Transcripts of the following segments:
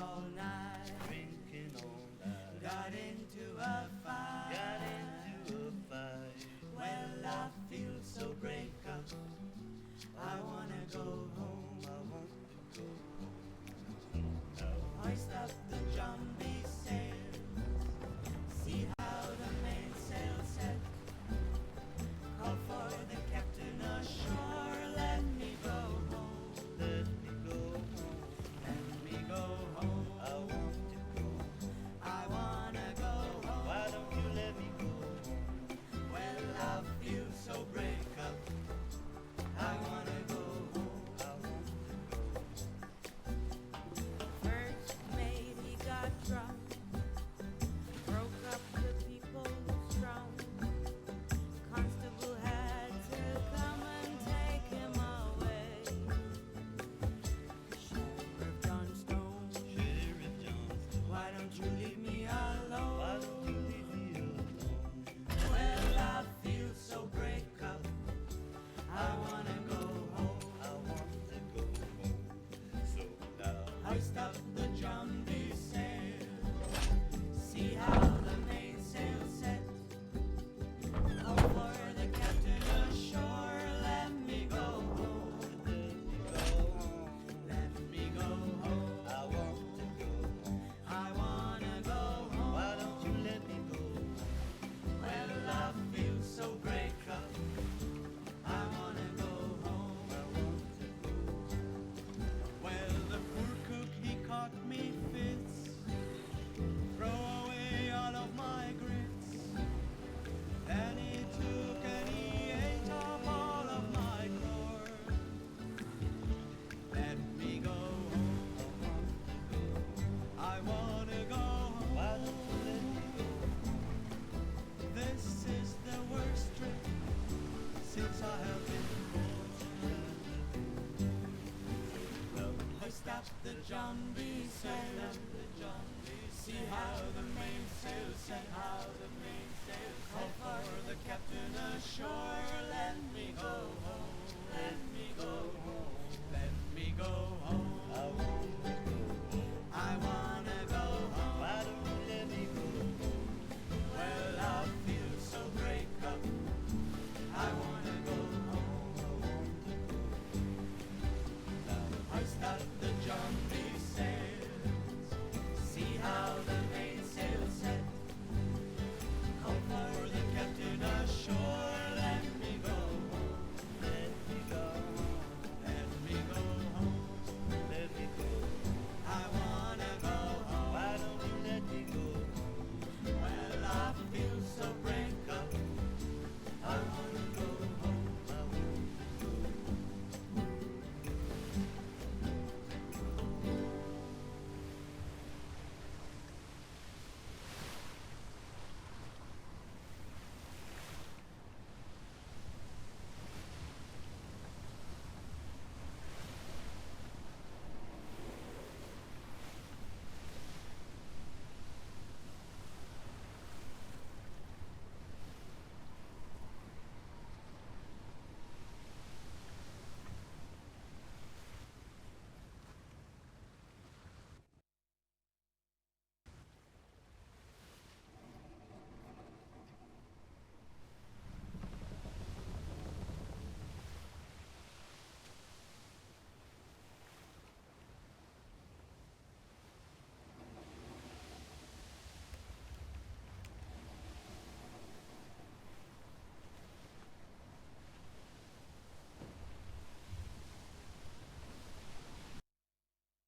all night, got into a fight. Well, I feel so break up. I wanna go home. Hoist up the jumbie sails. See how the mainsail set. Call for the captain ashore. Let me go home. Let me go home. I want to go. I wanna go home. Why don't you let me go home? Well, I feel so break up. I wanna go home. I want to go. First mate, he got drunk. Broke up the people strong. Constable had to come and take him away. Sheriff Johnstone, why don't you leave me alone? Well, I feel so break up. I wanna go home. So now hoist up the jumbie sail. See how the mainsail set. Call for the captain ashore. Let me go home. Let me go home. I want to go home. I wanna go home. Why don't you let me go home? Well, I feel so break up. I wanna go home. Well, the poor cook, he caught me fits. Throw away all of my grits. Then he took and he ate up all of my corn. Let me go home. I wanna go home. Why don't you let me go? This is the worst trip since I have been born. Hoist up the jumbie sail. See how the mainsail set. Call for the captain ashore. Let me go home. Let me go home. Let me go home. I wanna go home. Why don't you let me go home? Well, I feel so break up. I wanna go home. Now hoist up the jumbie sails. See how the mainsail set. Call for the captain ashore. Let me go home. Let me go home. Let me go home. Let me go. I wanna go home. Why don't you let me go home? Well, I feel so break up. I wanna go home. I want to go.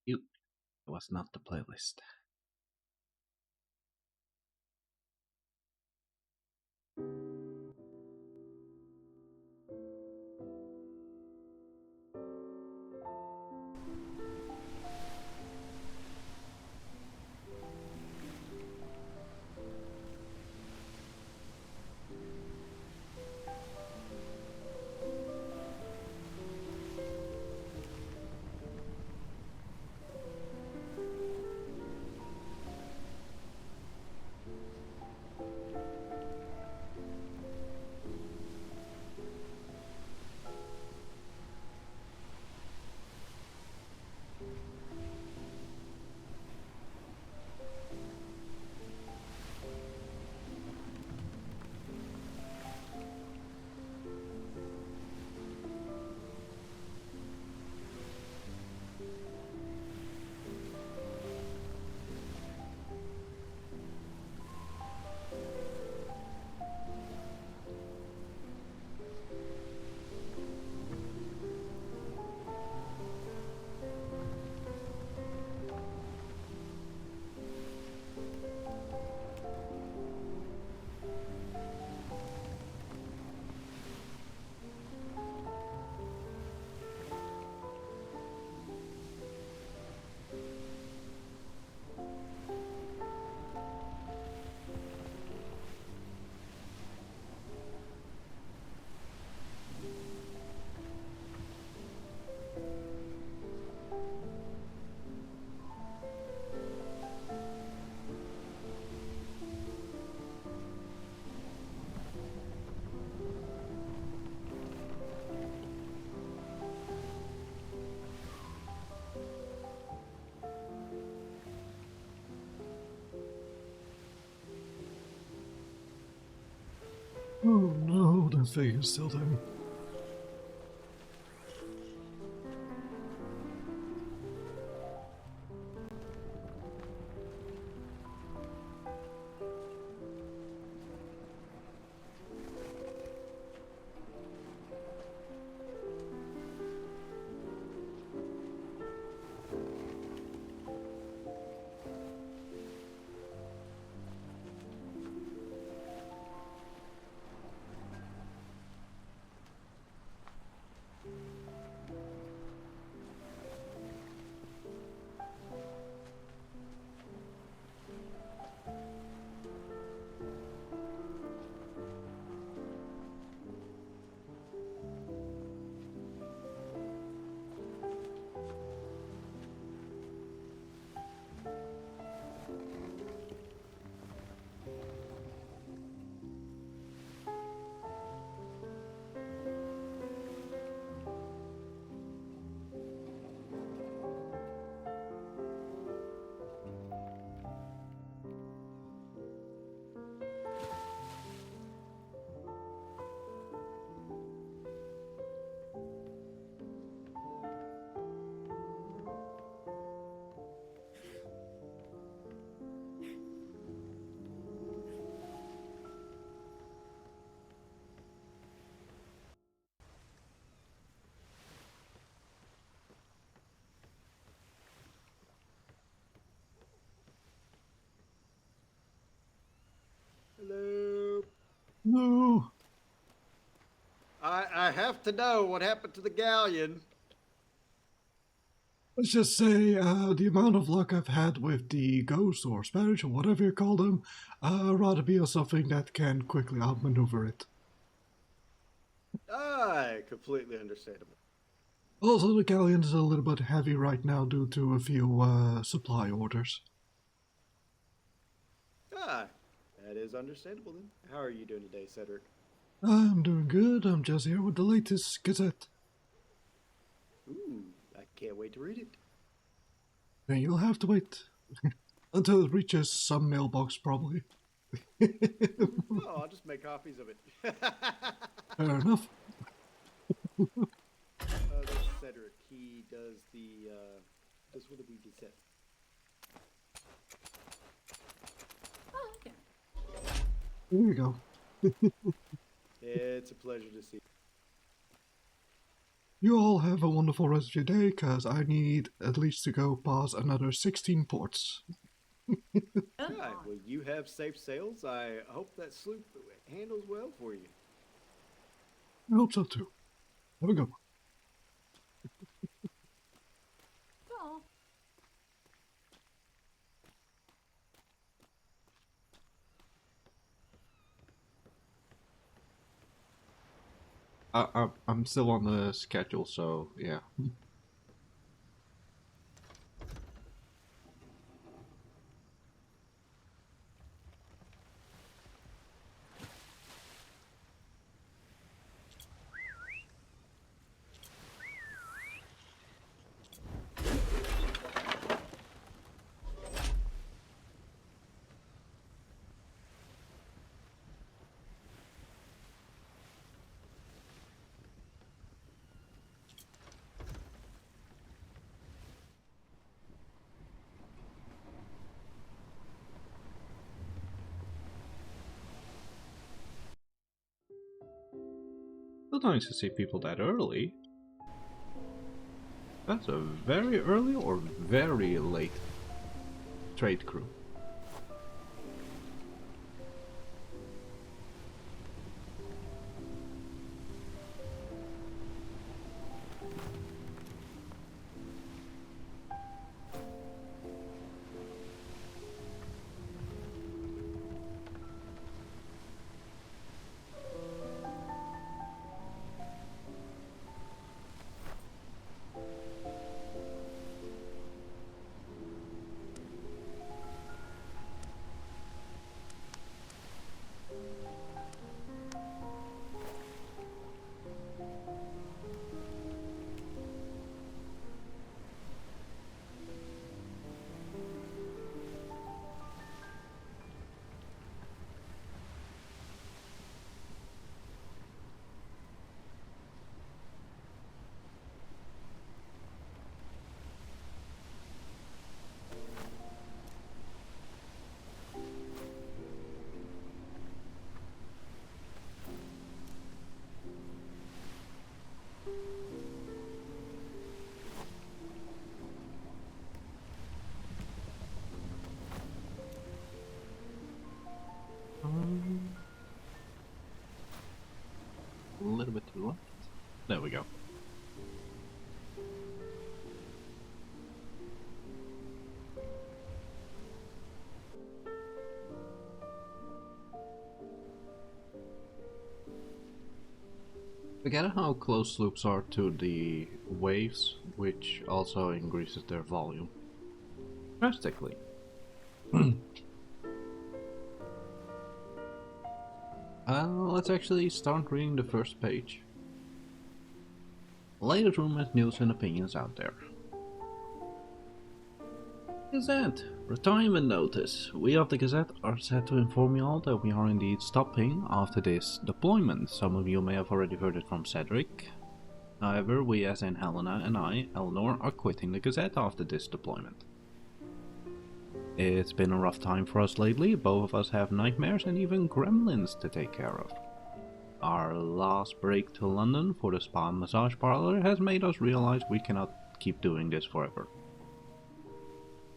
It was not the playlist. Oh no, the thing is still there. Hello. No! I have to know what happened to the galleon. Let's just say the amount of luck I've had with the ghosts or spirits or whatever you call them, rather be on something that can quickly outmaneuver it. Aye, completely understandable. Also, the galleon is a little bit heavy right now due to a few supply orders. Aye, that is understandable then. How are you doing today, Cedric? I'm doing good, I'm just here with the latest Gazette. Ooh, I can't wait to read it. And you'll have to wait until it reaches some mailbox, probably. Oh, I'll just make copies of it. Fair enough. That's Cedric. He does the, does what did we Gazette? Oh, okay. Here we go. It's a pleasure to see you. You all have a wonderful rest of your day, cause I need at least to go past another 16 ports. Aye, well, you have safe sails. I hope that sloop handles well for you. I hope so too. Have a good one. Oh. I'm still on the schedule, so yeah. It's nice to see people that early. That's a very early or very late trade crew. little bit to the left. There we go. Forget how close sloops are to the waves, which also increases their volume drastically. Let's actually start reading the first page. Latest rumors, news and opinions out there. Gazette! Retirement notice. We of the Gazette are sad to inform you all that we are indeed stopping after this deployment. Some of you may have already heard it from Cedric. However, we as in Helena and I, Eleanor, are quitting the Gazette after this deployment. It's been a rough time for us lately. Both of us have nightmares and even gremlins to take care of. Our last break to London for the spa and massage parlor has made us realize we cannot keep doing this forever.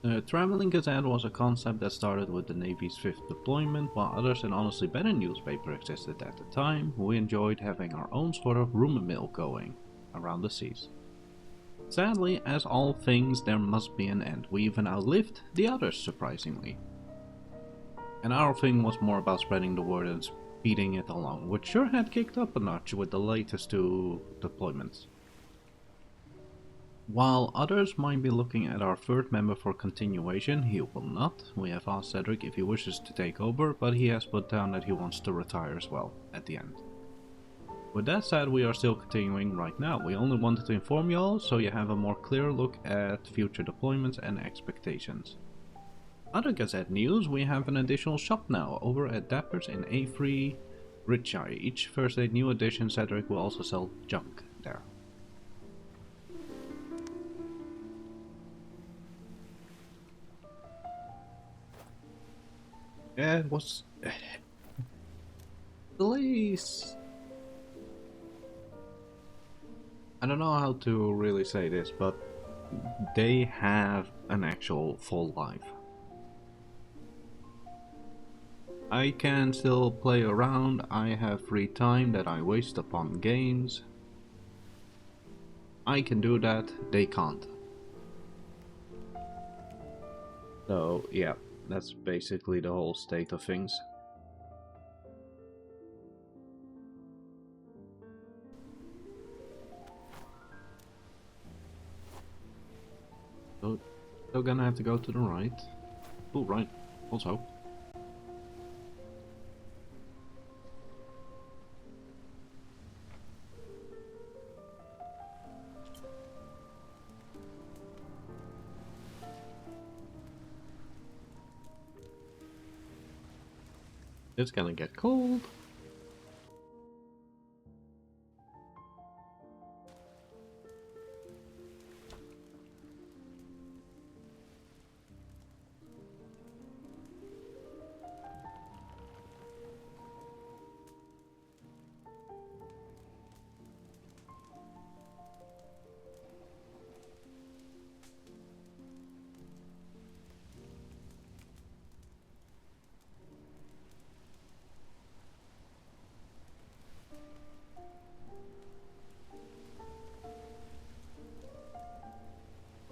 The Traveling Gazette was a concept that started with the Navy's 5th deployment, while others and honestly better newspaper existed at the time. We enjoyed having our own sort of rumour mill going around the seas. Sadly, as all things, there must be an end. We even outlived the others, surprisingly. And our thing was more about spreading the word and speeding it along, which sure had kicked up a notch with the latest 2 deployments. While others might be looking at our 3rd member for continuation, he will not. We have asked Cedric if he wishes to take over, but he has put down that he wants to retire as well, at the end. With that said, we are still continuing right now. We only wanted to inform you all so you have a more clear look at future deployments and expectations. Other Gazette news, we have an additional shop now over at Dapper's in A3 Richeye. Each Thursday new edition, Cedric will also sell junk there. Yeah, it was... Police! I don't know how to really say this, but they have an actual full life. I can still play around, I have free time that I waste upon games. I can do that, they can't. So yeah, that's basically the whole state of things. So, still gonna have to go to the right. Oh, right, also. It's gonna get cold.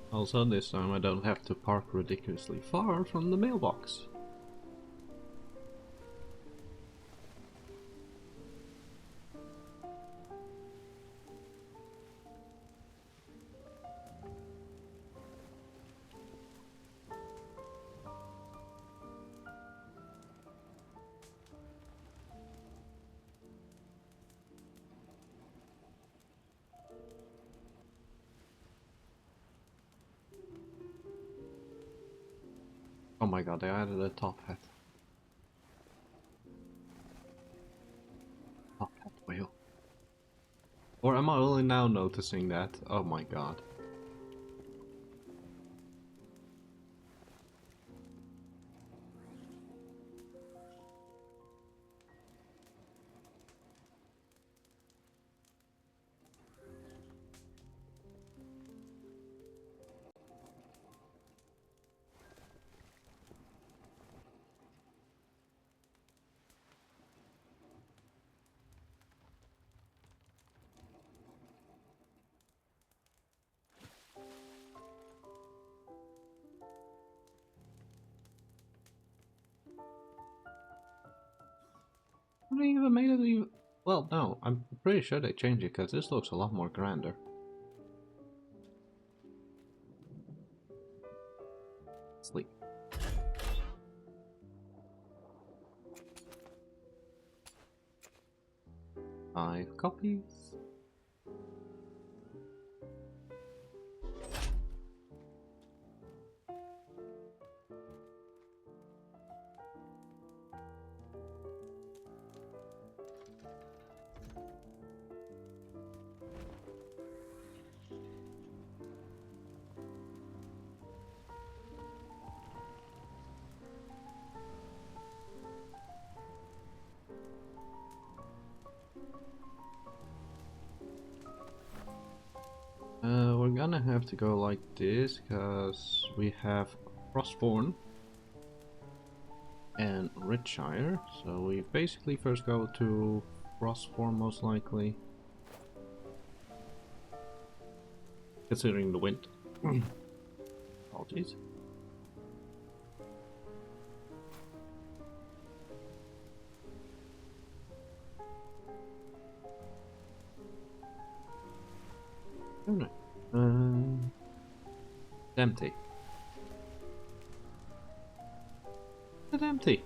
Also, this time I don't have to park ridiculously far from the mailbox. Oh my god, they added a top hat. Top hat wheel. Or am I only now noticing that? Oh my god. They even made it even... Well, no, I'm pretty sure they changed it because this looks a lot more grander. Sleep. 5 copies. We're gonna have to go like this because we have Frostborn and Richshire. So we basically first go to Frostborn most likely, considering the wind. Apologies. Oh no. Empty. It's empty.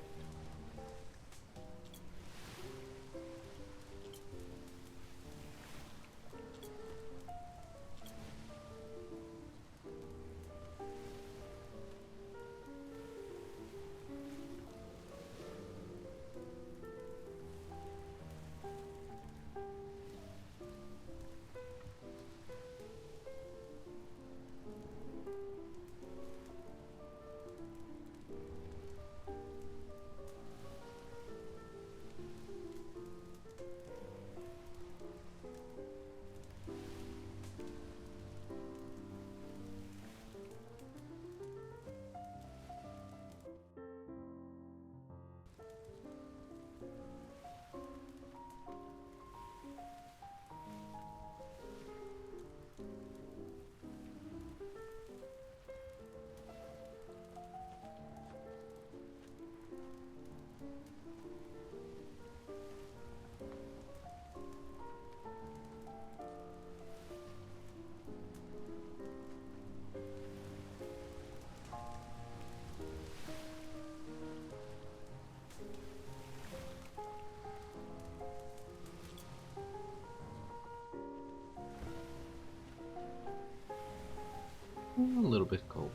A little bit cold.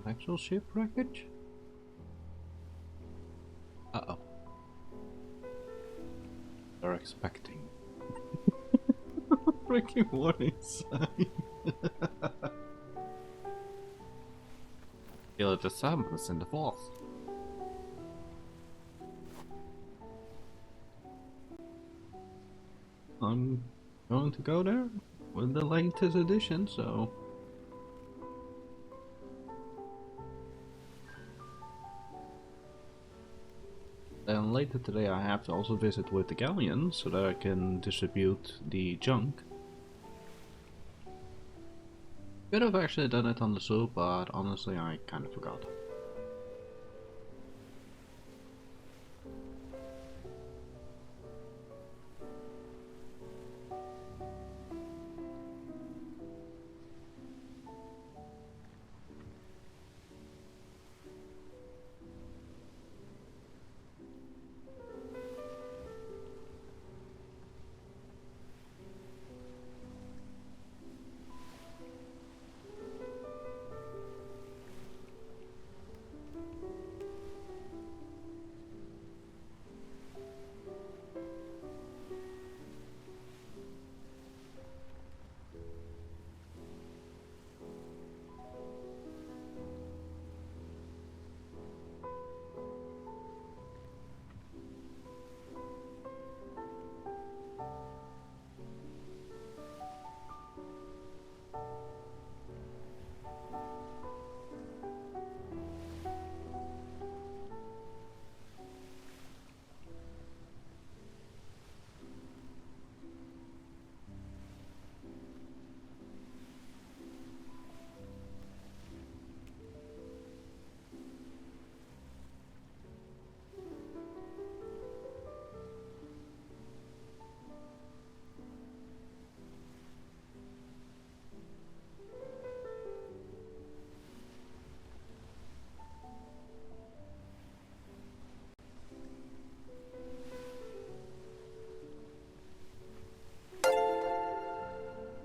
Actual ship wreckage? Uh-oh. They're expecting. Freaking warning sign. Feel the summons in the falls. I'm going to go there with the latest edition, so... Then later today I have to also visit with the galleon so that I can distribute the junk. Could have actually done it on the sloop, but honestly I kind of forgot.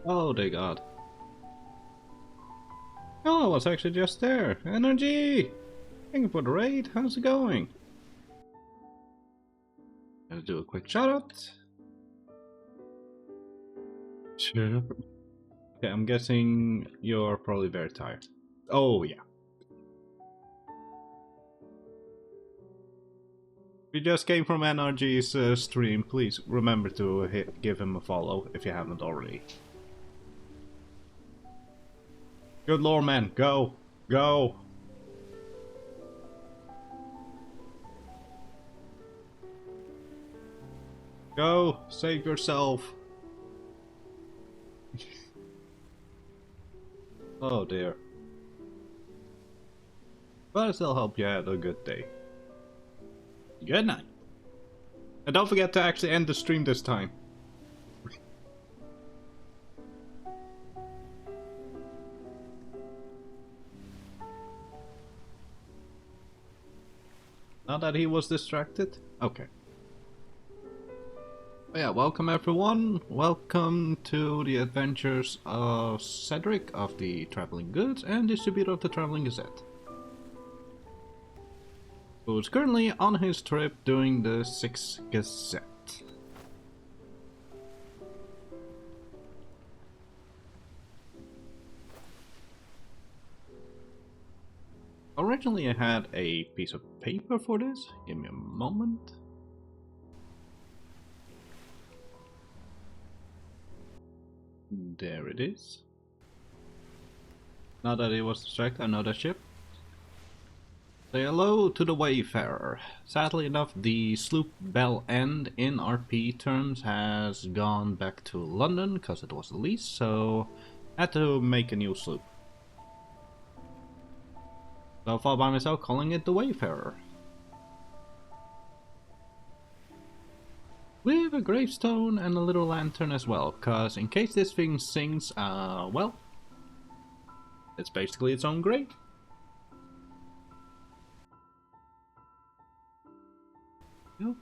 Oh, dear God. Oh, I was actually just there. Energy! Thank you for the raid. How's it going? Gonna do a quick shout out. Sure. Okay, I'm guessing you're probably very tired. Oh, yeah. If you just came from NRG's stream, please remember to give him a follow if you haven't already. Good lord, man. Go. Go. Go. Save yourself. Oh dear. But I still hope you had a good day. Good night. And don't forget to actually end the stream this time. Now that he was distracted? Okay. But yeah, welcome everyone. Welcome to the adventures of Cedric of the Traveling Goods and distributor of the Traveling Gazette, who is currently on his trip doing the 6th Gazette. Originally I had a piece of paper for this. Give me a moment. There it is. Now that he was distracted, another ship. Say hello to the Wayfarer. Sadly enough, the sloop Bell End in RP terms has gone back to London because it was a lease, so I had to make a new sloop. So I thought by myself calling it the Wayfarer. With a gravestone and a little lantern as well, because in case this thing sinks, well, it's basically its own grave. Yep.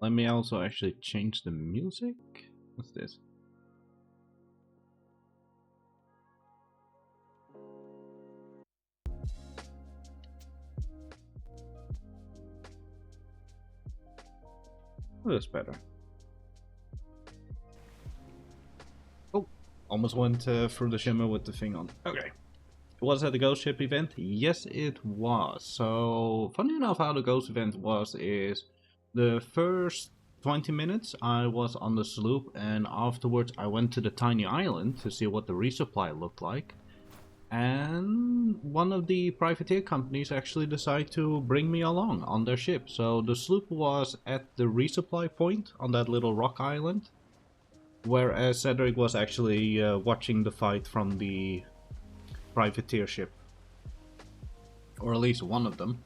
Let me also actually change the music. What's this? Oh, that's better. Oh, almost went through the shimmer with the thing on. Okay. Was that a ghost ship event? Yes, it was. So, funny enough, how the ghost event was is the first 20 minutes I was on the sloop, and afterwards I went to the tiny island to see what the resupply looked like. And one of the privateer companies actually decided to bring me along on their ship. So the sloop was at the resupply point on that little rock island, whereas Cedric was actually watching the fight from the privateer ship, or at least one of them.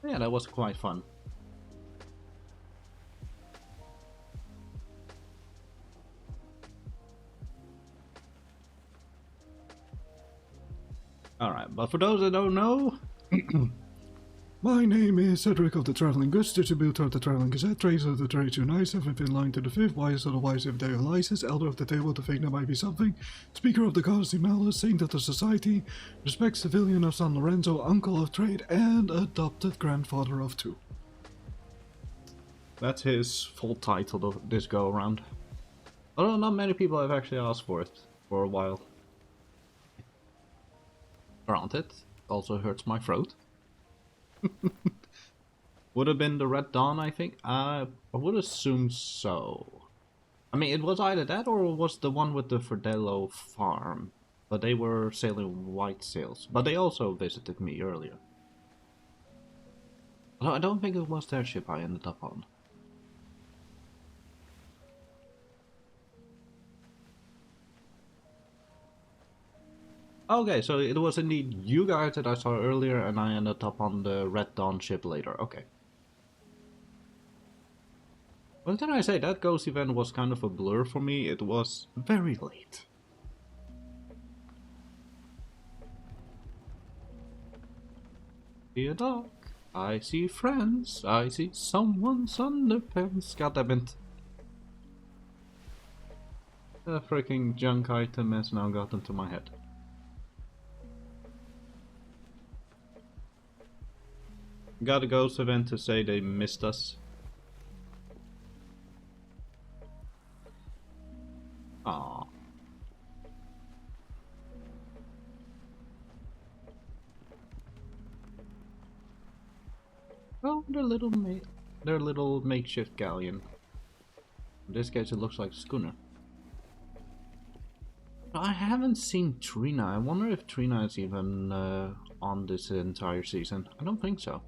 Yeah, that was quite fun. Alright, but for those that don't know, My name is Cedric of the Traveling Goods, distributor of the Traveling Gazette, tracer of the trade to nice, seventh in line to the fifth, wise of the wise if they are licensed, elder of the table to think there might be something, speaker of the goddess Imelda, saint of the society, respect civilian of San Lorenzo, uncle of trade, and adopted grandfather of two. that's his full title this go around. Although not many people have actually asked for it for a while. Granted, also hurts my throat. Would have been the Red Dawn, I think. I would assume so. I mean, it was either that or it was the one with the Ferdello farm. But they were sailing white sails. But they also visited me earlier. Although I don't think it was their ship I ended up on. Okay, so it was indeed you guys that I saw earlier and I ended up on the Red Dawn ship later. Okay. What can I say? That ghost event was kind of a blur for me. It was very late. See a dog. I see friends. I see someone's underpants. Goddammit. The freaking junk item has now gotten to my head. Got a ghost event to say they missed us. Aww. Oh, their little makeshift galleon. In this case, it looks like a schooner. I haven't seen Trina. I wonder if Trina is even on this entire season. I don't think so.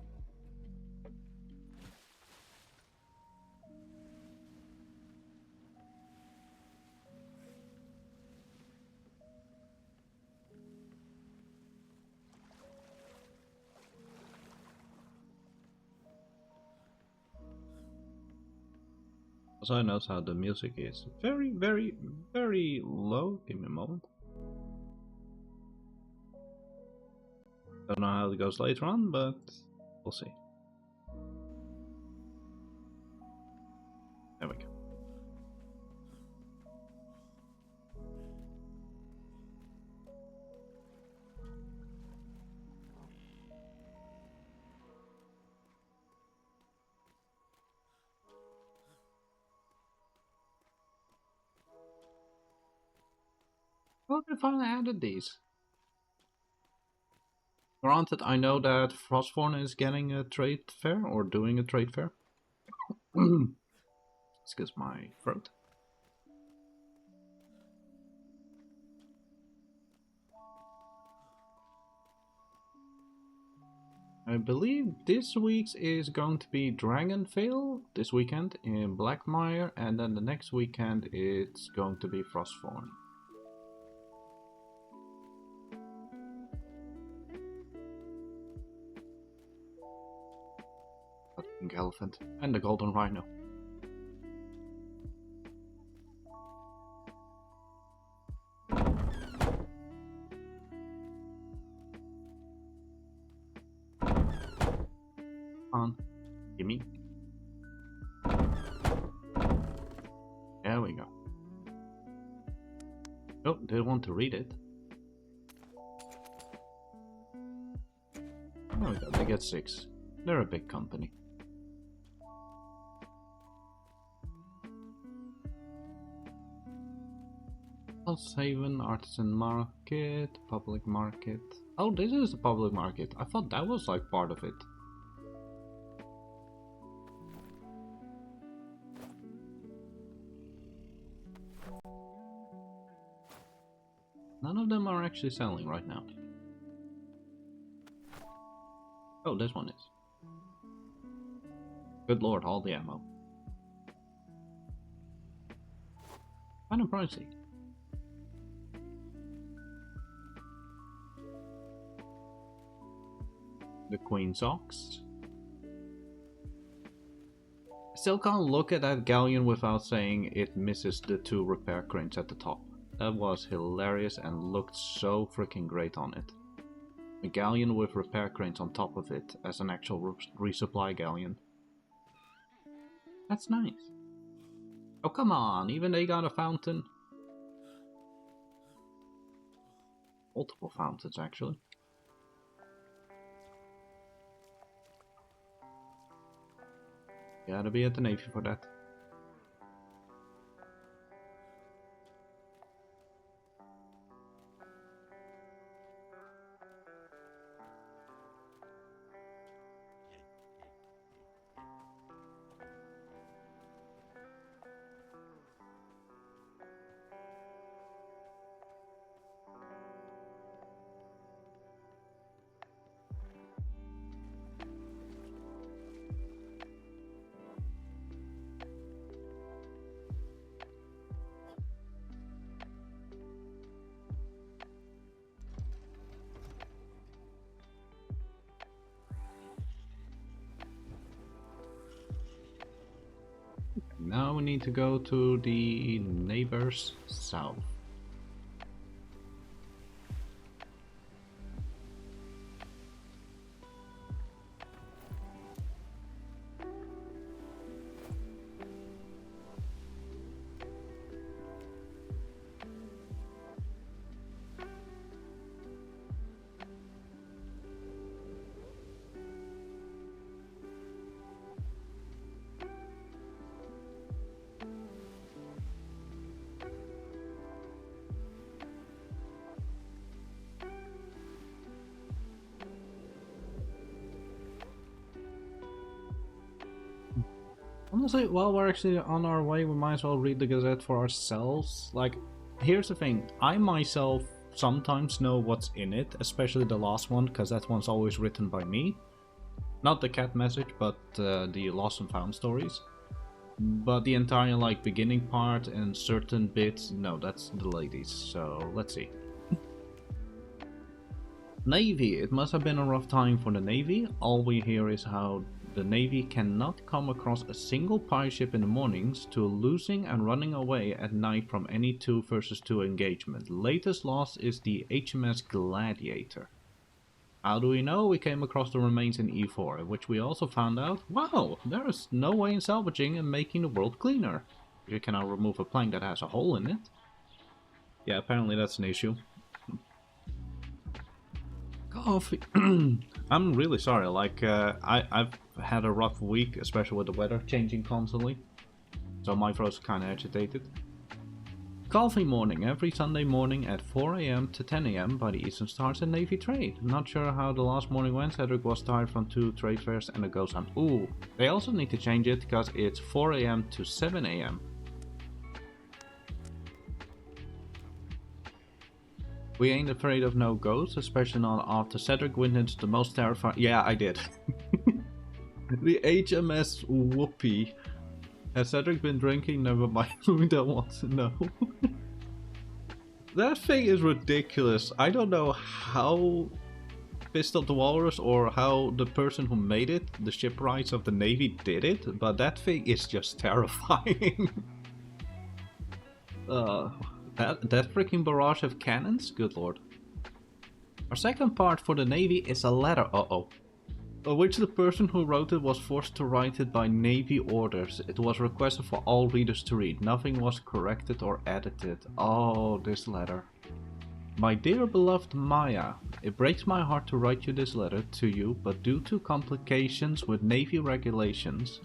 Also, I notice how the music is very, very, very low. Give me a moment. Don't know how it goes later on, but we'll see. There we go. Well, they finally added these. Granted, I know that Frostborn is getting a trade fair, or doing a trade fair. Excuse my throat. I believe this week's is going to be Dragonvale this weekend in Blackmire, and then the next weekend it's going to be Frostborn. The pink elephant and the golden rhino. On. Gimme. There we go. Oh, they want to read it. There we go, they get 6. They're a big company. Haven, Artisan Market, Public Market. Oh, this is the public market. I thought that was like part of it. None of them are actually selling right now. Oh, this one is. Good lord, all the ammo. Kinda pricey. The Queen Socks. I still can't look at that galleon without saying it misses the 2 repair cranes at the top. That was hilarious and looked so freaking great on it. A galleon with repair cranes on top of it as an actual resupply galleon. That's nice. Oh come on, even they got a fountain. Multiple fountains actually. Gotta be at the Navy for that. Now we need to go to the neighbors south. Honestly, while we're actually on our way, we might as well read the Gazette for ourselves. Like, here's the thing, I myself sometimes know what's in it, especially the last one, because that one's always written by me. Not the cat message, but the lost and found stories. But the entire, like, beginning part and certain bits, no, that's the ladies, so let's see. Navy, it must have been a rough time for the Navy. All we hear is how the Navy cannot come across a single pirate ship in the mornings, to losing and running away at night from any 2 versus 2 engagement. Latest loss is the HMS Gladiator. How do we know? We came across the remains in E4, in which we also found out, wow, there is no way in salvaging and making the world cleaner. You cannot remove a plank that has a hole in it. Yeah, apparently that's an issue. Coffee. I'm really sorry, like, I've had a rough week, especially with the weather changing constantly. So my throat's kinda agitated. Coffee morning, every Sunday morning at 4 AM to 10 AM by the Eastern Stars and Navy Trade. Not sure how the last morning went, Cedric was tired from 2 trade fairs and it goes on. Ooh, they also need to change it, because it's 4 AM to 7 AM. We ain't afraid of no ghosts, especially not after Cedric witnessed the most terrifying— yeah, I did. The HMS Whoopi. Has Cedric been drinking? Never mind, we don't want to know. That thing is ridiculous. I don't know how Fist of the Walrus or how the person who made it, the shipwrights of the Navy, did it, but that thing is just terrifying. That freaking barrage of cannons? Good lord. Our second part for the Navy is a ladder. Uh-oh. which the person who wrote it was forced to write it by Navy orders. It was requested for all readers to read. Nothing was corrected or edited. Oh, this letter. My dear beloved Maya, it breaks my heart to write you this letter to you, but due to complications with Navy regulations,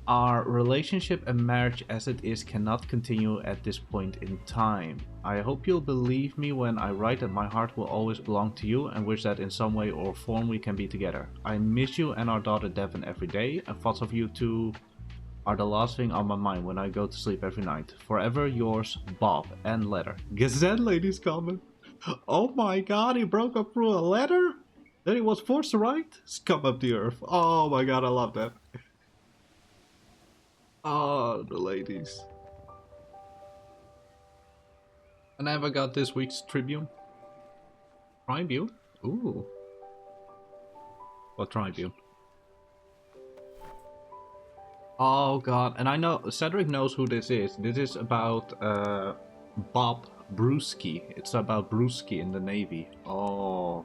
our relationship and marriage as it is cannot continue at this point in time. I hope you'll believe me when I write that my heart will always belong to you and wish that in some way or form we can be together. I miss you and our daughter Devon every day, and thoughts of you two are the last thing on my mind when I go to sleep every night. Forever yours, Bob. End letter. Gazette ladies comment. Oh my god, he broke up through a letter that he was forced to write? Scum of the earth. Oh my god, I love that. Oh, the ladies. And I ever got this week's Tribune. Tribune? Ooh. What Tribune? Oh god, and I know, Cedric knows who this is. This is about Bob Brewski. It's about Brewski in the Navy. Oh.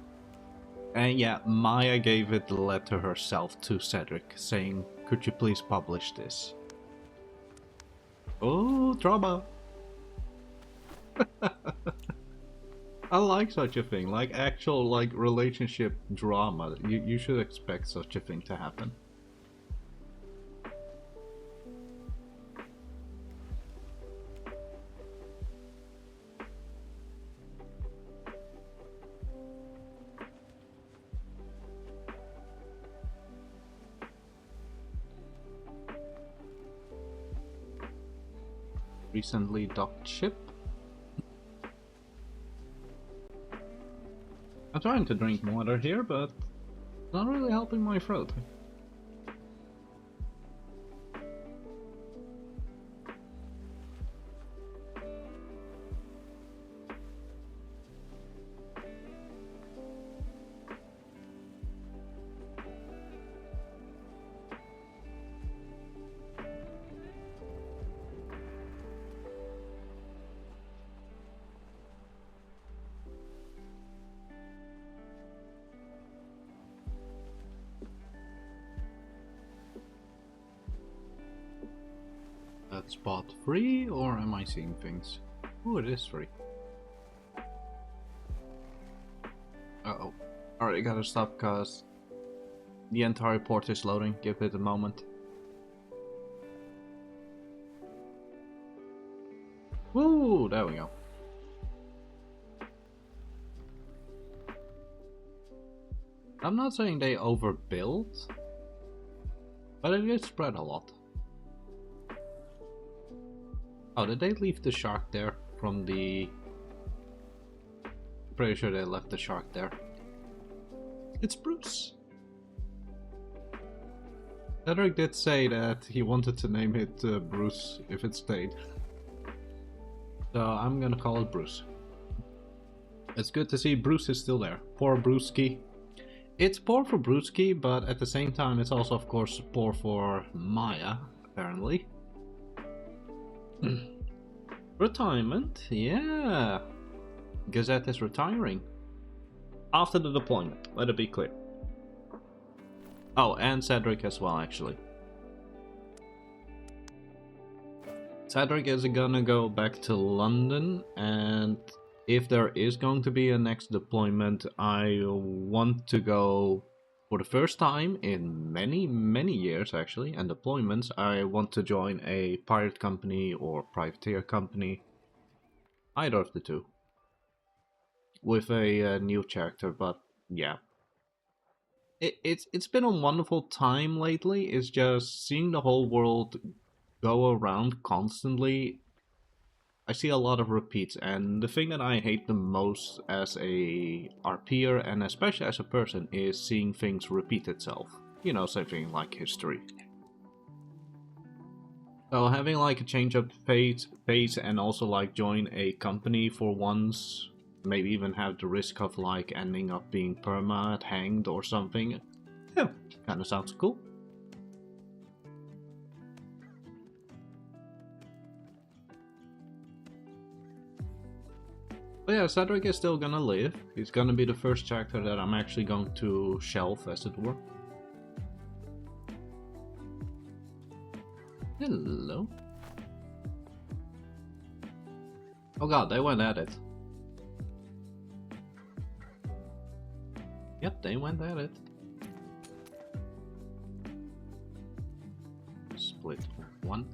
And yeah, Maya gave it the letter herself to Cedric, saying, could you please publish this? Oh, drama. I like such a thing, like actual like relationship drama. You should expect such a thing to happen. Recently docked ship. I'm trying to drink water here, but it's not really helping my throat. That spot free, or am I seeing things? Oh, it is free. Uh-oh. Alright, I gotta stop because the entire port is loading. Give it a moment. Woo! There we go. I'm not saying they overbuilt, but it did spread a lot. Oh, did they leave the shark there from the... Pretty sure they left the shark there. It's Bruce. Cedric did say that he wanted to name it Bruce if it stayed. So I'm gonna call it Bruce. It's good to see Bruce is still there. Poor Brewski. It's poor for Brewski, but at the same time it's also of course poor for Maya, apparently. Retirement? Yeah. Gazette is retiring. After the deployment, let it be clear. Oh, and Cedric as well, actually. Cedric is gonna go back to London, and if there is going to be a next deployment, I want to go for the first time in many years actually, and deployments. I want to join a pirate company or privateer company, either of the two, with a new character. But yeah, it's been a wonderful time lately. It's just seeing the whole world go around constantly. I see a lot of repeats, and the thing that I hate the most as a RPer, and especially as a person, is seeing things repeat itself. You know, something like history. So having like a change of pace and also like join a company for once, maybe even have the risk of like ending up being perma hanged or something. Yeah, kinda sounds cool. But yeah, Cedric is still gonna live. He's gonna be the first character that I'm actually going to shelf, as it were. Hello. Oh god, they went at it. Yep, they went at it. Split one.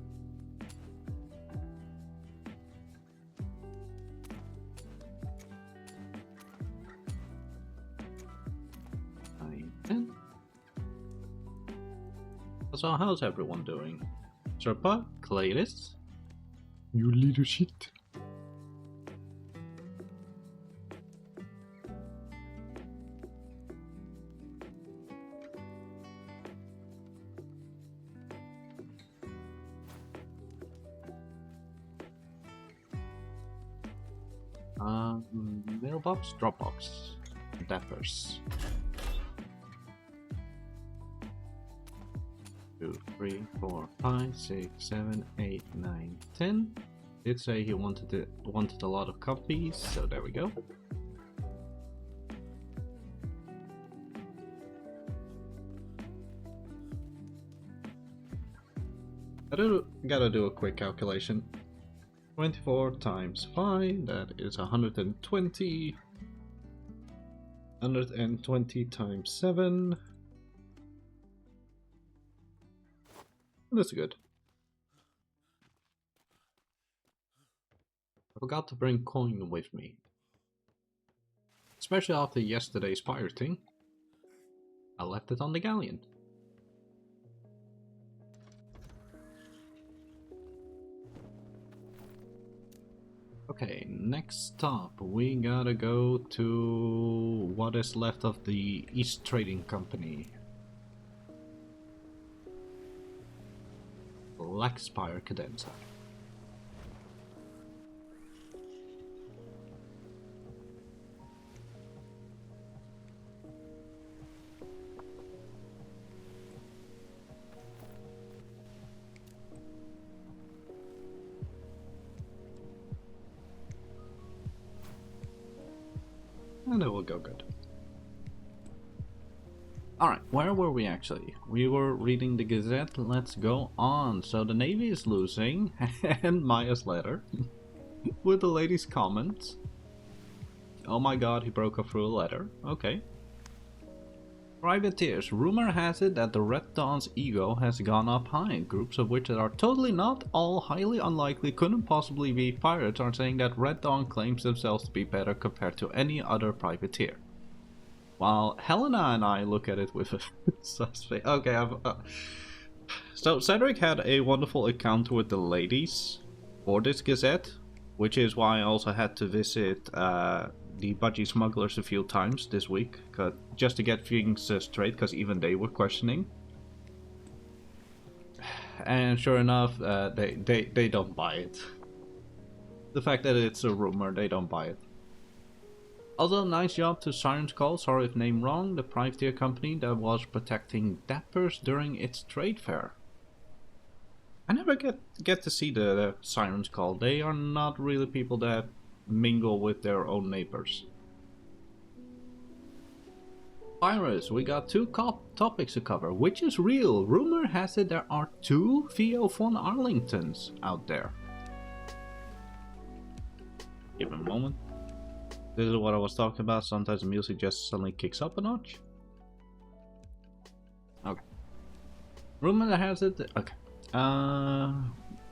So how's everyone doing? Serpa, Claytis? You little shit. Mailbox, Dropbox, Dappers. 2, 3, 4, 5, 6, 7, 8, 9, 10. Did say he wanted a lot of copies, so there we go. Gotta do a quick calculation. 24 times 5, that is 120. 120 times 7. That's good. I forgot to bring coin with me. Especially after yesterday's pirating. I left it on the galleon. Okay, next stop, we gotta go to what is left of the East Trading Company. Blackspire Cadenza. And it will go good. Alright, where were we actually? We were reading the Gazette, let's go on. So the Navy is losing, and Maya's letter. With the lady's comments. Oh my god, he broke up through a letter. Okay. Privateers. Rumor has it that the Red Dawn's ego has gone up high. Groups of which that are totally not all highly unlikely couldn't possibly be pirates are saying that Red Dawn claims themselves to be better compared to any other privateer. While Helena and I look at it with a suspect. Okay, so Cedric had a wonderful encounter with the ladies for this Gazette, which is why I also had to visit the budgie smugglers a few times this week, just to get things straight, because even they were questioning. And sure enough, they don't buy it. The fact that it's a rumor, they don't buy it. Also, nice job to Siren's Call, sorry if named wrong, the privateer company that was protecting Dappers during its trade fair. I never get to see the Siren's Call. They are not really people that mingle with their own neighbors. Pirates, we got two topics to cover. Which is real? Rumor has it there are 2 Theo von Arlingtons out there. Give me a moment. This is what I was talking about. Sometimes the music just suddenly kicks up a notch. Okay. Rumor has it. Okay.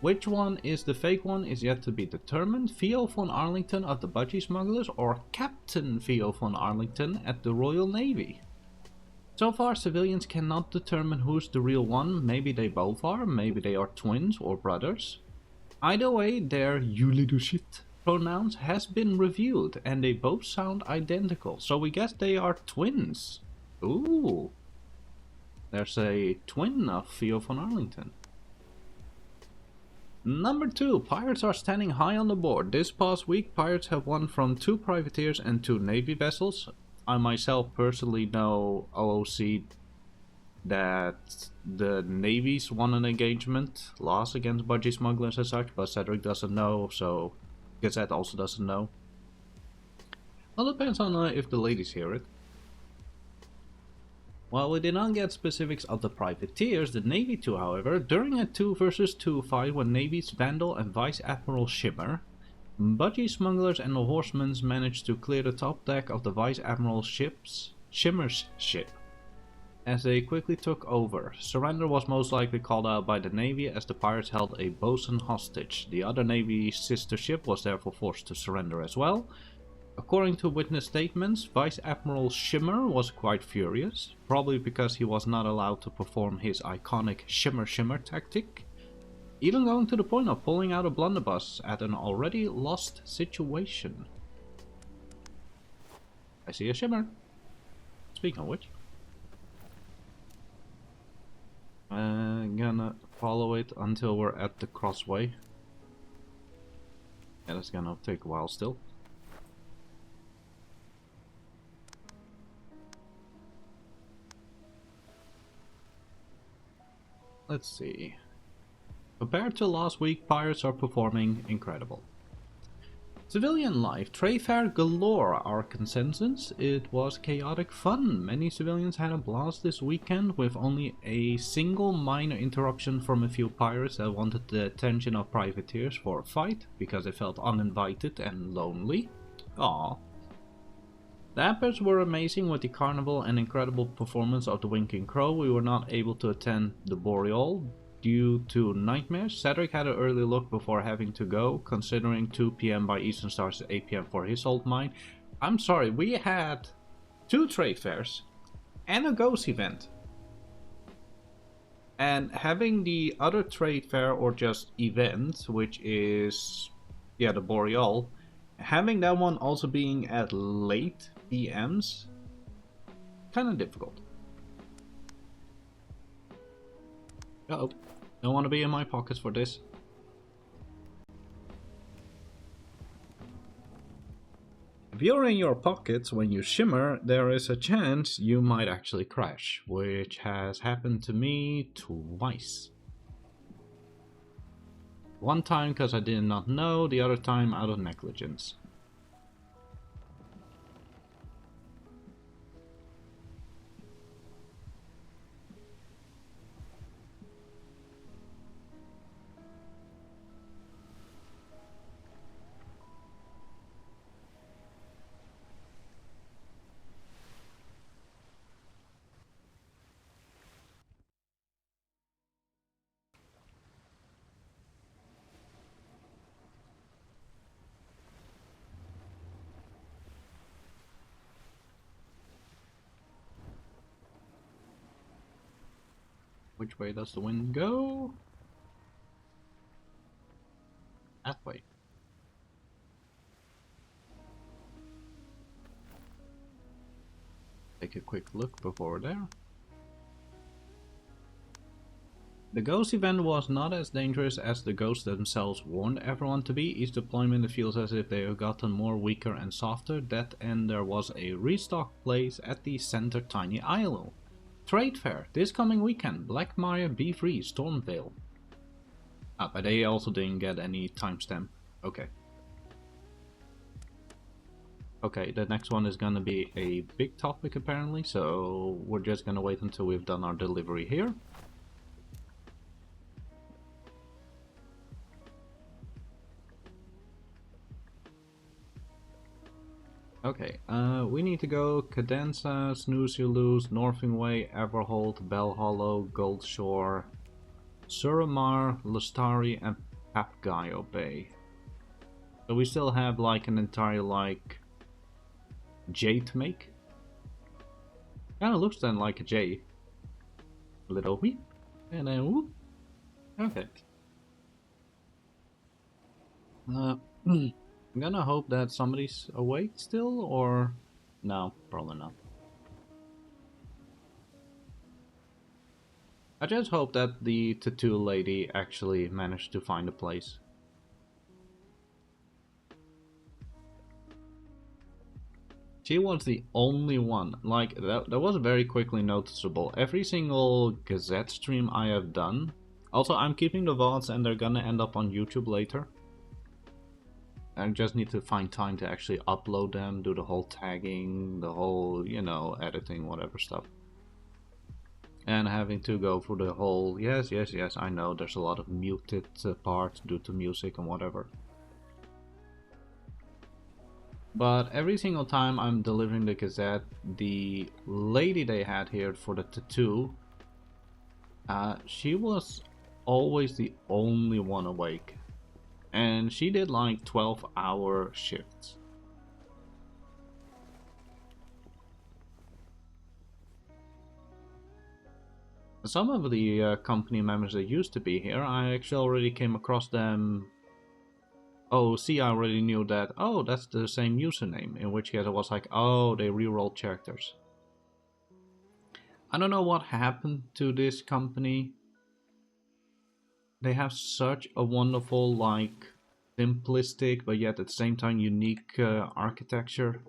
Which one is the fake one is yet to be determined. Theo von Arlington of the budgie smugglers or Captain Theo von Arlington at the Royal Navy? So far, civilians cannot determine who's the real one. Maybe they both are. Maybe they are twins or brothers. Either way, their "you little shit" pronouns has been reviewed and they both sound identical. So we guess they are twins. Ooh. There's a twin of Theo von Arlington. Number 2, pirates are standing high on the board. This past week, pirates have won from 2 privateers and 2 navy vessels. I myself personally know OOC that the navies won an engagement, lost against budgie smugglers and such, but Cedric doesn't know, so Gazette also doesn't know. Well, depends on if the ladies hear it. While we did not get specifics of the privateers, the Navy too, however, during a 2 versus 2 fight when Navy's Vandal and Vice Admiral Shimmer, budgie smugglers and the horsemen managed to clear the top deck of the Vice Admiral Shimmer's ship. As they quickly took over, surrender was most likely called out by the Navy as the pirates held a bosun hostage. The other Navy sister ship was therefore forced to surrender as well. According to witness statements, Vice Admiral Shimmer was quite furious, probably because he was not allowed to perform his iconic shimmer tactic, even going to the point of pulling out a blunderbuss at an already lost situation. I see a shimmer. Speaking of which, I'm gonna follow it until we're at the crossway. Yeah, that's gonna take a while still. Let's see. Compared to last week, pirates are performing incredible. Civilian life, trade fair galore, our consensus. It was chaotic fun. Many civilians had a blast this weekend with only a single minor interruption from a few pirates that wanted the attention of privateers for a fight because they felt uninvited and lonely. Aww. The Appers were amazing with the carnival and incredible performance of the Winking Crow. We were not able to attend the Boreal due to nightmares. Cedric had an early look before having to go, considering 2 PM by Eastern Stars to 8 PM for his old mine. I'm sorry, we had 2 trade fairs and a ghost event. And having the other trade fair or just event, which is, yeah, the Boreal, having that one also being at late PMs, kind of difficult. Uh-oh, don't want to be in my pockets for this. If you're in your pockets when you shimmer, there is a chance you might actually crash, which has happened to me twice. One time because I did not know, the other time out of negligence. Which way does the wind go? That way. Take a quick look before we're there. The ghost event was not as dangerous as the ghosts themselves warned everyone to be. Each deployment it feels as if they have gotten more weaker and softer. That and there was a restock place at the center tiny island. Trade fair this coming weekend. Blackmire, Be Free, Stormvale. Ah, but they also didn't get any timestamp. Okay. Okay, the next one is gonna be a big topic apparently, so we're just gonna wait until we've done our delivery here. Okay, we need to go Cadenza, Snooze You Lose, Northingway, Everholt, Bell Hollow, Goldshore, Suramar, Lustari, and Papgayo Bay. So we still have like an entire like J to make. Kinda looks then like a J. A little wheep, and then whoop. Okay. I'm gonna hope that somebody's awake still, or... No, probably not. I just hope that the tattoo lady actually managed to find a place. She was the only one, like, that was very quickly noticeable. Every single Gazette stream I have done... Also, I'm keeping the VODs and they're gonna end up on YouTube later. I just need to find time to actually upload them, do the whole tagging, the whole, you know, editing, whatever stuff. And having to go for the whole, yes, I know there's a lot of muted parts due to music and whatever. But every single time I'm delivering the Gazette, the lady they had here for the tattoo, she was always the only one awake. And she did like 12-hour shifts. Some of the company members that used to be here, I actually already came across them. Oh, see, I already knew that. Oh, that's the same username. In which case I was like, oh, they rerolled characters. I don't know what happened to this company. They have such a wonderful, like, simplistic, but yet at the same time unique architecture.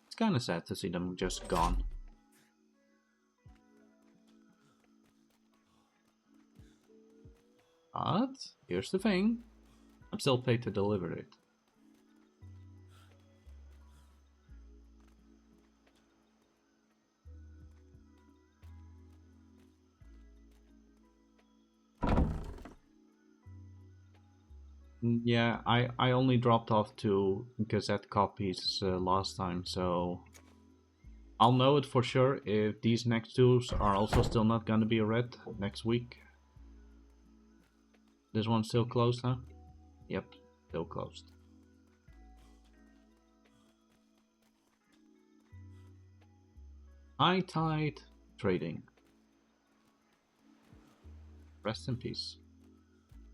It's kind of sad to see them just gone. But here's the thing, I'm still paid to deliver it. Yeah, I only dropped off 2 Gazette copies last time, so I'll know it for sure if these next 2 are also still not gonna be read next week. This one's still closed, huh? Yep, still closed. High Tide Trading. Rest in peace.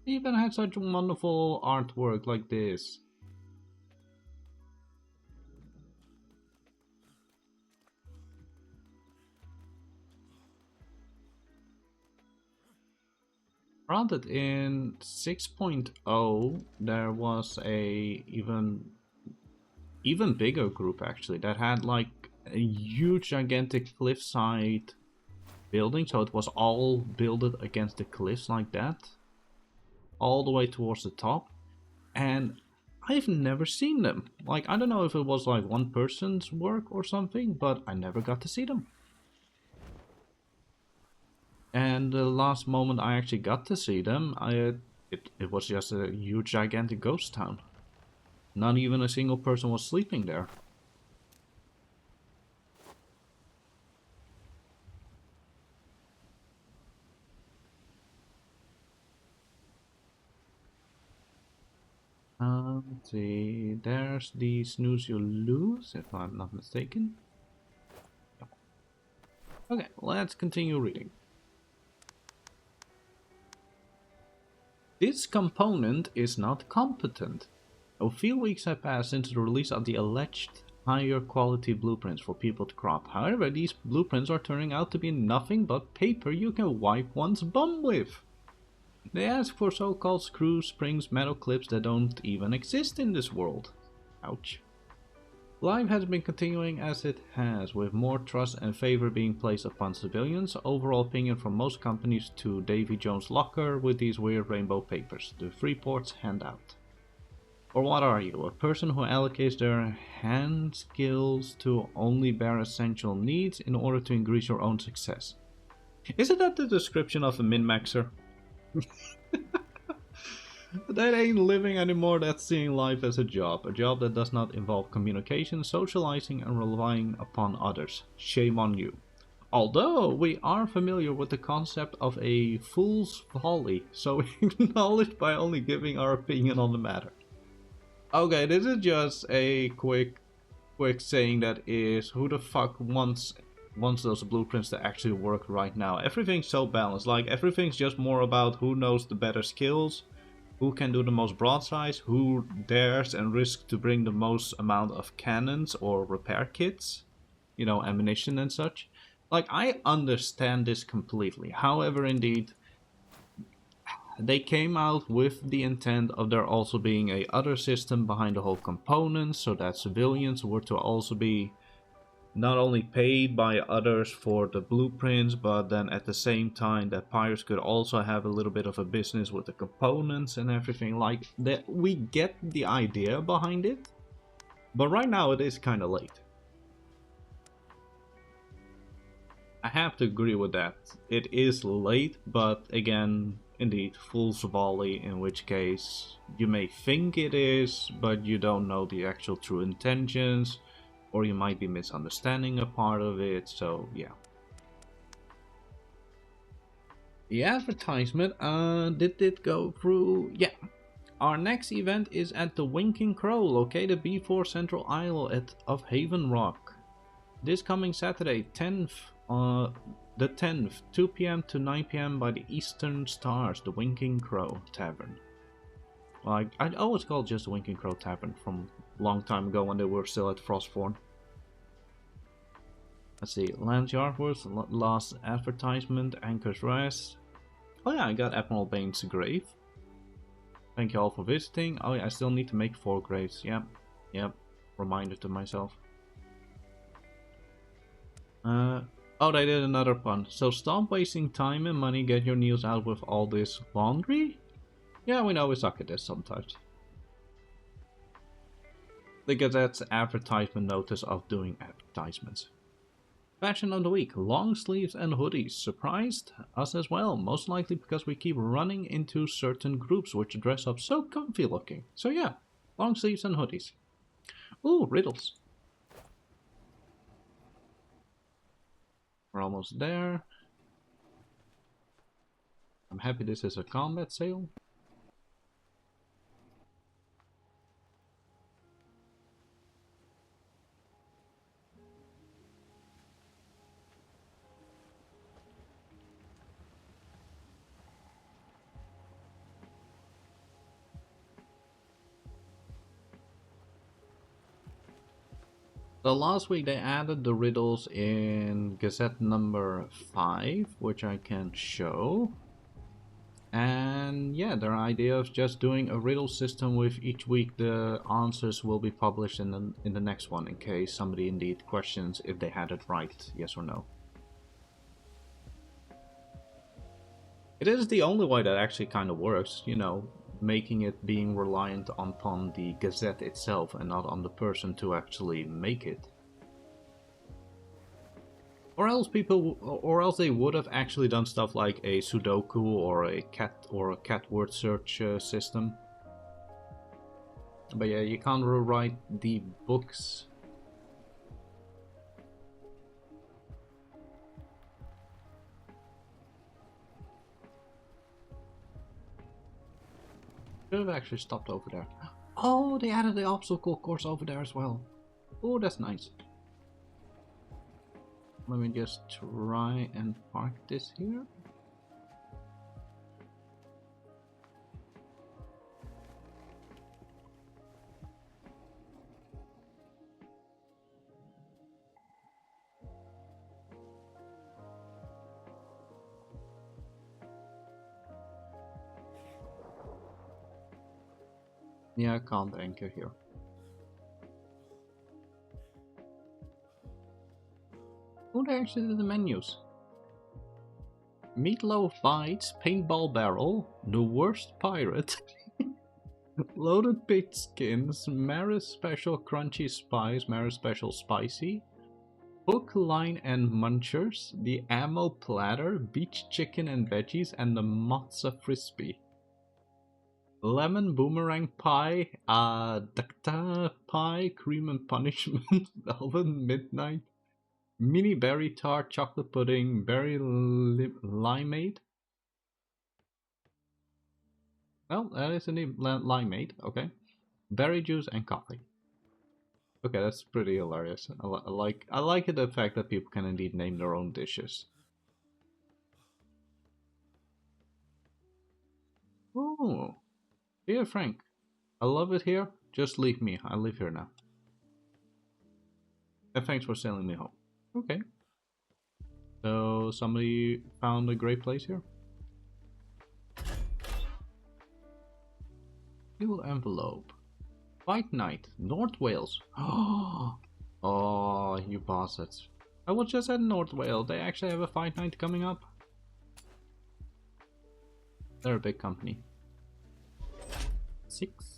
They even had such wonderful artwork like this. Granted, in 6.0 there was a even bigger group actually that had like a huge gigantic cliffside building, so it was all builded against the cliffs like that, all the way towards the top, and I've never seen them. Like, I don't know if it was like one person's work or something, but I never got to see them. And the last moment I actually got to see them, it was just a huge gigantic ghost town. Not even a single person was sleeping there. Let's see, there's the snooze you lose, if I'm not mistaken. Okay, let's continue reading. This component is not competent. A few weeks have passed since the release of the alleged higher quality blueprints for people to crop. However, these blueprints are turning out to be nothing but paper you can wipe one's bum with. They ask for so-called screws, springs, metal clips that don't even exist in this world. Ouch. Life has been continuing as it has, with more trust and favor being placed upon civilians. Overall opinion from most companies to Davy Jones' locker with these weird rainbow papers, the Freeport's handout. Or what are you, a person who allocates their hand skills to only bare essential needs in order to increase your own success? Isn't that the description of a min-maxer? That ain't living anymore, that's seeing life as a job that does not involve communication, socializing and relying upon others. Shame on you. Although we are familiar with the concept of a fool's folly, so acknowledge by only giving our opinion on the matter. Okay, this is just a quick saying that is, who the fuck wants those blueprints to actually work right now? Everything's so balanced, like everything's just more about who knows the better skills, who can do the most broadsides, who dares and risks to bring the most amount of cannons or repair kits, you know, ammunition and such. Like, I understand this completely. However, indeed, they came out with the intent of there also being a other system behind the whole components, so that civilians were to also be not only paid by others for the blueprints, but then at the same time that pirates could also have a little bit of a business with the components and everything like that. We get the idea behind it, but right now it is kind of late. I have to agree with that. It is late, but again, indeed, fool's volley, in which case you may think it is, but you don't know the actual true intentions, or you might be misunderstanding a part of it, so yeah. The advertisement, did it go through? Yeah. Our next event is at the Winking Crow, located before Central Isle of Haven Rock. This coming Saturday, the 10th, 2 PM to 9 PM by the Eastern Stars, the Winking Crow Tavern. Well, I'd always call it just the Winking Crow Tavern from a long time ago when they were still at Frostborn. Let's see, Lance Yarworth, last advertisement, Anchor's Rest. Oh yeah, I got Admiral Bane's grave. Thank you all for visiting. Oh yeah, I still need to make 4 graves. Yep. Reminder to myself. Oh, they did another pun. So stop wasting time and money, get your nails out with all this laundry? Yeah, we know we suck at this sometimes. The Gazette's advertisement notice of doing advertisements. Fashion of the week, long sleeves and hoodies. Surprised us as well, most likely because we keep running into certain groups which dress up so comfy looking. So yeah, long sleeves and hoodies. Ooh, riddles. We're almost there. I'm happy this is a combat sale. So last week they added the riddles in Gazette number 5, which I can show. And yeah, their idea of just doing a riddle system with each week the answers will be published in the next one in case somebody indeed questions if they had it right, yes or no. It is the only way that actually kind of works, you know, making it being reliant upon the Gazette itself and not on the person to actually make it. Or else they would have actually done stuff like a Sudoku or a cat word search system. But yeah, you can't rewrite the books. Should have actually stopped over there. Oh, they added the obstacle course over there as well. Oh, that's nice. Let me just try and park this here. Yeah, I can't anchor here. Oh, they actually did the menus. Meatloaf Bites, Paintball Barrel, The Worst Pirate, Loaded Pig Skins, Maris Special Crunchy Spice, Maris Special Spicy, Hook, Line and Munchers, the Ammo Platter, Beach Chicken and Veggies, and the Matzo Frisbee. Lemon Boomerang Pie, Dakta Pie, Cream and Punishment, Velvet Midnight, Mini Berry Tart, Chocolate Pudding, Berry Limeade. Well, that is indeed limeade, okay. Berry juice and coffee. Okay, that's pretty hilarious. I like the fact that people can indeed name their own dishes. Oh, dear Frank, I love it here. Just leave me. I live here now. And thanks for sailing me home. Okay. So somebody found a great place here. Fuel envelope. White Knight, North Wales. Oh, Oh, you bastards. I was just at North Whale. They actually have a fight night coming up. They're a big company. 6.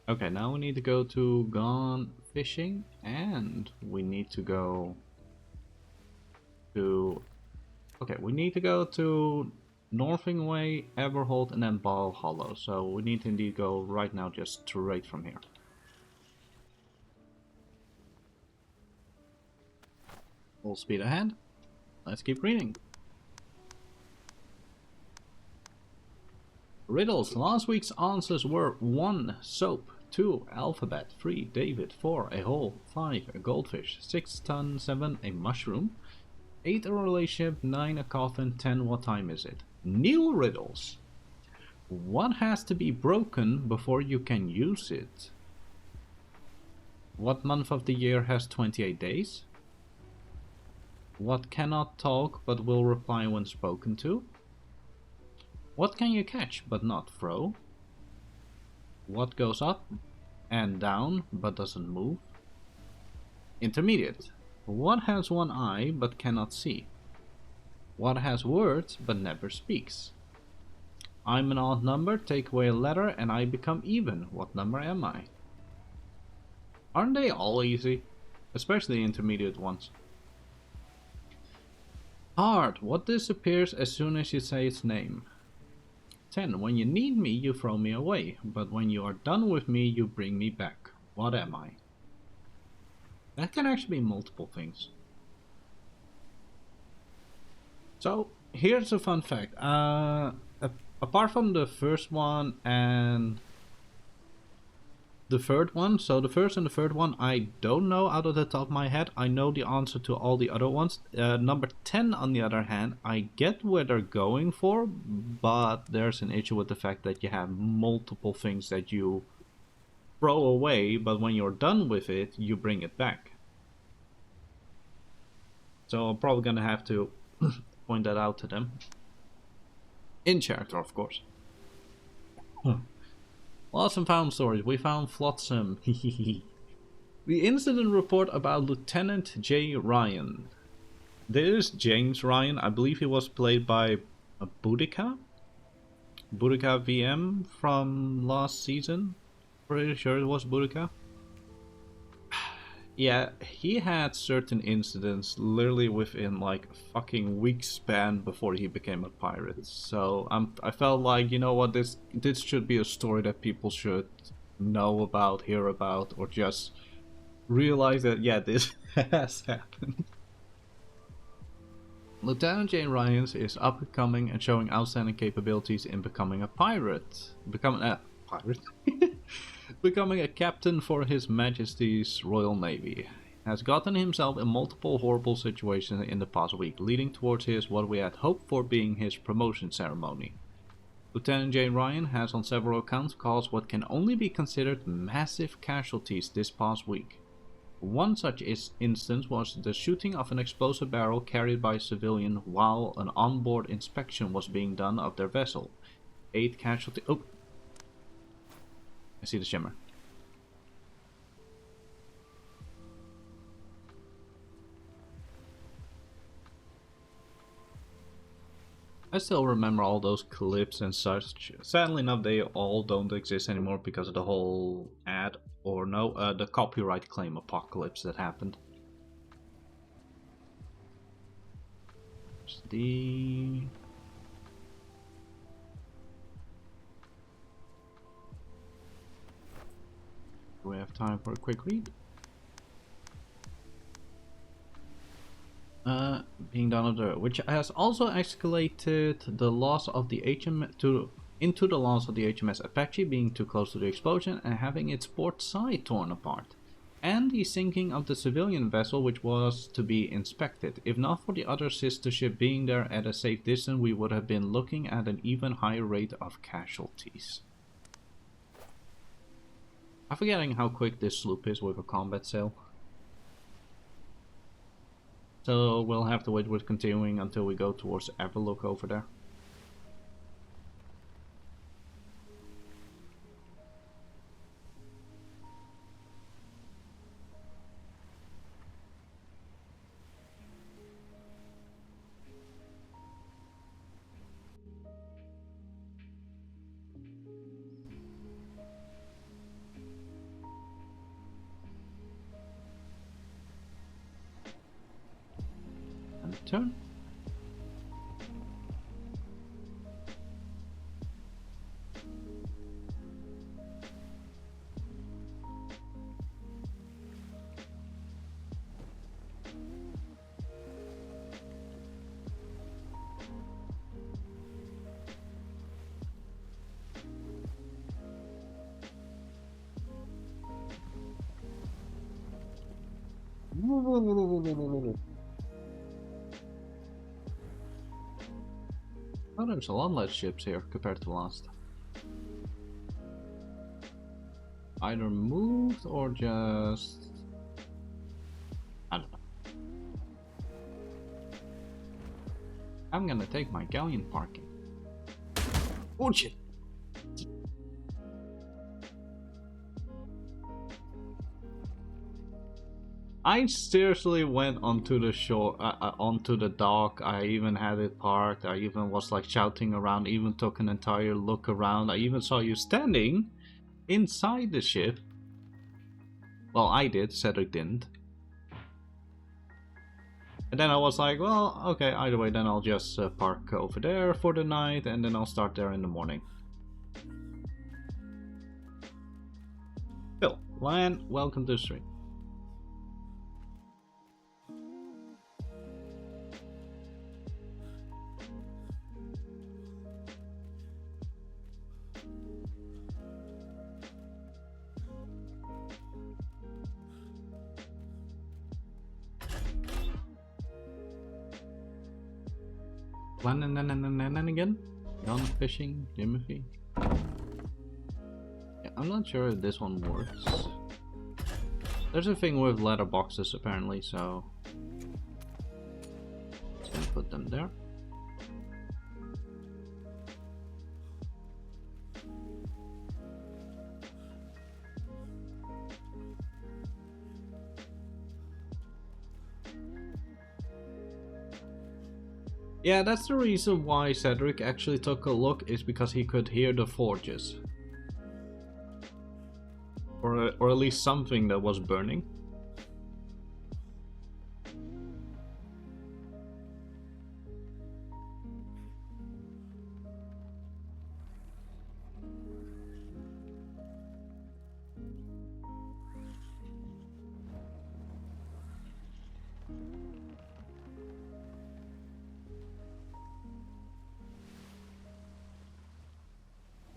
Okay, now we need to go to Gone Fishing, and we need to go to... Okay, we need to go to Northingway, Everhold, and then Ball Hollow. So we need to indeed go right now just straight from here. Full speed ahead. Let's keep reading. Riddles. Last week's answers were 1. Soap, 2. Alphabet, 3. David, 4. A hole, 5. A goldfish, 6. Ton, 7. A mushroom, 8. A relationship, 9. A coffin, 10. What time is it? New riddles. What has to be broken before you can use it? What month of the year has 28 days? What cannot talk but will reply when spoken to? What can you catch but not throw? What goes up and down but doesn't move? Intermediate. What has one eye but cannot see? What has words but never speaks? I'm an odd number, take away a letter and I become even. What number am I? Aren't they all easy? Especially the intermediate ones. Hard. What disappears as soon as you say its name? 10. When you need me, you throw me away, but when you are done with me, you bring me back. What am I? That can actually be multiple things. So, here's a fun fact. Apart from the first one and the third one, so the first and the third one I don't know out of the top of my head. I know the answer to all the other ones. Number 10 on the other hand, I get where they're going for, but there's an issue with the fact that you have multiple things that you throw away, but when you're done with it, you bring it back. So I'm probably gonna have to point that out to them. In character, of course. Lost and found stories. We found Flotsam. The incident report about Lieutenant J. Ryan. This is James Ryan. I believe he was played by Boudica VM from last season. Pretty sure it was Boudica. Yeah, he had certain incidents literally within like a fucking week span before he became a pirate. So I felt like, you know what, this should be a story that people should know about, hear about, or just realize that, yeah, this has happened. Lieutenant Jane Ryans is up and coming and showing outstanding capabilities in becoming a pirate. Becoming a captain for His Majesty's Royal Navy. Has gotten himself in multiple horrible situations in the past week, leading towards what we had hoped for being his promotion ceremony. Lieutenant Jane Ryan has on several accounts caused what can only be considered massive casualties this past week. One such instance was the shooting of an explosive barrel carried by a civilian while an onboard inspection was being done of their vessel. 8 casualties. Oh! I see the shimmer. I still remember all those clips and such. Sadly enough, they all don't exist anymore because of the whole the copyright claim apocalypse that happened. Do we have time for a quick read? Being done under, which has also escalated the loss of the into the loss of the HMS Apache being too close to the explosion and having its port side torn apart, and the sinking of the civilian vessel which was to be inspected. If not for the other sister ship being there at a safe distance, we would have been looking at an even higher rate of casualties. I'm forgetting how quick this sloop is with a combat sail. So we'll have to wait with continuing until we go towards Everlook over there. Turn. Oh, there's a lot less ships here compared to last. Either moved or just... I don't know. I'm gonna take my galleon parking. Oh shit! I seriously went onto the shore, onto the dock. I even had it parked. I even was like shouting around, even took an entire look around. I even saw you standing inside the ship. Well, I did, Cedric didn't. And then I was like, well, okay, either way, then I'll just park over there for the night and then I'll start there in the morning. Phil, Lan, welcome to the stream. And again? Gone fishing, Timothy. Yeah, I'm not sure if this one works. There's a thing with letter boxes apparently, so just gonna put them there. Yeah, that's the reason why Cedric actually took a look, is because he could hear the forges. Or at least something that was burning.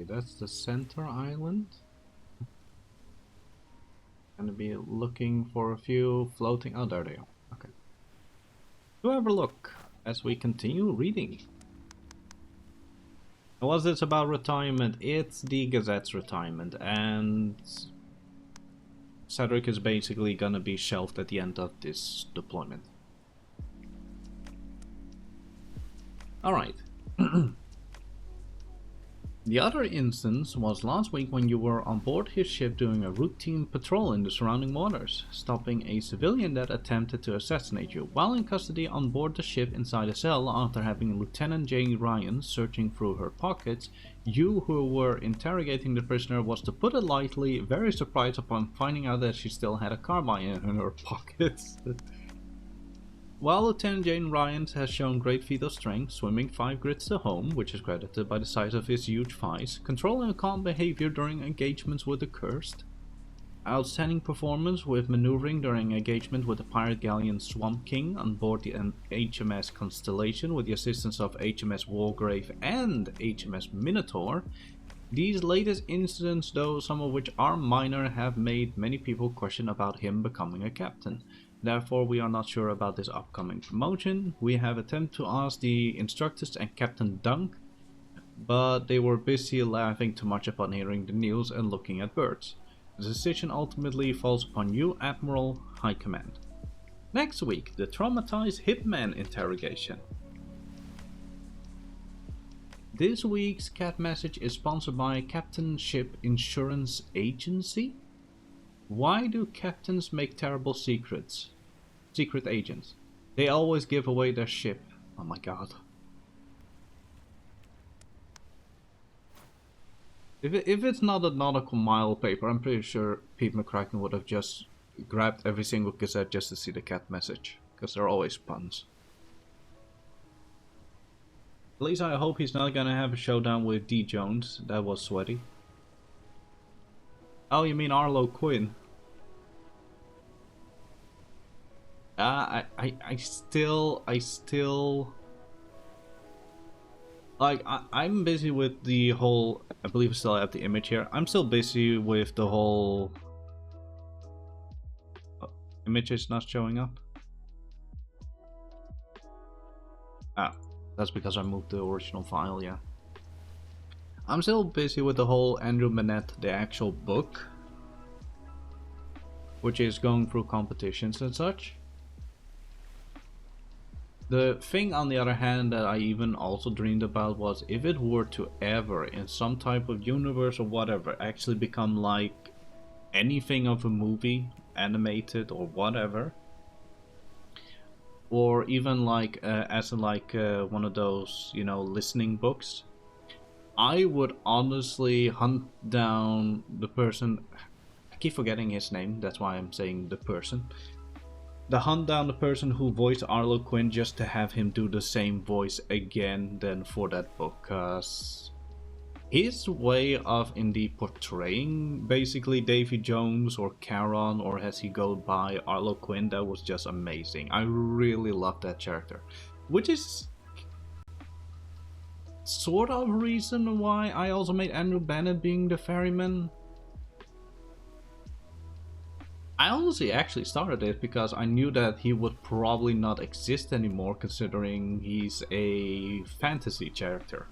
That's the center island. Gonna be looking for a few floating. Oh, there they are. Okay. To have a look as we continue reading. Was this about retirement? It's the Gazette's retirement, and Cedric is basically gonna be shelved at the end of this deployment. Alright. The other instance was last week when you were on board his ship doing a routine patrol in the surrounding waters, stopping a civilian that attempted to assassinate you. While in custody on board the ship inside a cell, after having Lieutenant Jane Ryan searching through her pockets, you who were interrogating the prisoner was, to put it lightly, very surprised upon finding out that she still had a carbine in her pockets. While Lieutenant Jane Ryan has shown great feat of strength, swimming 5 grids to home, which is credited by the size of his huge thighs, controlling a calm behavior during engagements with the Cursed, outstanding performance with maneuvering during engagement with the pirate galleon Swamp King on board the HMS Constellation with the assistance of HMS Wargrave and HMS Minotaur. These latest incidents, though some of which are minor, have made many people question about him becoming a captain. Therefore, we are not sure about this upcoming promotion. We have attempted to ask the instructors and Captain Dunk, but they were busy laughing too much upon hearing the news and looking at birds. The decision ultimately falls upon you, Admiral High Command. Next week, the traumatized hitman interrogation. This week's cat message is sponsored by Captain Ship Insurance Agency. Why do captains make terrible secrets? Secret agents. They always give away their ship. Oh my god. If it's not a nautical mile paper, I'm pretty sure Pete McCracken would have just grabbed every single Gazette just to see the cat message. Because they're always puns. At least I hope he's not gonna have a showdown with D. Jones. That was sweaty. Oh, you mean Arlo Quinn? I still like I'm busy with the whole. I believe I still have the image here. I'm still busy with the whole. Image is not showing up. Ah, that's because I moved the original file. Yeah. I'm still busy with the whole Andrew Manette, the actual book, which is going through competitions and such. The thing, on the other hand, that I even also dreamed about was if it were to ever, in some type of universe or whatever, actually become like anything of a movie, animated or whatever, or even like as like one of those, you know, listening books, I would honestly hunt down the person. I keep forgetting his name, that's why I'm saying the person. Hunt down the person who voiced Arlo Quinn just to have him do the same voice again then for that book, cause his way of indeed portraying basically Davy Jones or Charon, or as he goes by Arlo Quinn, that was just amazing. I really love that character, which is sort of reason why I also made Andrew Bennett being the ferryman. I honestly actually started it because I knew that he would probably not exist anymore, considering he's a fantasy character.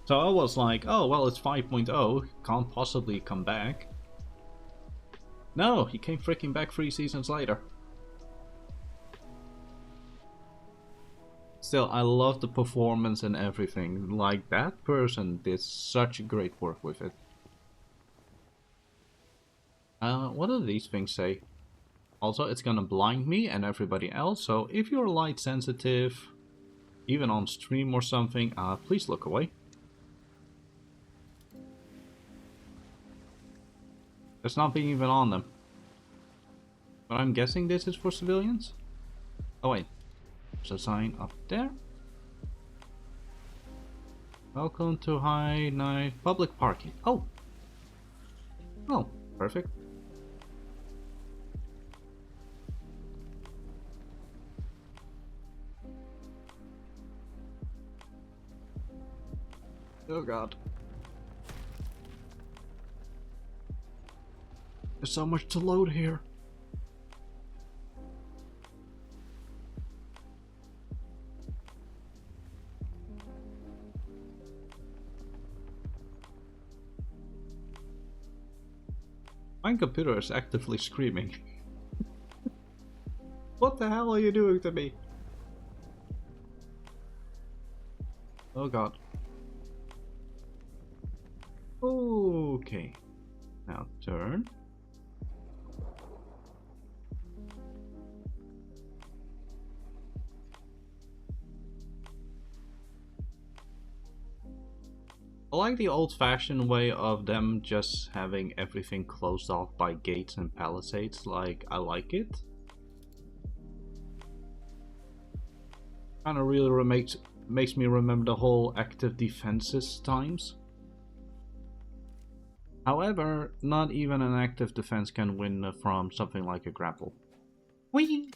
So I was like, oh well, it's 5.0, can't possibly come back. No, he came freaking back 3 seasons later. Still, I love the performance and everything. Like, that person did such great work with it. What do these things say? Also, it's gonna blind me and everybody else, so if you're light sensitive, even on stream or something, please look away. There's nothing even on them. But I'm guessing this is for civilians? Oh wait, there's a sign up there. Welcome to High Night Public Parking. Oh! Oh, perfect. Oh god. There's so much to load here. My computer is actively screaming. What the hell are you doing to me? Oh god. Okay. Now turn. I like the old-fashioned way of them just having everything closed off by gates and palisades. Like, I like it. Kinda really makes me remember the whole active defenses times. However, not even an active defense can win from something like a grapple. Whee!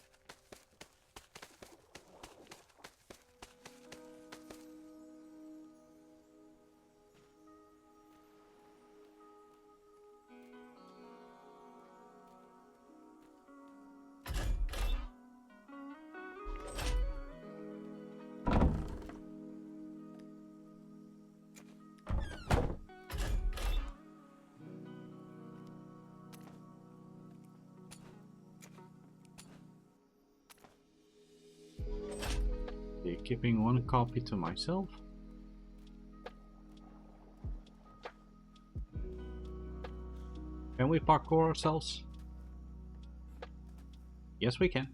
keeping one copy to myself. Can we parkour ourselves? Yes, we can.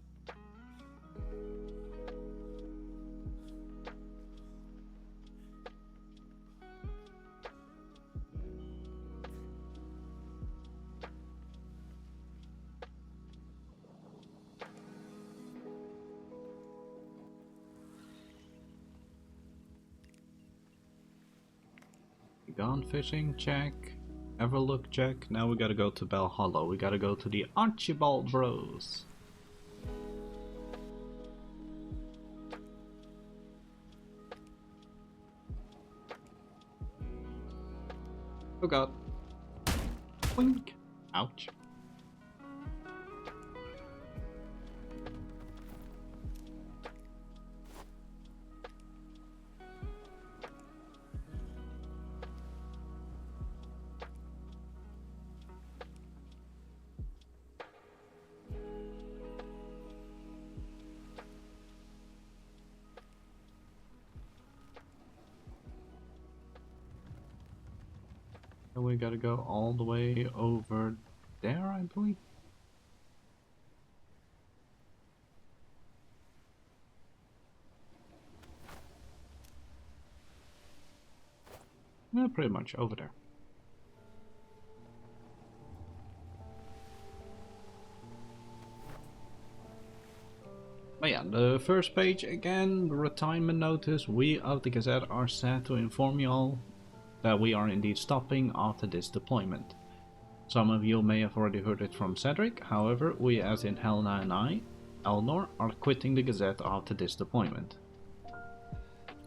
Gone fishing, check. Ever look, check. Now we gotta go to Bell Hollow. We gotta go to the Archibald Bros. Oh god. Blink. Ouch. And we gotta go all the way over there, I believe. Yeah, pretty much over there. But yeah, the first page again, the retirement notice. We of the Gazette are sad to inform you all that we are indeed stopping after this deployment. Some of you may have already heard it from Cedric, however, we as in Helena and I, Elnor, are quitting the Gazette after this deployment.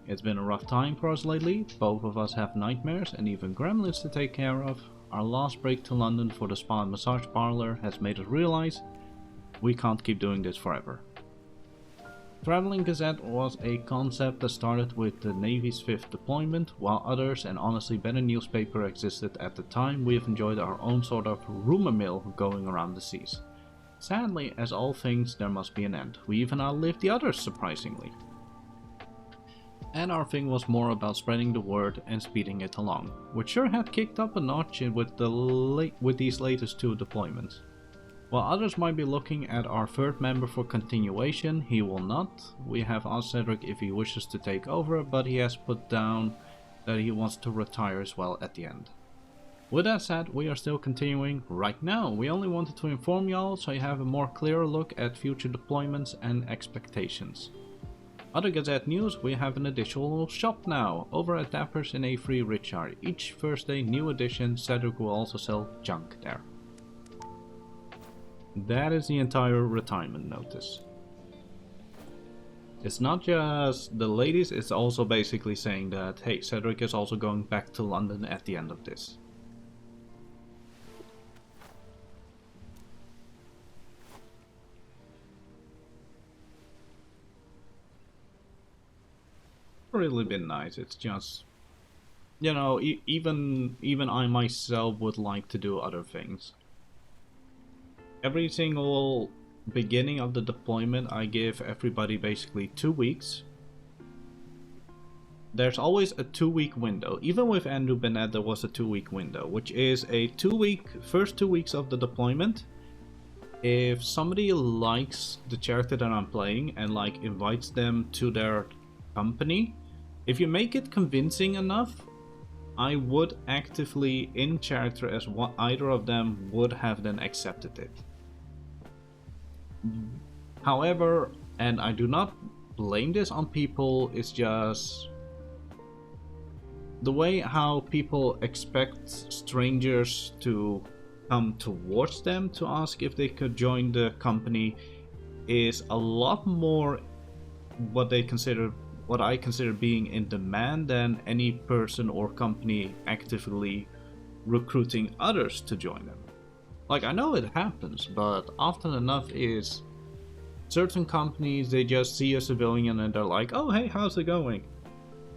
It's been a rough time for us lately, both of us have nightmares and even gremlins to take care of. Our last break to London for the spa and massage parlor has made us realize we can't keep doing this forever. Traveling Gazette was a concept that started with the Navy's 5th deployment, while others and honestly better newspaper existed at the time. We have enjoyed our own sort of rumor mill going around the seas. Sadly, as all things, there must be an end. We even outlived the others, surprisingly. And our thing was more about spreading the word and speeding it along, which sure had kicked up a notch with these latest 2 deployments. While others might be looking at our 3rd member for continuation, he will not. We have asked Cedric if he wishes to take over, but he has put down that he wants to retire as well at the end. With that said, we are still continuing right now. We only wanted to inform y'all so you have a more clearer look at future deployments and expectations. Other Gazette news, we have an additional shop now, over at Dapper's in A3 Richard. Each Thursday, new edition, Cedric will also sell junk there. That is the entire retirement notice. It's not just the ladies, it's also basically saying that, hey, Cedric is also going back to London at the end of this. Really been nice. It's just, you know, even I myself would like to do other things. Every single beginning of the deployment, I give everybody basically 2 weeks. There's always a 2-week window. Even with Andrew Bennett, there was a 2-week window, which is a first 2 weeks of the deployment. If somebody likes the character that I'm playing and like invites them to their company, if you make it convincing enough, I would actively in character as what either of them would have then accepted it. However, and I do not blame this on people, it's just the way how people expect strangers to come towards them to ask if they could join the company is a lot more what I consider being in demand than any person or company actively recruiting others to join them. Like, I know it happens, but often enough is certain companies, they just see a civilian and they're like, oh hey, how's it going?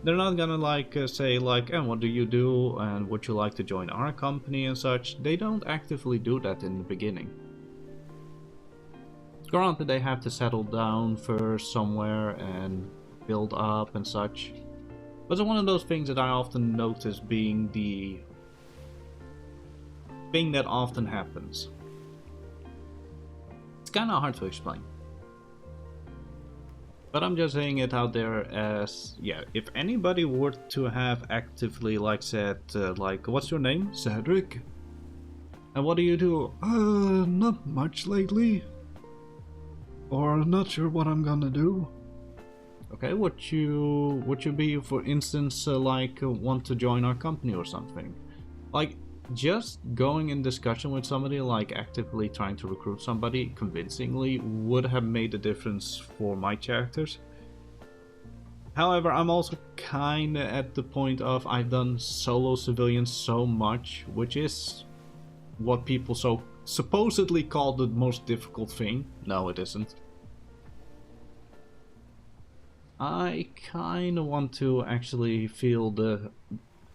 They're not gonna like say like, and what do you do and would you like to join our company and such. They don't actively do that in the beginning. Granted, they have to settle down first somewhere and build up and such. But it's one of those things that I often notice being the thing that often happens. It's kind of hard to explain. But I'm just saying it out there as, yeah, if anybody were to have actively, like, said, like, what's your name? Cedric? And what do you do? Not much lately. Or not sure what I'm gonna do. Okay, would you be, for instance, want to join our company or something? Like, just going in discussion with somebody, like actively trying to recruit somebody convincingly, would have made a difference for my characters. However, I'm also kinda at the point of I've done solo civilians so much, which is what people so supposedly call the most difficult thing. No, it isn't. I kinda want to actually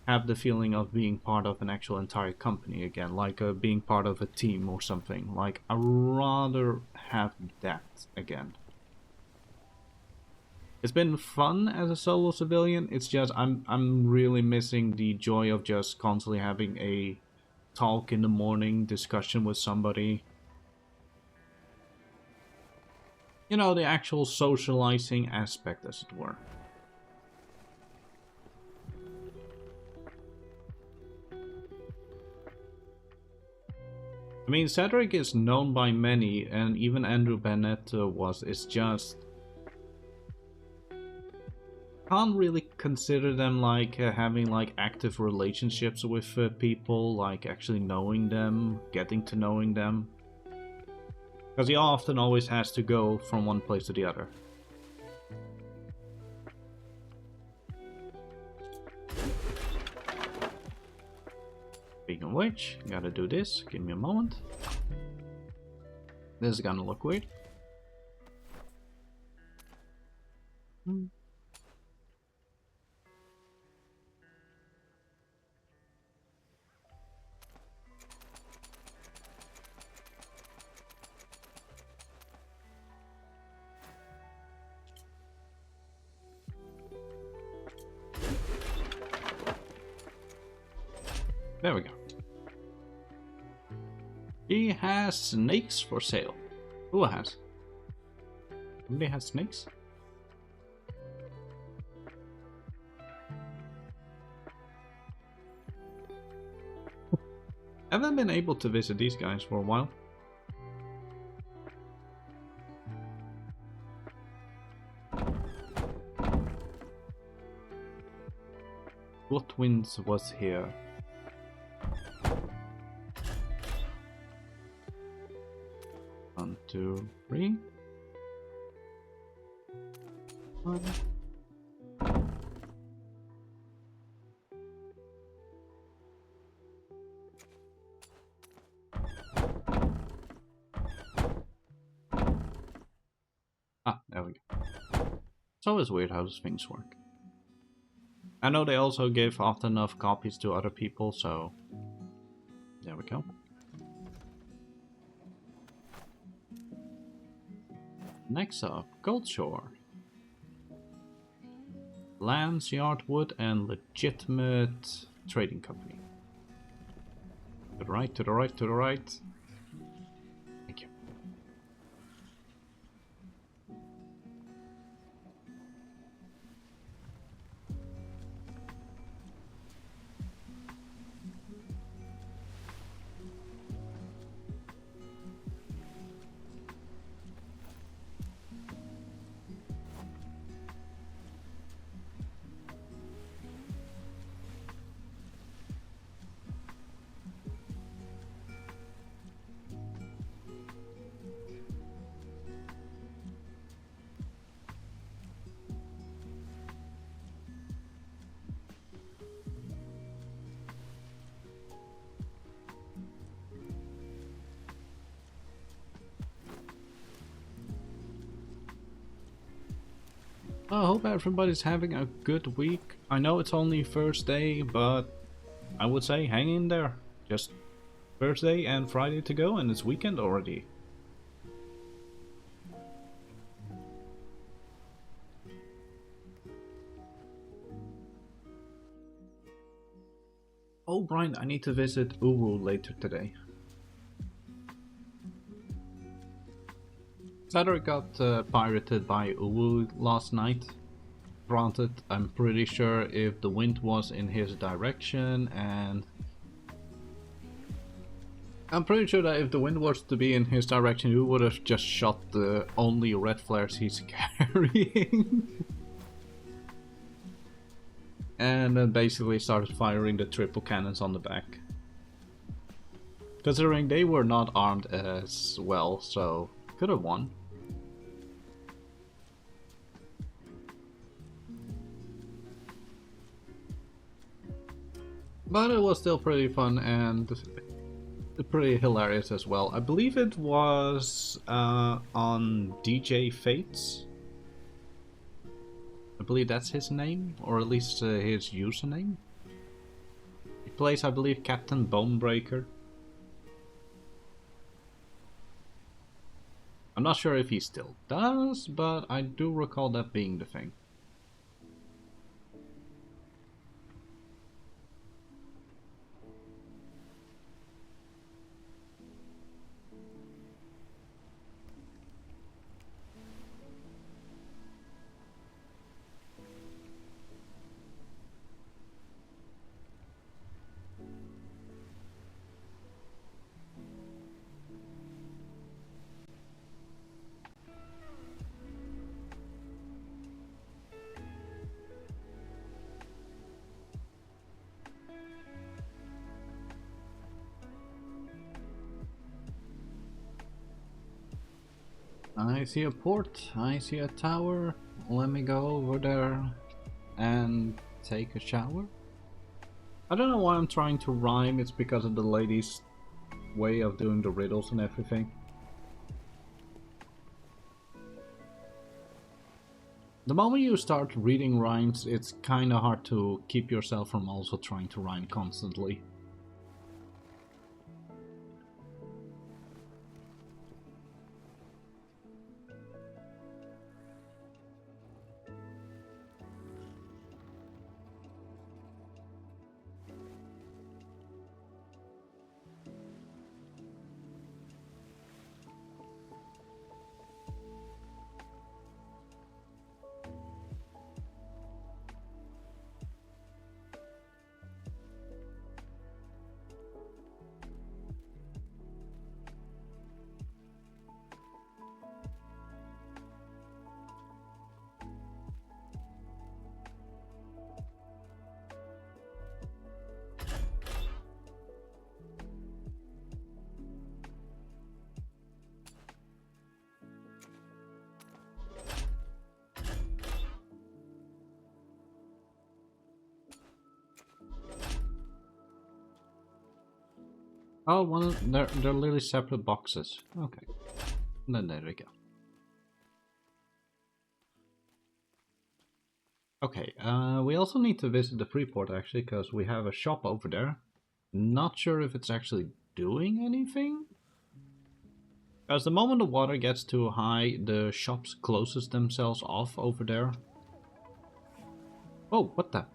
have the feeling of being part of an actual entire company again, like being part of a team or something. Like, I'd rather have that again. It's been fun as a solo civilian, it's just I'm really missing the joy of just constantly having a talk in the morning, discussion with somebody. You know, the actual socializing aspect, as it were. I mean, Cedric is known by many, and even Andrew Bennett was. It's just... can't really consider them like having like active relationships with people, like actually knowing them, getting to knowing them. Because he often always has to go from one place to the other. Speaking of which, gotta do this. Give me a moment. This is gonna look weird. There we go. He has snakes for sale. Who has? Somebody has snakes? Haven't been able to visit these guys for a while. What winds was here? One, two, three. One. Ah, there we go. It's always weird how those things work. I know they also give often enough copies to other people, so there we go. Next up, Goldshore. Lands, Yardwood, and legitimate trading company. To the right, to the right, to the right. Thank you. I hope everybody's having a good week. I know it's only Thursday, but I would say hang in there. Just Thursday and Friday to go, and it's weekend already. Oh, Brian, I need to visit Uwu later today. Cedric got pirated by Uwu last night. Granted, I'm pretty sure if the wind was in his direction, and I'm pretty sure that if the wind was to be in his direction, he would have just shot the only red flares he's carrying. And then basically started firing the triple cannons on the back. Considering they were not armed as well, so could have won. But it was still pretty fun and pretty hilarious as well. I believe it was on DJ Fates. I believe that's his name, or at least his username. He plays, I believe, Captain Bonebreaker. I'm not sure if he still does, but I do recall that being the thing. I see a port, I see a tower. Let me go over there and take a shower. I don't know why I'm trying to rhyme, it's because of the lady's way of doing the riddles and everything. The moment you start reading rhymes, it's kinda hard to keep yourself from also trying to rhyme constantly. Oh, they're literally separate boxes. Okay, then there we go. Okay, we also need to visit the Freeport actually, because we have a shop over there. Not sure if it's actually doing anything. As the moment the water gets too high, the shops closes themselves off over there. Oh, what the?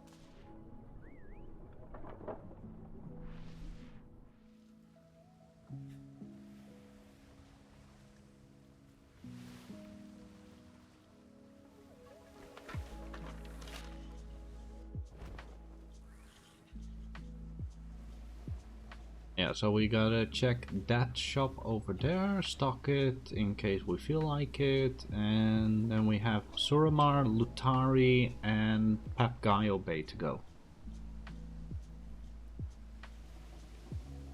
Yeah, so we gotta check that shop over there, stock it in case we feel like it, and then we have Suramar, Lutari, and Papgayo Bay to go.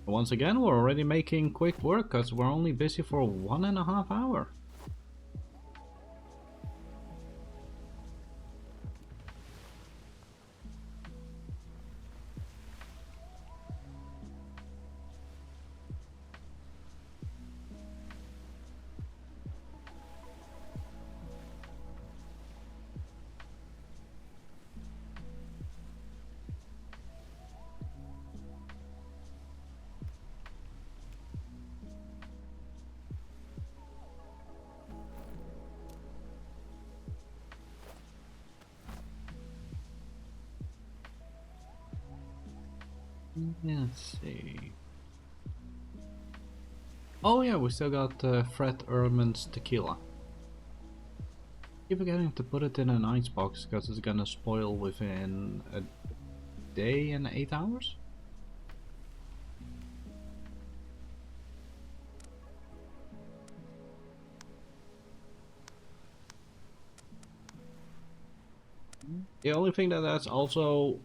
Once again, we're already making quick work because we're only busy for 1.5 hours. Let's see. Oh yeah, we still got Fred Ehrman's tequila. Keep forgetting to put it in an icebox because it's gonna spoil within a day and 8 hours. The only thing that's also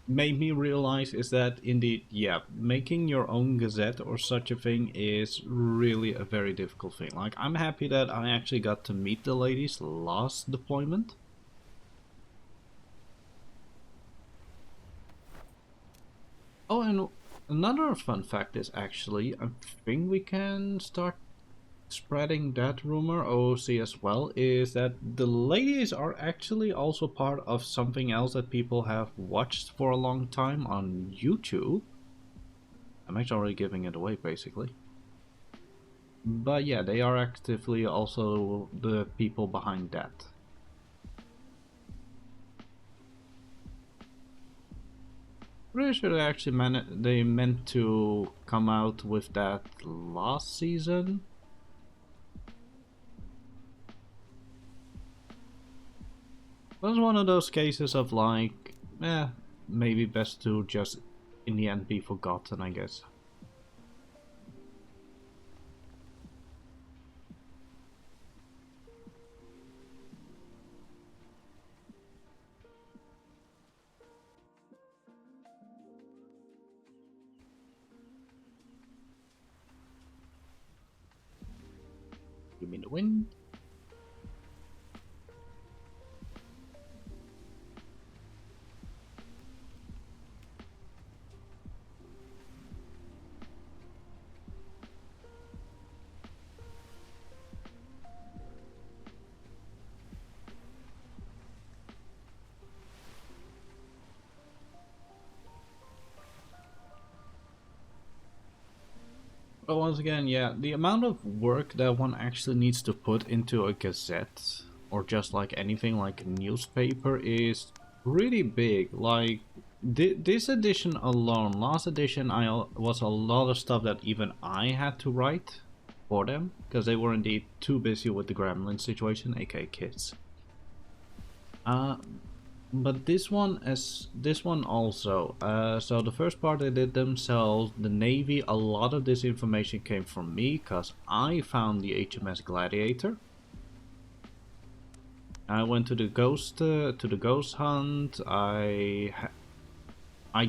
made me realize is that indeed, yeah, making your own Gazette or such a thing is really a very difficult thing. Like, I'm happy that I actually got to meet the ladies last deployment. Oh, and another fun fact is actually, I think we can start spreading that rumor OOC as well, is that the ladies are actually also part of something else that people have watched for a long time on YouTube. I'm actually already giving it away basically. But yeah, they are actively also the people behind that. Pretty sure they actually they meant to come out with that last season. It was one of those cases of like, maybe best to just in the end be forgotten, I guess. Give me the win. But once again, yeah, the amount of work that one actually needs to put into a Gazette, or just like anything like a newspaper, is really big. Like, this edition alone, last edition, was a lot of stuff that even I had to write for them, because they were indeed too busy with the gremlin situation, aka kids. But this one also. So the first part they did themselves. The Navy, a lot of this information came from me because I found the HMS Gladiator. I went to the ghost hunt. I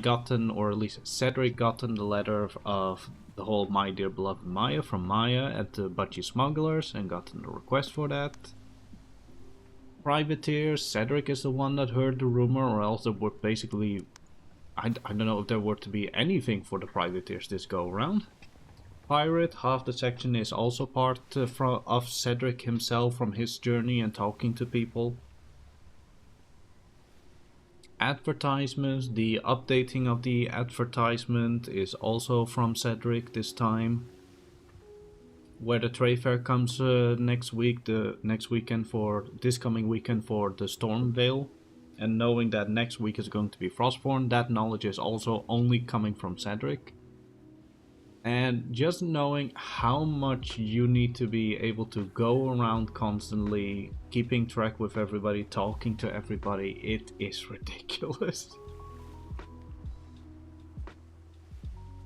gotten, or at least Cedric gotten the letter of the whole My Dear Beloved Maya from Maya at the Budgie Smugglers and gotten the request for that. Privateers, Cedric is the one that heard the rumor, or else there were basically, I don't know if there were to be anything for the privateers this go around. Pirate, half the section is also part of Cedric himself from his journey and talking to people. Advertisements, the updating of the advertisement is also from Cedric this time. Where the trade fair comes next week, this coming weekend for the Stormvale, and knowing that next week is going to be Frostborn, that knowledge is also only coming from Cedric. And just knowing how much you need to be able to go around constantly, keeping track with everybody, talking to everybody, it is ridiculous.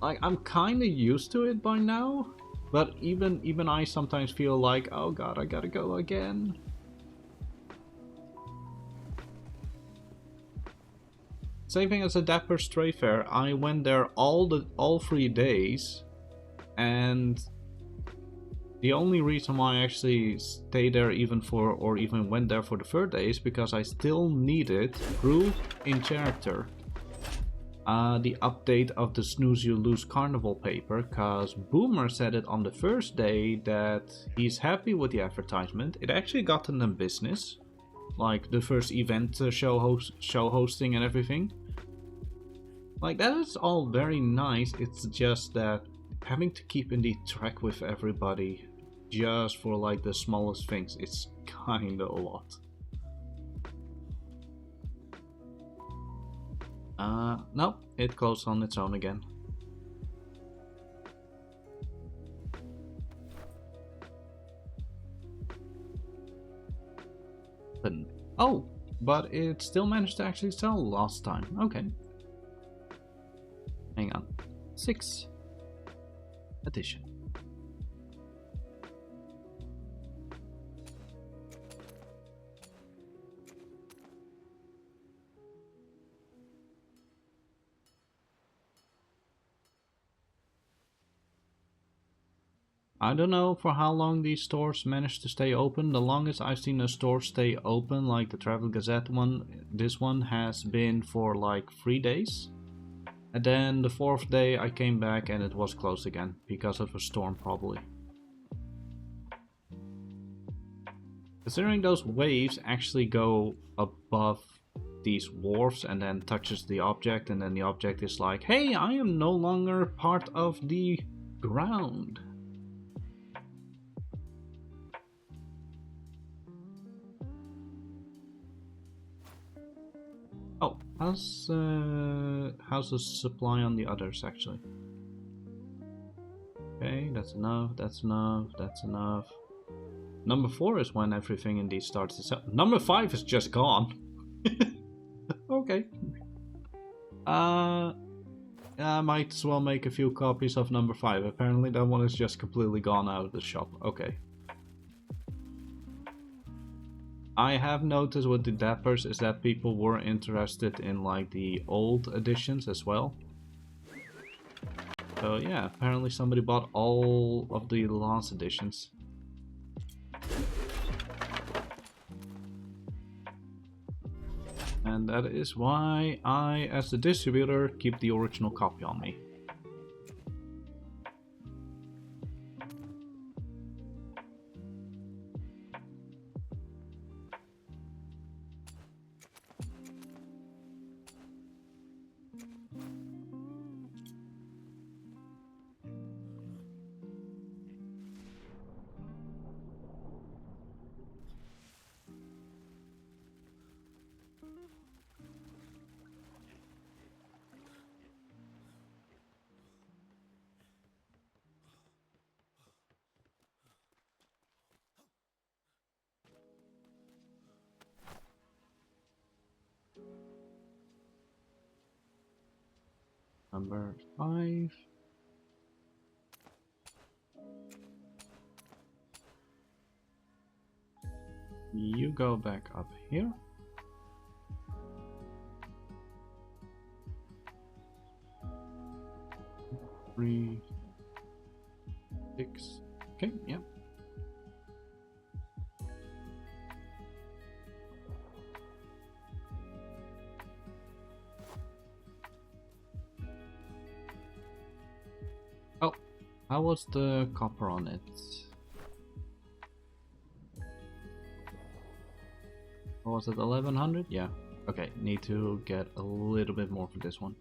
Like, I'm kinda used to it by now. But even I sometimes feel like, oh god, I gotta go again. Same thing as a Dapper Stray Fair. I went there all 3 days, and the only reason why I actually stayed there even went there for the 3rd day is because I still needed proof in character. The update of the Snooze You Lose Carnival paper, cause Boomer said it on the first day that he's happy with the advertisement. It actually gotten them business, like the first event show hosting and everything. Like, that is all very nice. It's just that having to keep indeed track with everybody just for like the smallest things, it's kinda a lot. No, it closed on its own again. Oh, but it still managed to actually sell last time. Okay. Hang on. 6th edition. I don't know for how long these stores manage to stay open. The longest I've seen a store stay open, like the Travel Gazette one, this one has been for like 3 days. And then the 4th day I came back and it was closed again, because of a storm probably. Considering those waves actually go above these wharfs and then touches the object, and then the object is like, hey, I am no longer part of the ground. Oh, how's the supply on the others actually? Okay, that's enough, that's enough, that's enough. Number 4 is when everything indeed starts to sell. Number 5 is just gone. Okay. I might as well make a few copies of number 5. Apparently that one is just completely gone out of the shop. Okay. I have noticed with the Dappers is that people were interested in like the old editions as well. So yeah, apparently somebody bought all of the last editions. And that is why I, as the distributor, keep the original copy on me. Number 5. You go back up here. Three, 6. Okay, yeah. Oh, how was the copper on it? What was it, 1100? Yeah. Okay, need to get a little bit more for this one.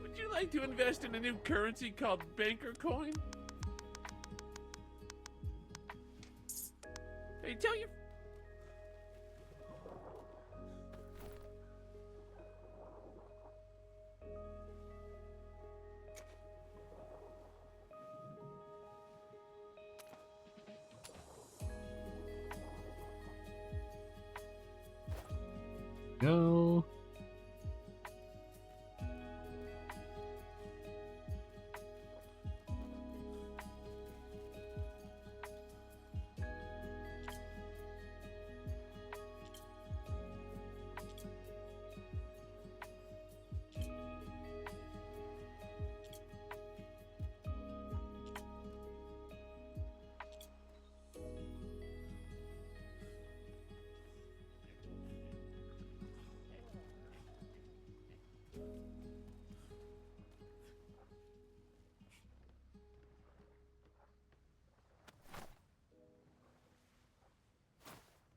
Would you like to invest in a new currency called Banker Coin? Hey, tell your... Go.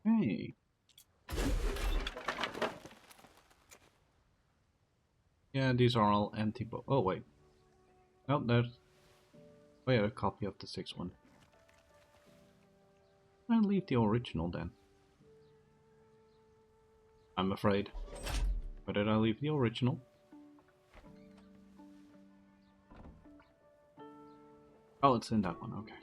Hey. Yeah, these are all empty. Oh wait. Oh, there's. Wait, a copy of the 6th one. I'll leave the original then. I'm afraid. Where did I leave the original? Oh, it's in that one, okay.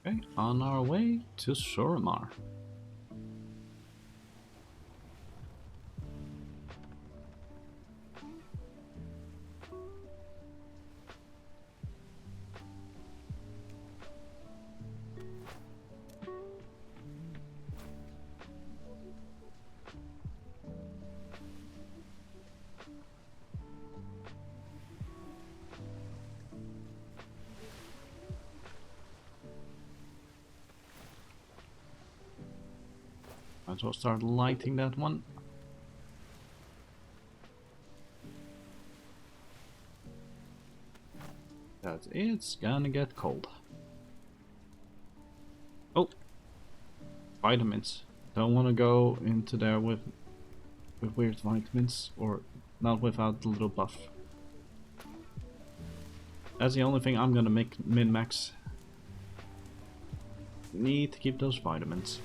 Okay, on our way to Suramar. Might as well start lighting that one. That it's gonna get cold. Oh, vitamins. Don't want to go into there with weird vitamins, or not without the little buff. That's the only thing I'm gonna make min-max. Need to keep those vitamins.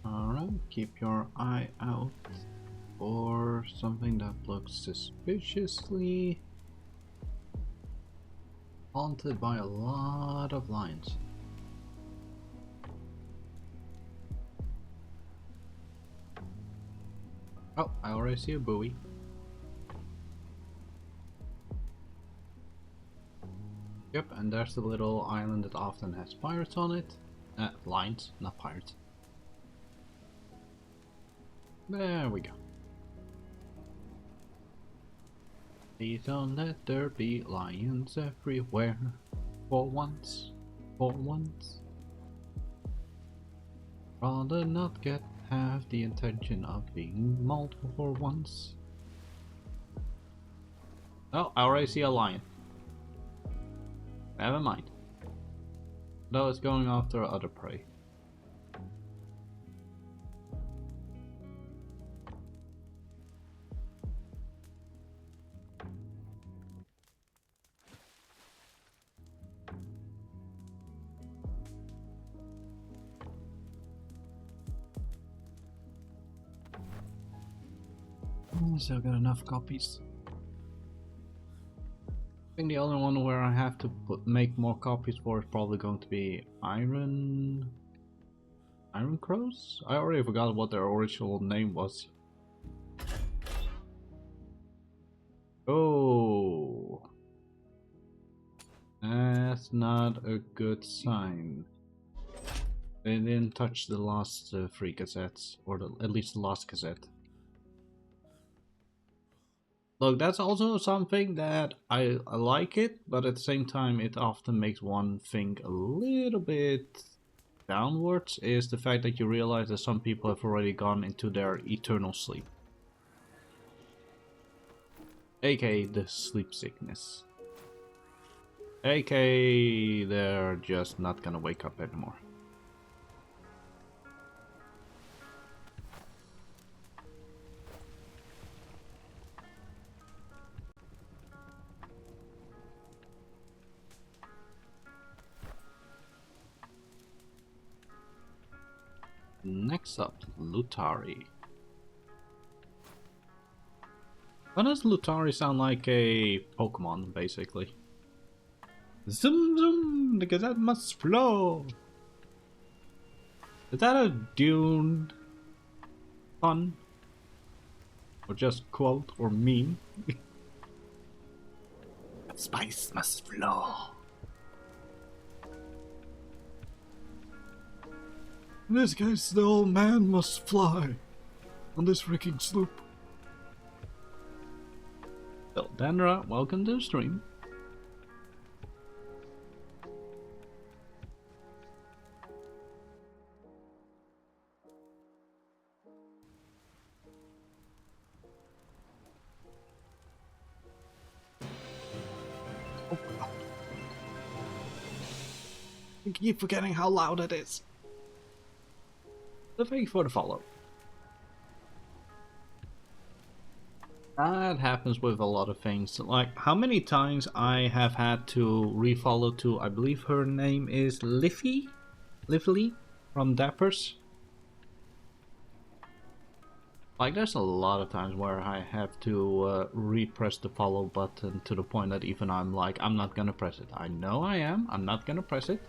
Alright, keep your eye out for something that looks suspiciously haunted by a lot of lions. Oh, I already see a buoy. Yep, and there's the little island that often has pirates on it. Lions, not pirates. There we go. Please don't let there be lions everywhere. For once, for once. Rather not have the intention of being multiple for once. Oh, I already see a lion. Never mind. Though it's going after other prey. Still got enough copies. I think the only one where I have to make more copies for is probably going to be Iron Crows? I already forgot what their original name was. Oh, that's not a good sign. They didn't touch the last 3 Gazettes, or at least the last Gazette. Look, that's also something that I like it, but at the same time it often makes one think a little bit downwards, is the fact that you realize that some people have already gone into their eternal sleep. AKA the sleep sickness. AKA they're just not gonna wake up anymore. Next up, Lutari. Why does Lutari sound like a Pokemon, basically? Zoom zoom, the Gazette must flow! Is that a Dune pun? Or just quote or meme? Spice must flow. In this case, the old man must fly on this freaking sloop. So, Dandra, welcome to the stream. Oh God. I keep forgetting how loud it is. So thank you for the follow. That happens with a lot of things. Like, how many times I have had to refollow to, I believe her name is Lively from Dappers. Like, there's a lot of times where I have to repress the follow button to the point that even I'm like, I'm not gonna press it. I know I am, I'm not gonna press it.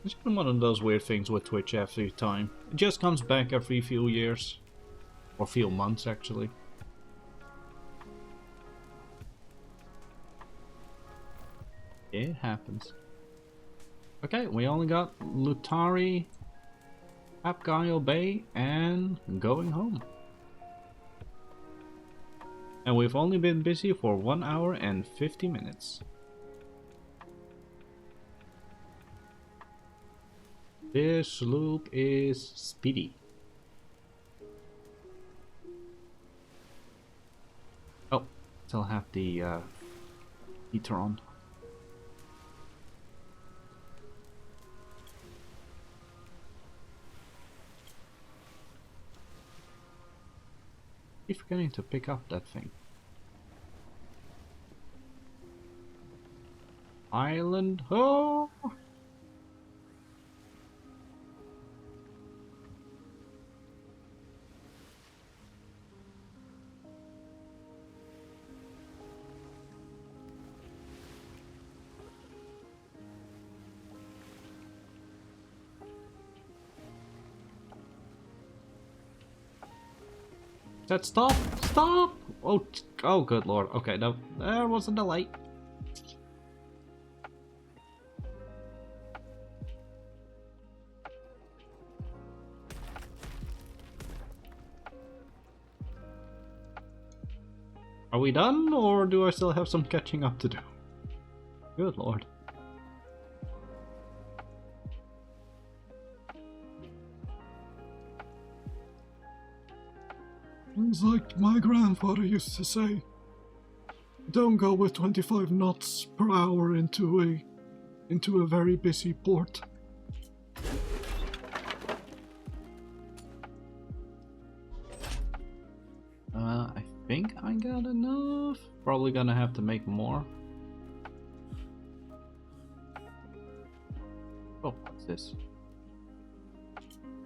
It's been one of those weird things with Twitch every time. It just comes back every few years. Or few months, actually. It happens. Okay, we only got Lutari, Apgaio Bay, and going home. And we've only been busy for 1 hour and 50 minutes. This sloop is speedy. Oh, still have the heater on. Keep forgetting to pick up that thing. Island ho! Said stop! Stop! Oh, oh, good lord. Okay, no, there was a delay. Are we done, or do I still have some catching up to do? Good lord. It's like my grandfather used to say, don't go with 25 knots per hour into a very busy port. I think I got enough. Probably gonna have to make more. Oh, what's this?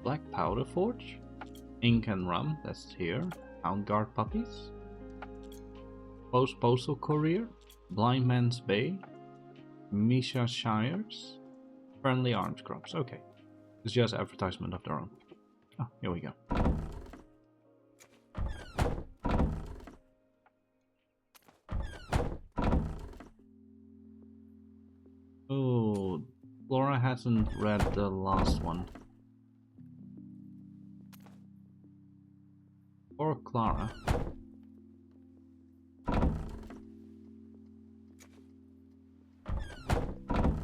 Black Powder Forge? Ink and Rum, that's here. Hound Guard Puppies. Postal Courier. Blind Man's Bay. Misha Shires. Friendly Arms Crops, okay. It's just advertisement of their own. Oh, here we go. Oh, Laura hasn't read the last one. Or Clara.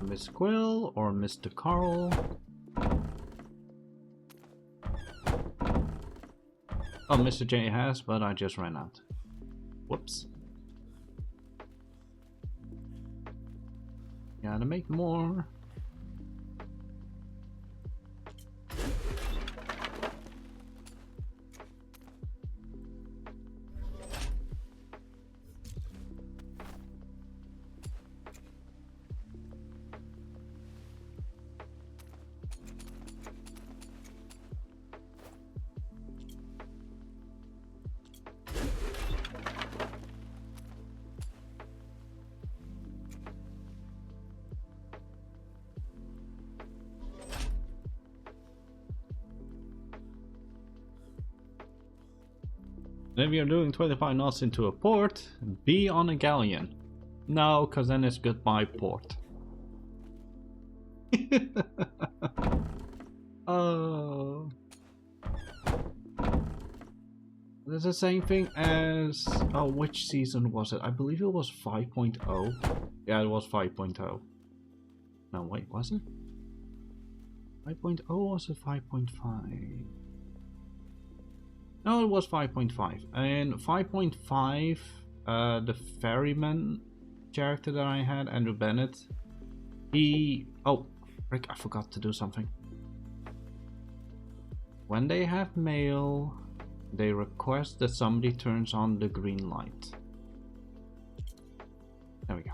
Miss Quill or Mr. Carl. Oh, Mr. J has, but I just ran out. Whoops. Gotta make more. And if you're doing 25 knots into a port, be on a galleon. No, because then it's goodbye port. Oh. There's the same thing as... Oh, which season was it? I believe it was 5.0. Yeah, it was 5.0. No, wait, was it? 5.0 was it 5.5? No, it was 5.5. And 5.5, the ferryman character that I had, Andrew Bennett, he... Oh, frick, I forgot to do something. When they have mail, they request that somebody turns on the green light. There we go.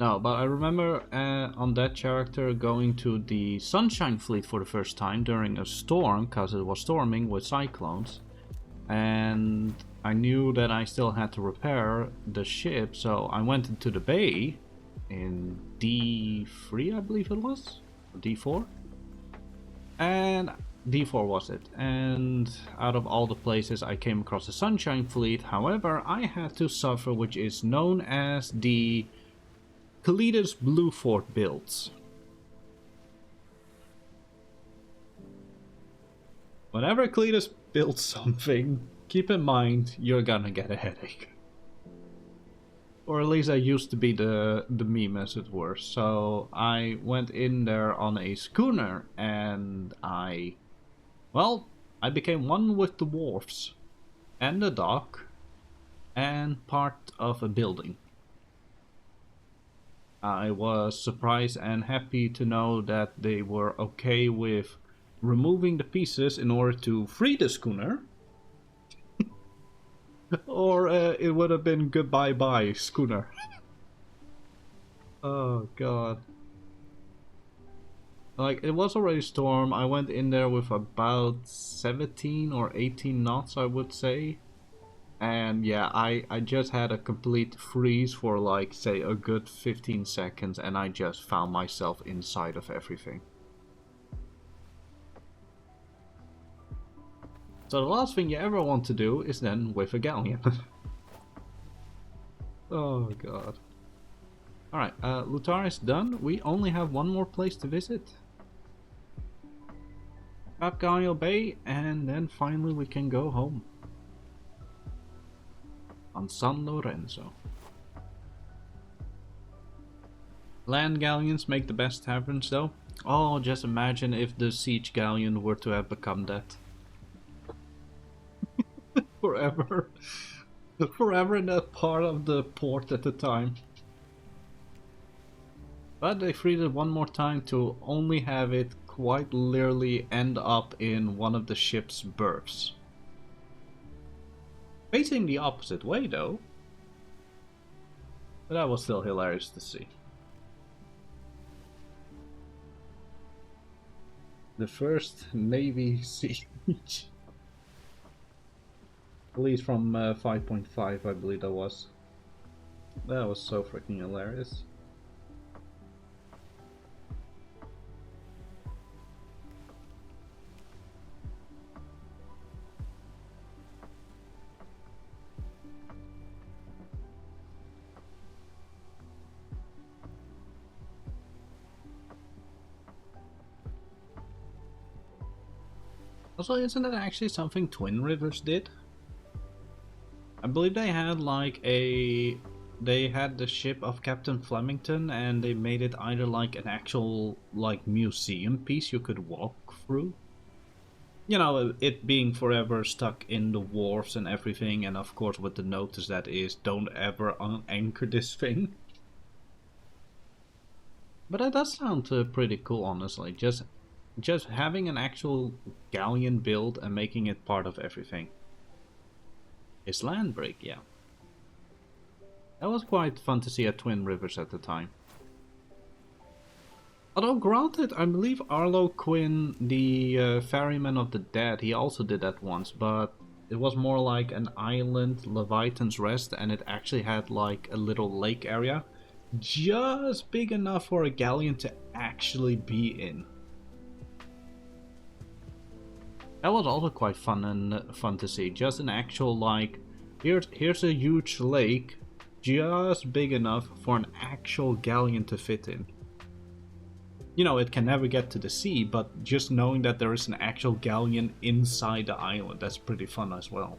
No, but I remember on that character going to the Sunshine Fleet for the first time during a storm, because it was storming with cyclones. And I knew that I still had to repair the ship, so I went into the bay in D3, I believe it was, or D4, and D4 was it. And out of all the places I came across the Sunshine Fleet, however, I had to suffer, which is known as the Kalidas Blue Fort builds. Whenever Kalidas builds something, keep in mind you're gonna get a headache. Or at least I used to be the meme, as it were. So I went in there on a schooner and I became one with the wharfs and the dock and part of a building. I was surprised and happy to know that they were okay with removing the pieces in order to free the schooner. Or it would have been goodbye bye schooner. Oh god. Like, it was already storm. I went in there with about 17 or 18 knots, I would say. And yeah, I just had a complete freeze for like, say, a good 15 seconds, and I just found myself inside of everything. So the last thing you ever want to do is then with a galleon. Oh god. Alright, Lutar is done. We only have one more place to visit. Papgaio Bay, and then finally we can go home. On San Lorenzo. Land galleons make the best taverns though. Oh, just imagine if the siege galleon were to have become that. Forever. Forever in that part of the port at the time. But they freed it one more time to only have it quite literally end up in one of the ship's berths. Facing the opposite way though. But that was still hilarious to see. The first Navy siege. At least from 5.5, I believe that was. That was so freaking hilarious. Also, isn't that actually something Twin Rivers did? I believe they had like they had the ship of Captain Flemington and they made it either like an actual like museum piece you could walk through. You know, it being forever stuck in the wharves and everything, and of course with the notice that is, don't ever anchor this thing. But that does sound pretty cool, honestly. Just having an actual galleon build and making it part of everything. Is land break, yeah. That was quite fun to see at Twin Rivers at the time. Although granted, I believe Arlo Quinn, the ferryman of the dead, he also did that once, but it was more like an island, Leviathan's Rest, and it actually had like a little lake area. just big enough for a galleon to actually be in. That was also quite fun and fun to see. Just an actual, like, here's a huge lake, just big enough for an actual galleon to fit in. You know, it can never get to the sea, but just knowing that there is an actual galleon inside the island, that's pretty fun as well.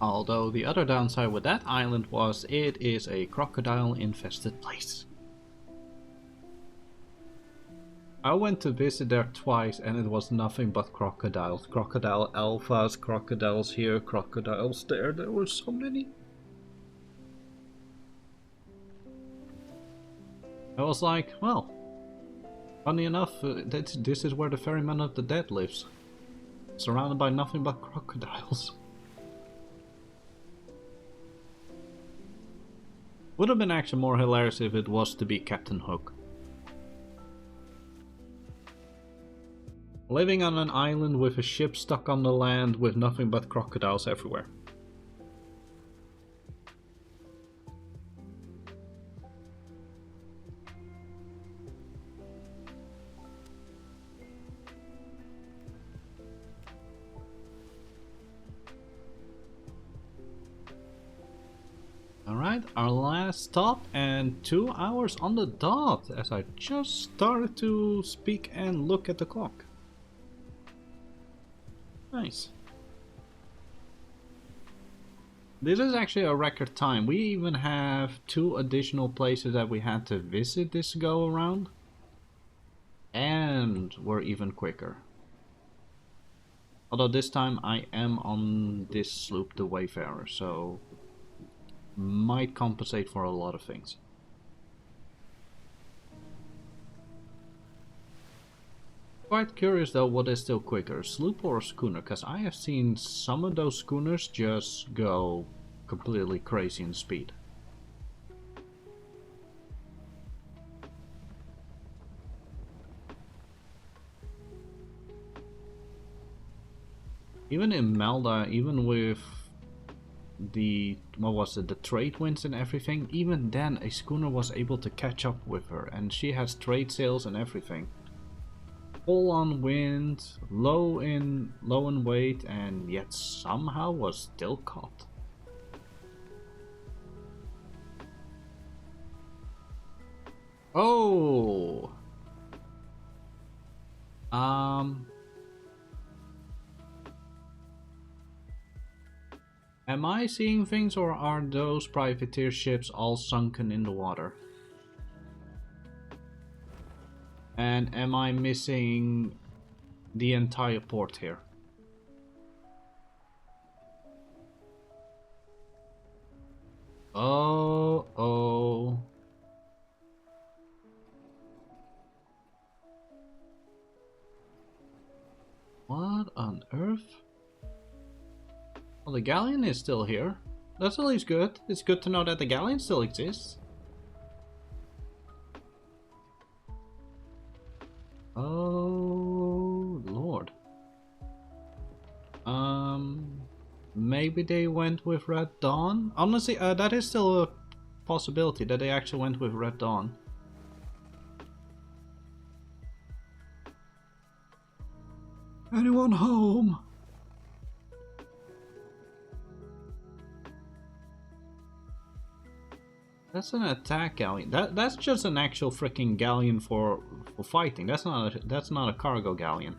Although the other downside with that island was it is a crocodile infested place. I went to visit there twice and it was nothing but crocodiles. Crocodile alphas, crocodiles here, crocodiles there. There were so many. I was like, well, funny enough, this is where the ferryman of the dead lives. Surrounded by nothing but crocodiles. Would have been actually more hilarious if it was to be Captain Hook. Living on an island with a ship stuck on the land with nothing but crocodiles everywhere. Alright, our last stop and 2 hours on the dot as I just started to speak and look at the clock. Nice. This is actually a record time. We even have 2 additional places that we had to visit this go around. And we're even quicker. Although this time I am on this sloop, the Wayfarer, so might compensate for a lot of things. Quite curious though, what is still quicker, sloop or schooner? Because I have seen some of those schooners just go completely crazy in speed. Even in Malda, even with the, what was it, the trade winds and everything, even then a schooner was able to catch up with her, and she has trade sails and everything. Full on wind, low in weight, and yet somehow was still caught. Oh! Am I seeing things, or are those privateer ships all sunken in the water? And am I missing the entire port here? Oh. What on earth? Well, the galleon is still here. That's at least good. It's good to know that the galleon still exists. Oh, Lord. Maybe they went with Red Dawn? Honestly, that is still a possibility that they actually went with Red Dawn. Anyone home? That's an attack galleon. That's just an actual freaking galleon for fighting. That's not a cargo galleon.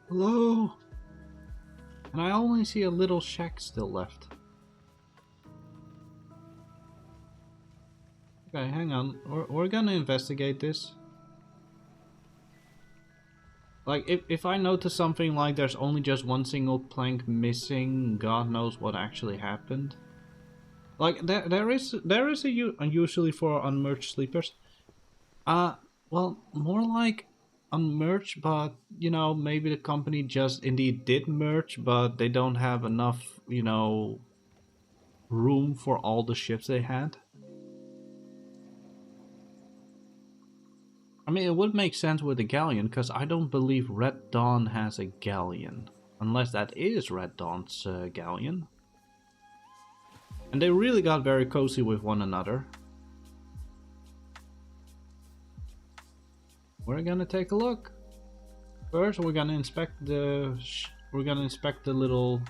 Hello? And I only see a little shack still left. Okay, hang on. We're gonna investigate this. Like, if I notice something like there's only just one single plank missing, God knows what actually happened. Like, there is unusually for unmerged sleepers. Well, more like unmerged, but, you know, maybe the company just indeed did merge, but they don't have enough, you know, room for all the ships they had. I mean, it would make sense with a galleon, because I don't believe Red Dawn has a galleon. Unless that is Red Dawn's galleon. And they really got very cozy with one another. We're gonna take a look. First, we're gonna inspect the little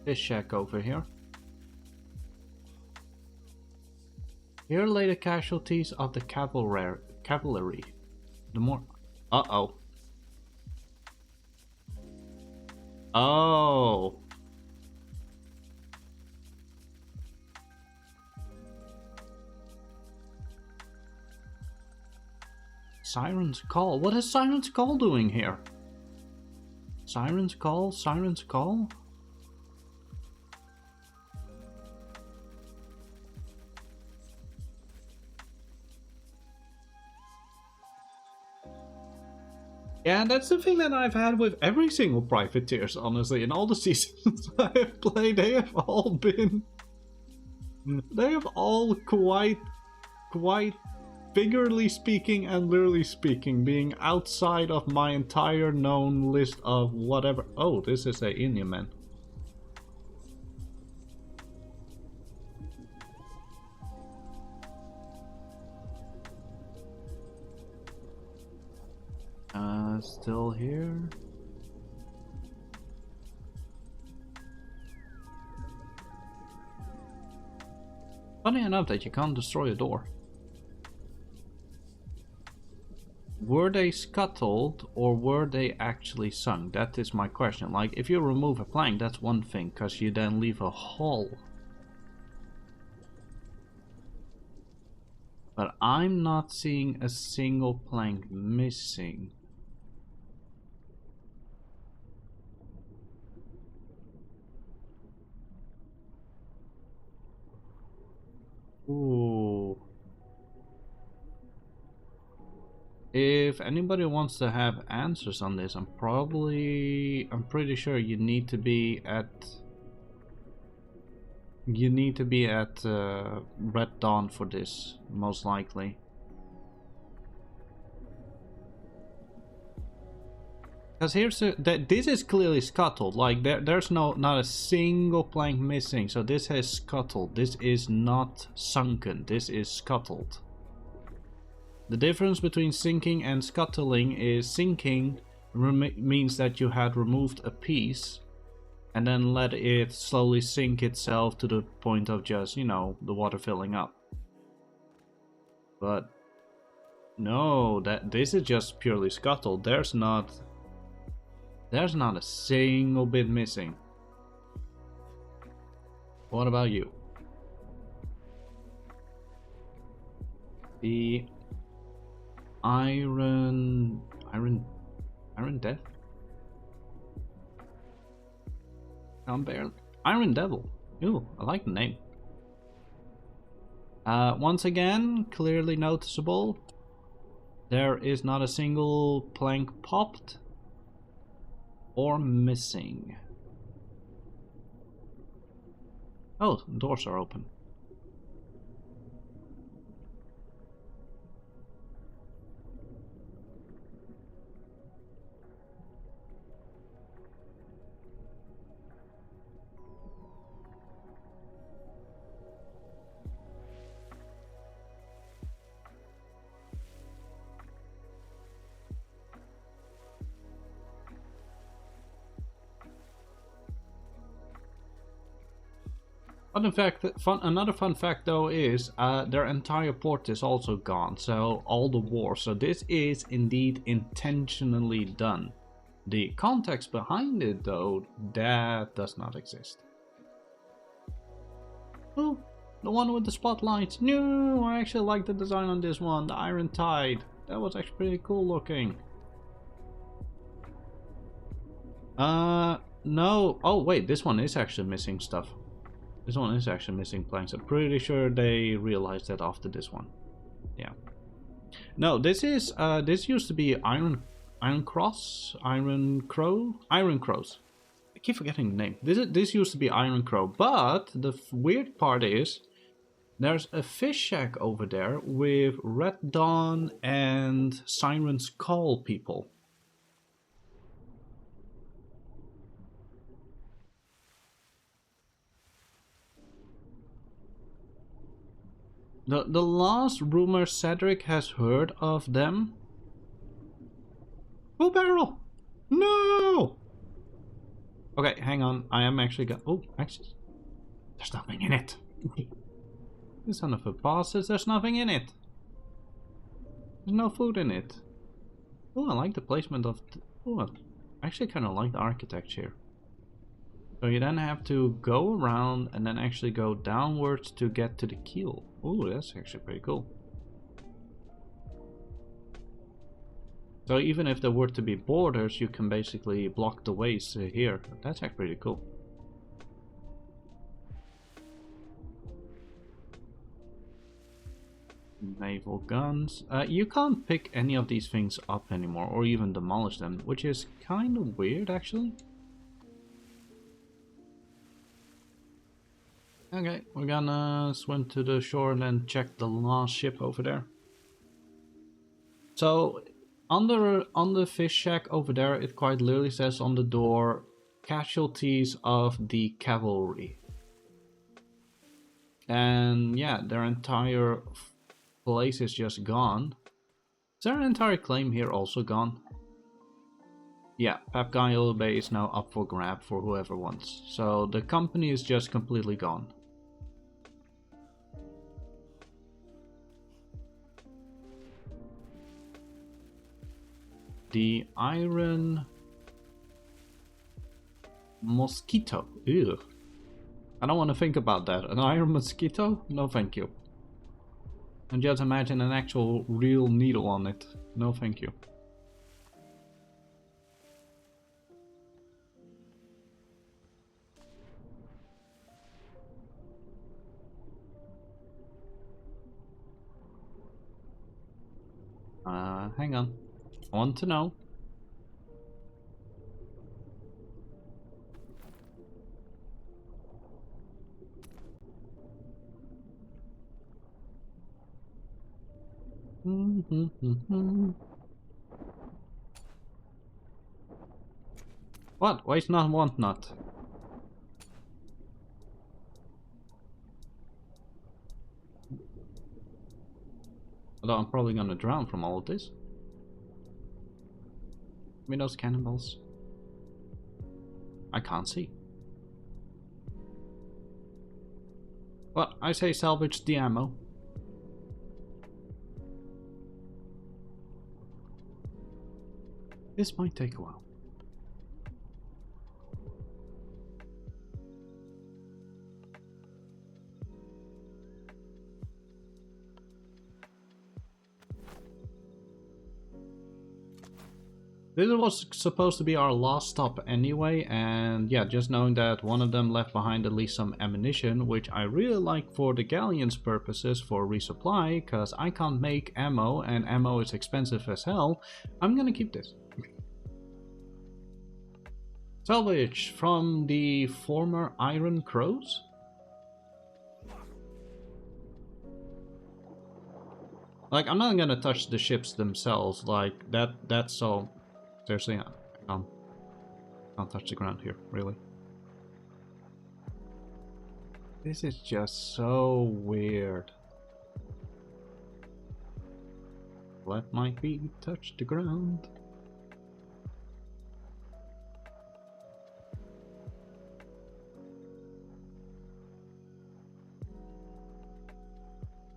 fish shack over here. Here lay the casualties of the cavalry. The more... Uh-oh. Oh. Siren's Call. What is Siren's Call doing here? Siren's Call? Siren's Call? Yeah, that's the thing that I've had with every single Privateers, honestly. In all the seasons I have played, they have all been... They have all quite figuratively speaking and literally speaking, being outside of my entire known list of whatever... Oh, this is a Indian man. Still here. Funny enough that you can't destroy a door. Were they scuttled or were they actually sunk? That is my question. Like, if you remove a plank, that's one thing, because you then leave a hole. But I'm not seeing a single plank missing. Ooh. If anybody wants to have answers on this, I'm pretty sure you need to be at Red Dawn for this, most likely. Because this is clearly scuttled. Like there's not a single plank missing. So this has scuttled. This is not sunken. This is scuttled. The difference between sinking and scuttling is sinking means that you had removed a piece and then let it slowly sink itself to the point of just, you know, the water filling up. But no, this is just purely scuttled. There's not a single bit missing. What about you? The Iron Death? Iron Devil. Ooh, I like the name. Once again, clearly noticeable. There is not a single plank popped or missing. Oh, doors are open. But in fact, another fun fact though is their entire port is also gone, so all the war. So this is indeed intentionally done. The context behind it though, that does not exist. Oh, the one with the spotlights. No, I actually like the design on this one, the Iron Tide. That was actually pretty cool looking. No. Oh wait, this one is actually missing stuff. This one is actually missing planks. I'm pretty sure they realized that after this one. Yeah. No, this is this used to be Iron Crows. I keep forgetting the name. This used to be Iron Crow, but the weird part is There's a fish shack over there with Red Dawn and Siren's Call people. The last rumor Cedric has heard of them. Oh, barrel! No! Okay, hang on. I am actually going. Oh, actually, there's nothing in it. You son of a bastard, there's nothing in it. There's no food in it. Oh, I like the placement of. Oh, I actually kind of like the architecture. So you then have to go around and then actually go downwards to get to the keel. Oh, that's actually pretty cool. So even if there were to be borders, you can basically block the ways here. That's actually pretty cool. Naval guns. You can't pick any of these things up anymore or even demolish them, which is kind of weird actually. Okay, we're gonna swim to the shore and then check the last ship over there. So, on the fish shack over there, it quite literally says on the door, casualties of the cavalry. And yeah, their entire place is just gone. Is there an entire claim here also gone? Yeah, Papgayo Bay is now up for grab for whoever wants. So the company is just completely gone. The Iron Mosquito. Ew. I don't want to think about that. An iron mosquito? No thank you. And just imagine an actual real needle on it. No thank you. Hang on. I want to know. What? Why is not want not? Although I'm probably gonna drown from all of this. Give me those cannonballs. I can't see. Well, I say salvage the ammo. This might take a while. This was supposed to be our last stop anyway, and yeah, just knowing that one of them left behind at least some ammunition, which I really like for the galleon's purposes for resupply, because I can't make ammo, and ammo is expensive as hell, I'm gonna keep this. Salvage from the former Iron Crows? Like, I'm not gonna touch the ships themselves, like, that's so... Seriously, I can't touch the ground here, really. This is just so weird. Let my feet touch the ground.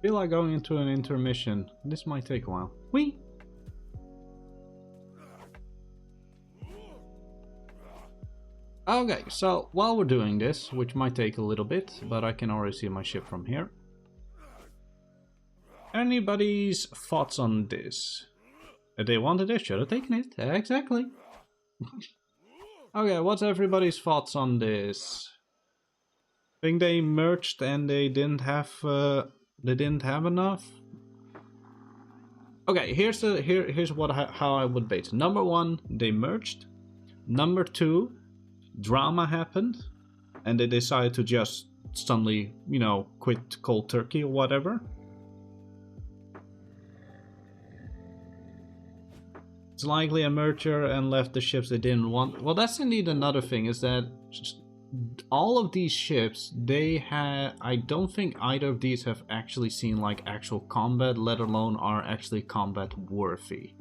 Feel like going into an intermission. This might take a while. Whee! Okay, so while we're doing this, which might take a little bit, but I can already see my ship from here. Anybody's thoughts on this? If they wanted it, should have taken it. Exactly. Okay, what's everybody's thoughts on this? Think they merged and they didn't have enough? Okay, here's how I would base it. Number one, they merged. Number two, drama happened and they decided to just suddenly, you know, quit cold turkey or whatever. It's likely a merger and left the ships they didn't want. Well, that's indeed another thing, is that all of these ships, they have, I don't think either of these have actually seen like actual combat, let alone are actually combat worthy.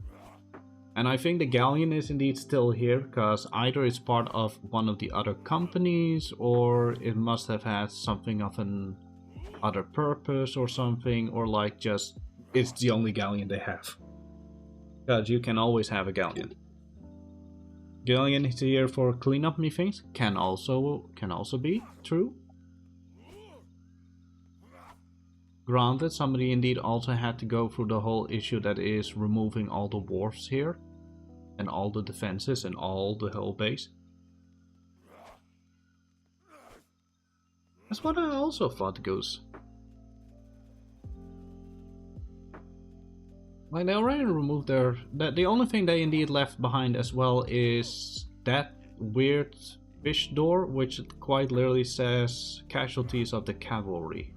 And I think the galleon is indeed still here, because either it's part of one of the other companies, or it must have had something of an other purpose or something, or like just it's the only galleon they have. Because you can always have a galleon. Galleon is here for cleanup, methinks. Can also be true. Granted, somebody indeed also had to go through the whole issue that is removing all the wharfs here. And all the defenses and all the whole base. That's what I also thought, Goose. Like, they already removed their... The only thing they indeed left behind as well is that weird fish door, which quite literally says casualties of the cavalry.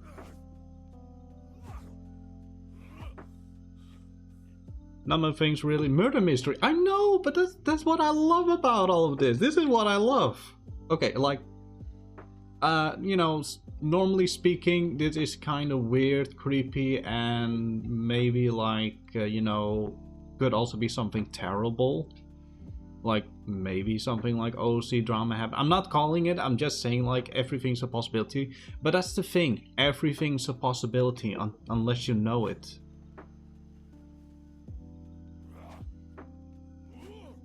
None of things really murder mystery. I know, but that's what I love about all of this. This is what I love. Okay, like, you know, normally speaking, this is kind of weird, creepy, and maybe like, you know, could also be something terrible. Like, maybe something like OC drama happen. I'm not calling it, I'm just saying like everything's a possibility. But that's the thing, everything's a possibility unless you know it.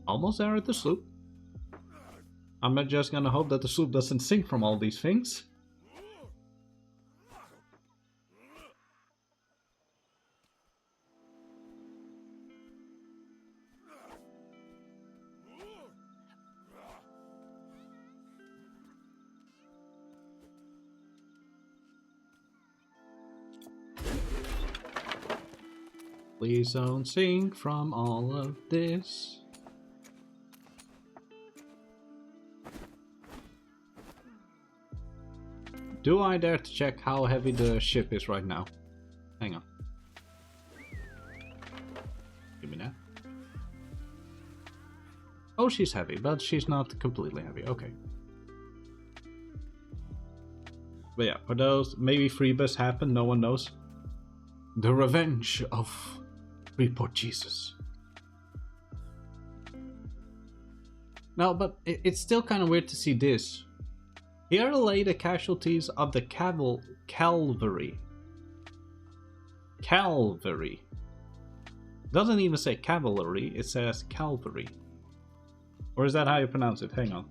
Almost there at the sloop. I'm just gonna hope that the sloop doesn't sink from all these things. Please don't sink from all of this. Do I dare to check how heavy the ship is right now? Hang on. Give me that. Oh, she's heavy, but she's not completely heavy. Okay. But yeah, for those, maybe Freebus happened, no one knows. The Revenge of Report Jesus. No, but it's still kind of weird to see this. Here lay the casualties of the cavalry. Cavalry. Doesn't even say cavalry, it says cavalry. Or is that how you pronounce it? Hang on.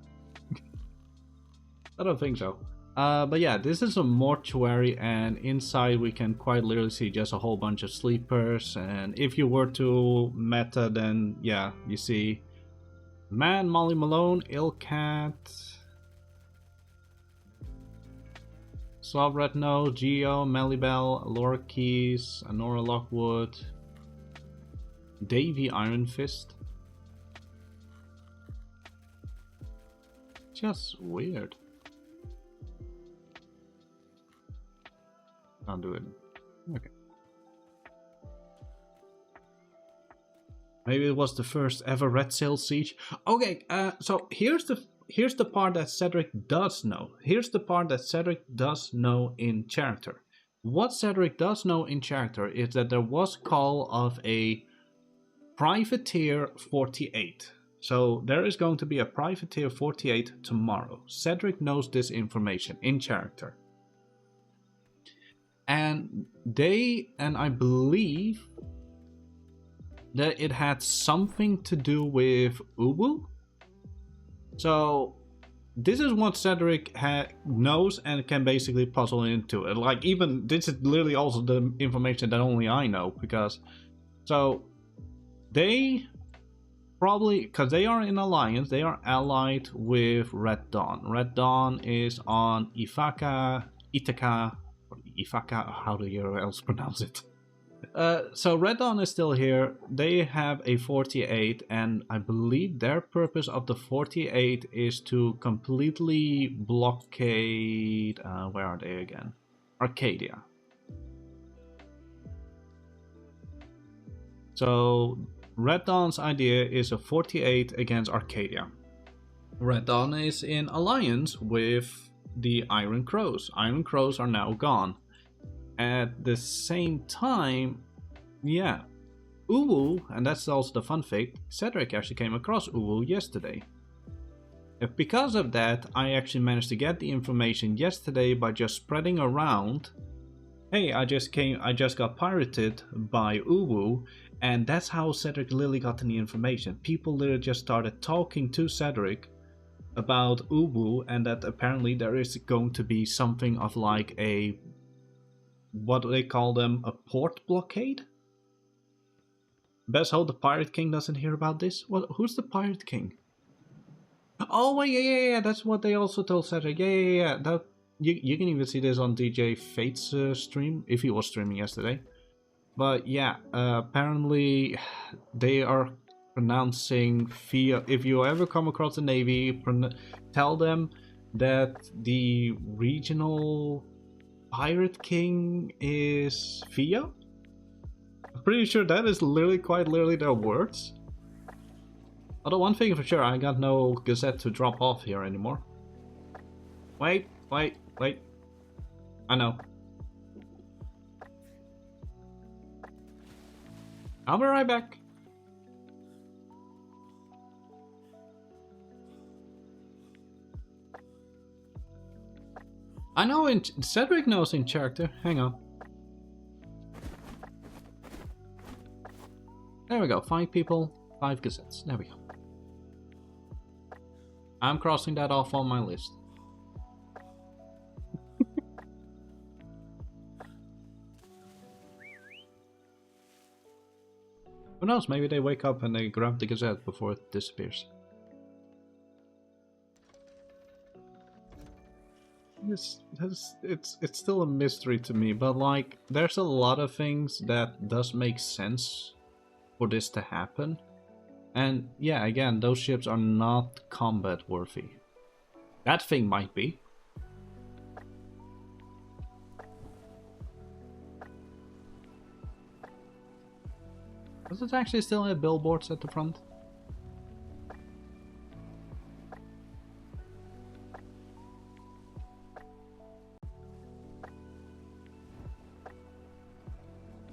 I don't think so. But yeah, this is a mortuary, and inside we can quite literally see just a whole bunch of sleepers. And if you were to meta, then yeah, you see Man, Molly Malone, Ilcat, Slovret No, Geo, Melibel, Laura Keys, Honora Lockwood, Davy Iron Fist. Just weird. I'll do it. Okay. Maybe it was the first ever Red Sail siege. Okay, so here's the part that Cedric does know. Here's the part that Cedric does know in character. What Cedric does know in character is that there was call of a Privateer 48. So there is going to be a Privateer 48 tomorrow. Cedric knows this information in character. And I believe that it had something to do with Ubu. So this is what Cedric knows and can basically puzzle into it. Like, even this is literally also the information that only I know, because so they probably, because they are in alliance, they are allied with Red Dawn. Red Dawn is on Ifaka, how do you else pronounce it? So Red Dawn is still here. They have a 48, and I believe their purpose of the 48 is to completely blockade. Where are they again? Arcadia. So Red Dawn's idea is a 48 against Arcadia. Red Dawn is in alliance with the Iron Crows. Iron Crows are now gone. At the same time, yeah, Uwu, and that's also the fun fact, Cedric actually came across Uwu yesterday. Because of that, I actually managed to get the information yesterday by just spreading around, hey, I just got pirated by Uwu, and that's how Cedric literally got the information. People literally just started talking to Cedric about Uwu, and that apparently there is going to be something of like a, what do they call them, a port blockade? Best hope the Pirate King doesn't hear about this. What? Who's the Pirate King? Oh, wait, yeah, that's what they also told Cedric. Yeah. That, you can even see this on DJ Fate's stream, if he was streaming yesterday. But yeah, apparently they are pronouncing Fia. If you ever come across the Navy, tell them that the regional Pirate King is Fia? I'm pretty sure that is literally, quite literally their words. Although one thing for sure, I got no Gazette to drop off here anymore. Wait. I know. I'll be right back. I know Cedric knows in character. Hang on. There we go. 5 people, 5 Gazettes. There we go. I'm crossing that off on my list. Who knows? Maybe they wake up and they grab the Gazette before it disappears. It's still a mystery to me, but like there's a lot of things that does make sense for this to happen. And yeah, again, those ships are not combat worthy. That thing might be. Does it actually still have billboards at the front?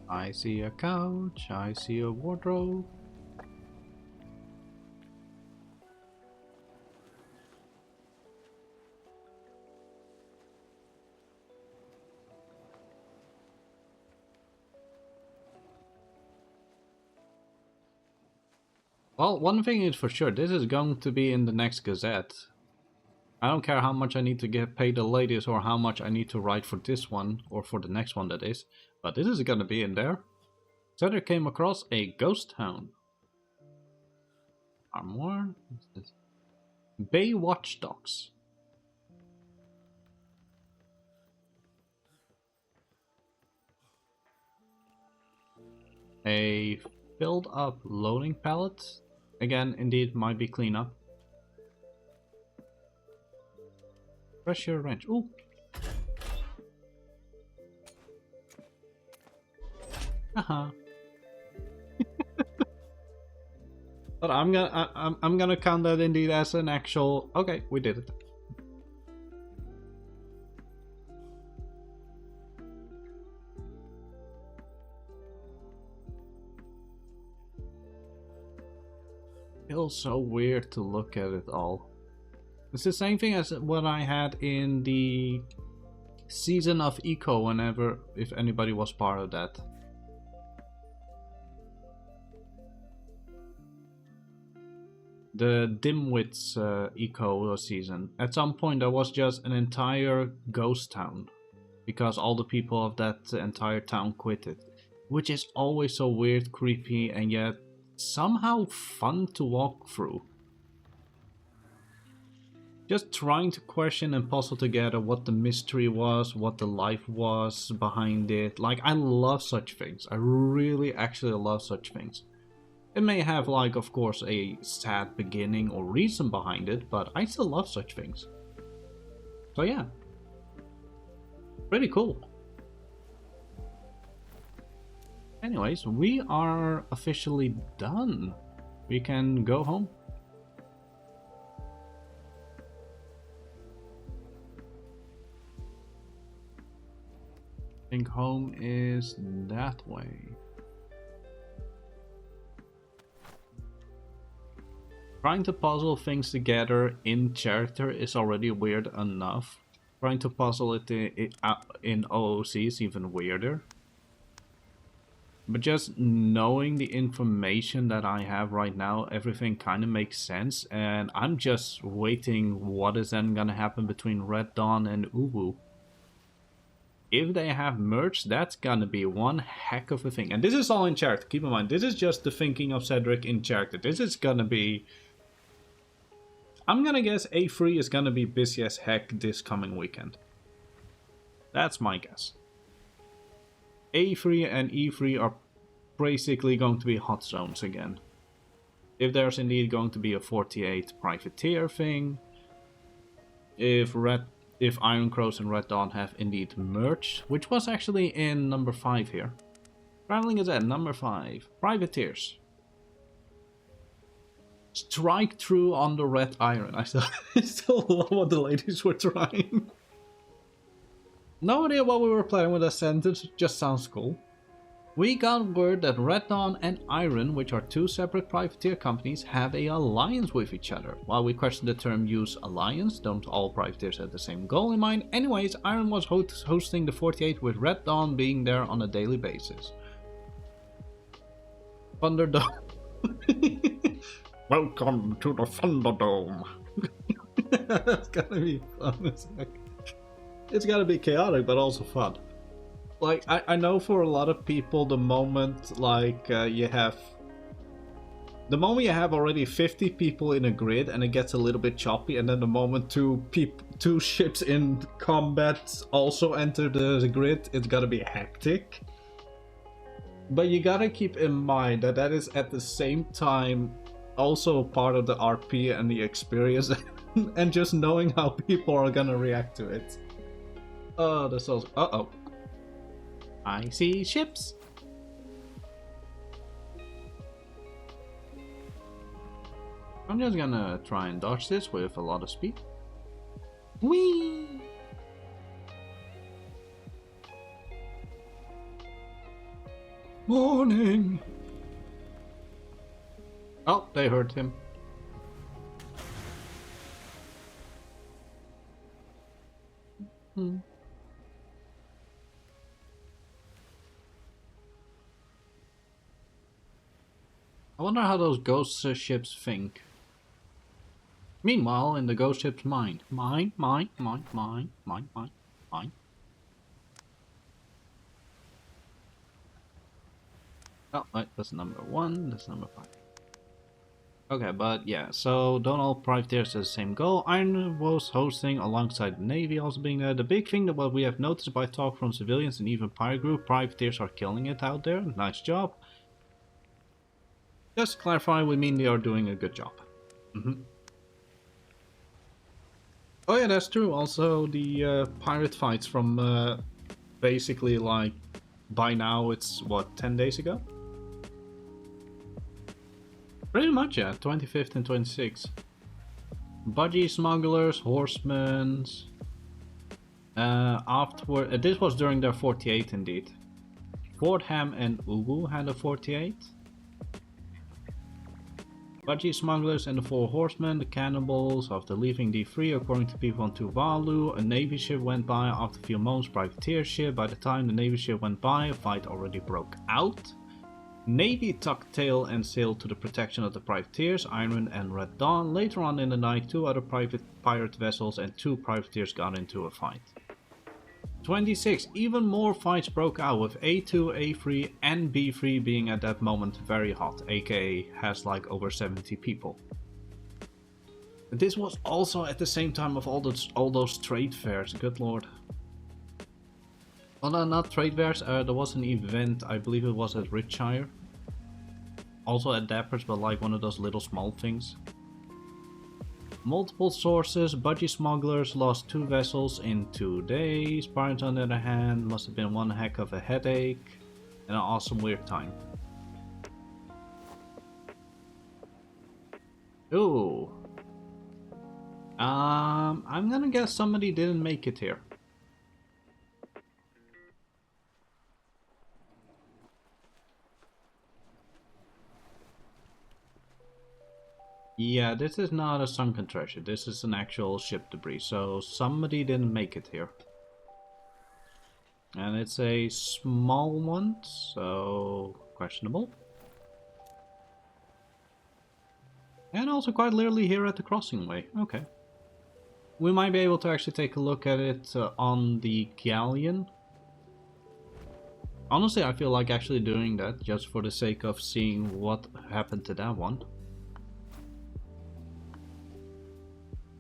I see a couch, I see a wardrobe. Well, one thing is for sure, this is going to be in the next Gazette. I don't care how much I need to get paid the latest or how much I need to write for this one, or for the next one that is. But this is gonna be in there. Cedric came across a ghost town. Armoire? What's this? Bay Watchdogs. A filled up loading pallet. Again, indeed, might be cleanup. Pressure wrench. Ooh. Haha. But I'm gonna count that indeed as an actual. Okay, we did it. Feels so weird to look at it all. It's the same thing as what I had in the season of Eco, whenever, if anybody was part of that. The Dimwits Eco season. At some point there was just an entire ghost town, because all the people of that entire town quit it. Which is always so weird, creepy, and yet somehow fun to walk through. just trying to question and puzzle together what the mystery was, what the life was behind it. Like, I love such things. I really actually love such things. It may have, like, of course, a sad beginning or reason behind it, but I still love such things. So yeah, pretty cool. Anyways, we are officially done. We can go home. I think home is that way. Trying to puzzle things together in character is already weird enough. Trying to puzzle it in OOC is even weirder. But just knowing the information that I have right now, everything kind of makes sense. And I'm just waiting what is then gonna happen between Red Dawn and Uwu. If they have merged, that's gonna be one heck of a thing. And this is all in character, keep in mind, this is just the thinking of Cedric in character. This is gonna be... I'm gonna guess A3 is gonna be busy as heck this coming weekend. That's my guess. A3 and E3 are basically going to be hot zones again. If there's indeed going to be a 48 privateer thing, if Iron Crows and Red Dawn have indeed merged, which was actually in number 5 here. Traveling Gazette, number 5, privateers. Strike through on the red iron. I still love what the ladies were trying. No idea what we were playing with that sentence, just sounds cool. We got word that Red Dawn and Iron, which are two separate privateer companies, have an alliance with each other. While we question the term use alliance, don't all privateers have the same goal in mind? Anyways, Iron was hosting the 48 with Red Dawn being there on a daily basis. Thunderdome. Welcome to the Thunderdome. That's gonna be fun as heck. It's gotta be chaotic, but also fun. Like, I know for a lot of people, the moment, like, you have already 50 people in a grid and it gets a little bit choppy, and then the moment two ships in combat also enter the grid, it's gotta be hectic. But you gotta keep in mind that that is at the same time also part of the RP and the experience and just knowing how people are gonna react to it. Oh, that's also... Uh-oh. I see ships. I'm just gonna try and dodge this with a lot of speed. Whee! Morning! Oh, they hurt him. I wonder how those ghost ships think. Meanwhile, in the ghost ship's mind. Mine. Oh, wait, that's number 1, that's number 5. Okay, but yeah, so don't all privateers have the same goal. Iron was hosting alongside the Navy also being there. The big thing that what we have noticed by talk from civilians and even pirate group, privateers are killing it out there. Nice job. Just to clarify, we mean they are doing a good job. Oh yeah, that's true. Also, the pirate fights from basically like, by now it's what, 10 days ago? Pretty much, yeah, 25th and 26th. Budgie smugglers, horsemen. Afterward, this was during their 48 indeed. Fordham and Ubu had a 48. Budgie smugglers and the 4 horsemen, the cannibals, after leaving D3 according to people on Tuvalu, a navy ship went by. After a few moments, privateer ship. By the time the navy ship went by, a fight already broke out. Navy tucked tail and sailed to the protection of the privateers, Iron and Red Dawn. Later on in the night, 2 other pirate vessels and 2 privateers got into a fight. 26. Even more fights broke out, with A2, A3 and B3 being at that moment very hot, aka has like over 70 people. This was also at the same time of all those trade fairs. Good lord. Well, no, not trade fairs. There was an event. I believe it was at Richshire. Also at Dappers, but like one of those little small things. Multiple sources. Budgie smugglers lost 2 vessels in 2 days. Pirates, on the other hand, must have been one heck of a headache and an awesome weird time. Ooh. I'm gonna guess somebody didn't make it here. Yeah, this is not a sunken treasure. This is an actual ship debris. So somebody didn't make it here. And it's a small one, so questionable. And also quite literally here at the crossing way. Okay. We might be able to actually take a look at it on the galleon. Honestly, I feel like actually doing that just for the sake of seeing what happened to that one.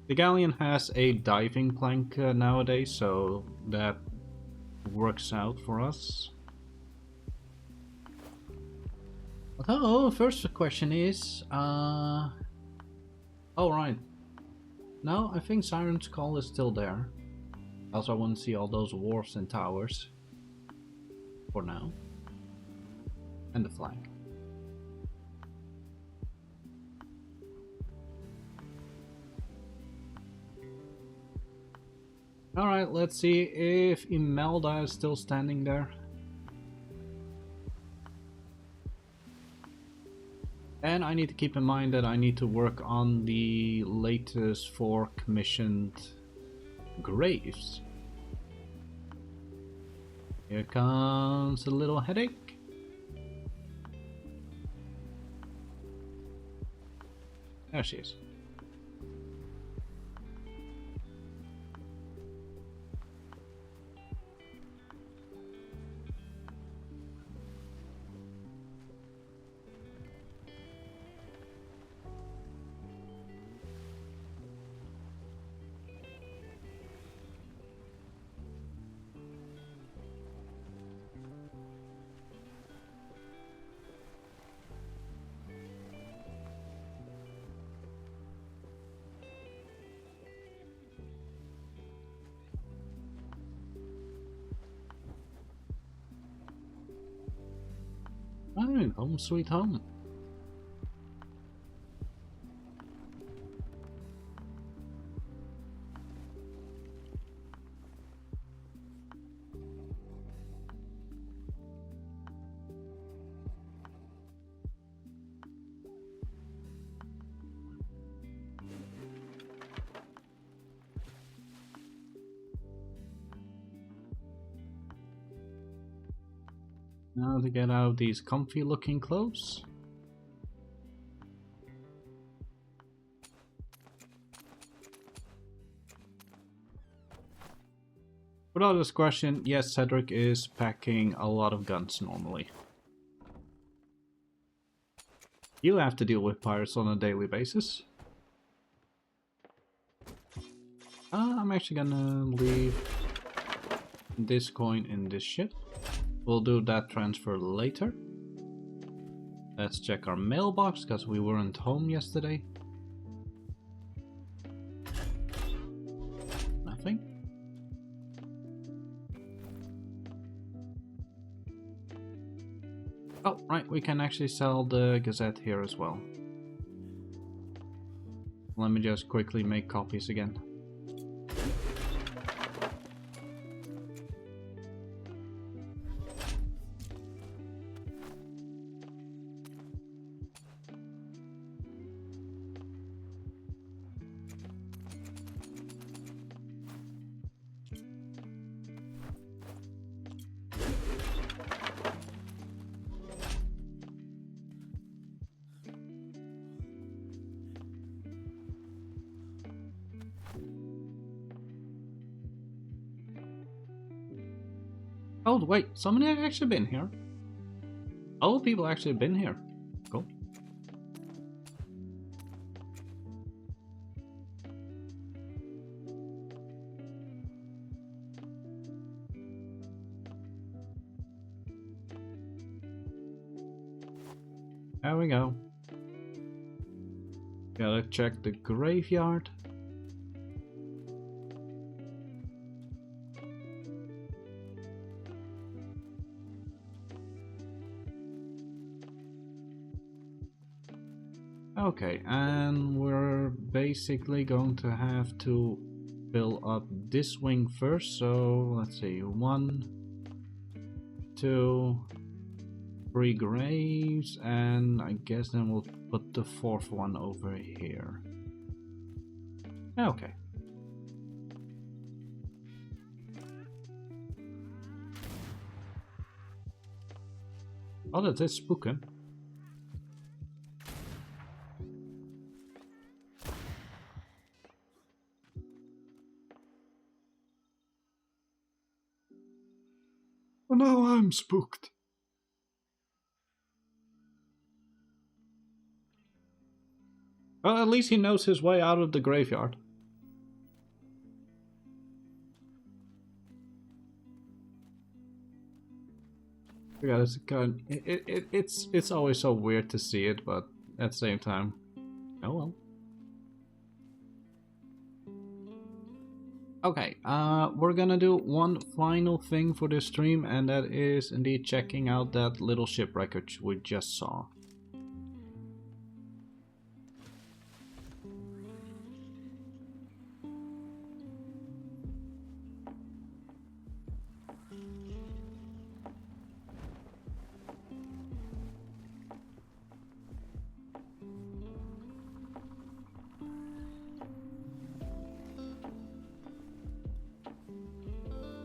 The galleon has a diving plank nowadays, so that works out for us. Although, first question is, oh right. No, I think Siren's Call is still there. Also, I want to see all those wharfs and towers. For now. And the flag. Alright, let's see if Imelda is still standing there. And I need to keep in mind that I need to work on the latest 4 commissioned graves. Here comes a little headache. There she is. Oh, home sweet home. Now to get out of these comfy looking clothes. Without this question, yes, Cedric is packing a lot of guns normally. You have to deal with pirates on a daily basis. I'm actually gonna leave this coin in this ship. We'll do that transfer later. Let's check our mailbox because we weren't home yesterday. Nothing. Oh, right, we can actually sell the Gazette here as well. Let me just quickly make copies again. Oh, wait, somebody actually been here? Oh, people actually been here. Cool. There we go. Gotta check the graveyard. Okay, and we're basically going to have to fill up this wing first, so let's see, 1, 2, 3 graves, and I guess then we'll put the 4th one over here. Okay. Oh, that is spooking. Well, now I'm spooked. Well, at least he knows his way out of the graveyard. Yeah, it's always so weird to see it, but at the same time, oh well. Okay, we're gonna do one final thing for this stream, and that is indeed checking out that little shipwreck which we just saw.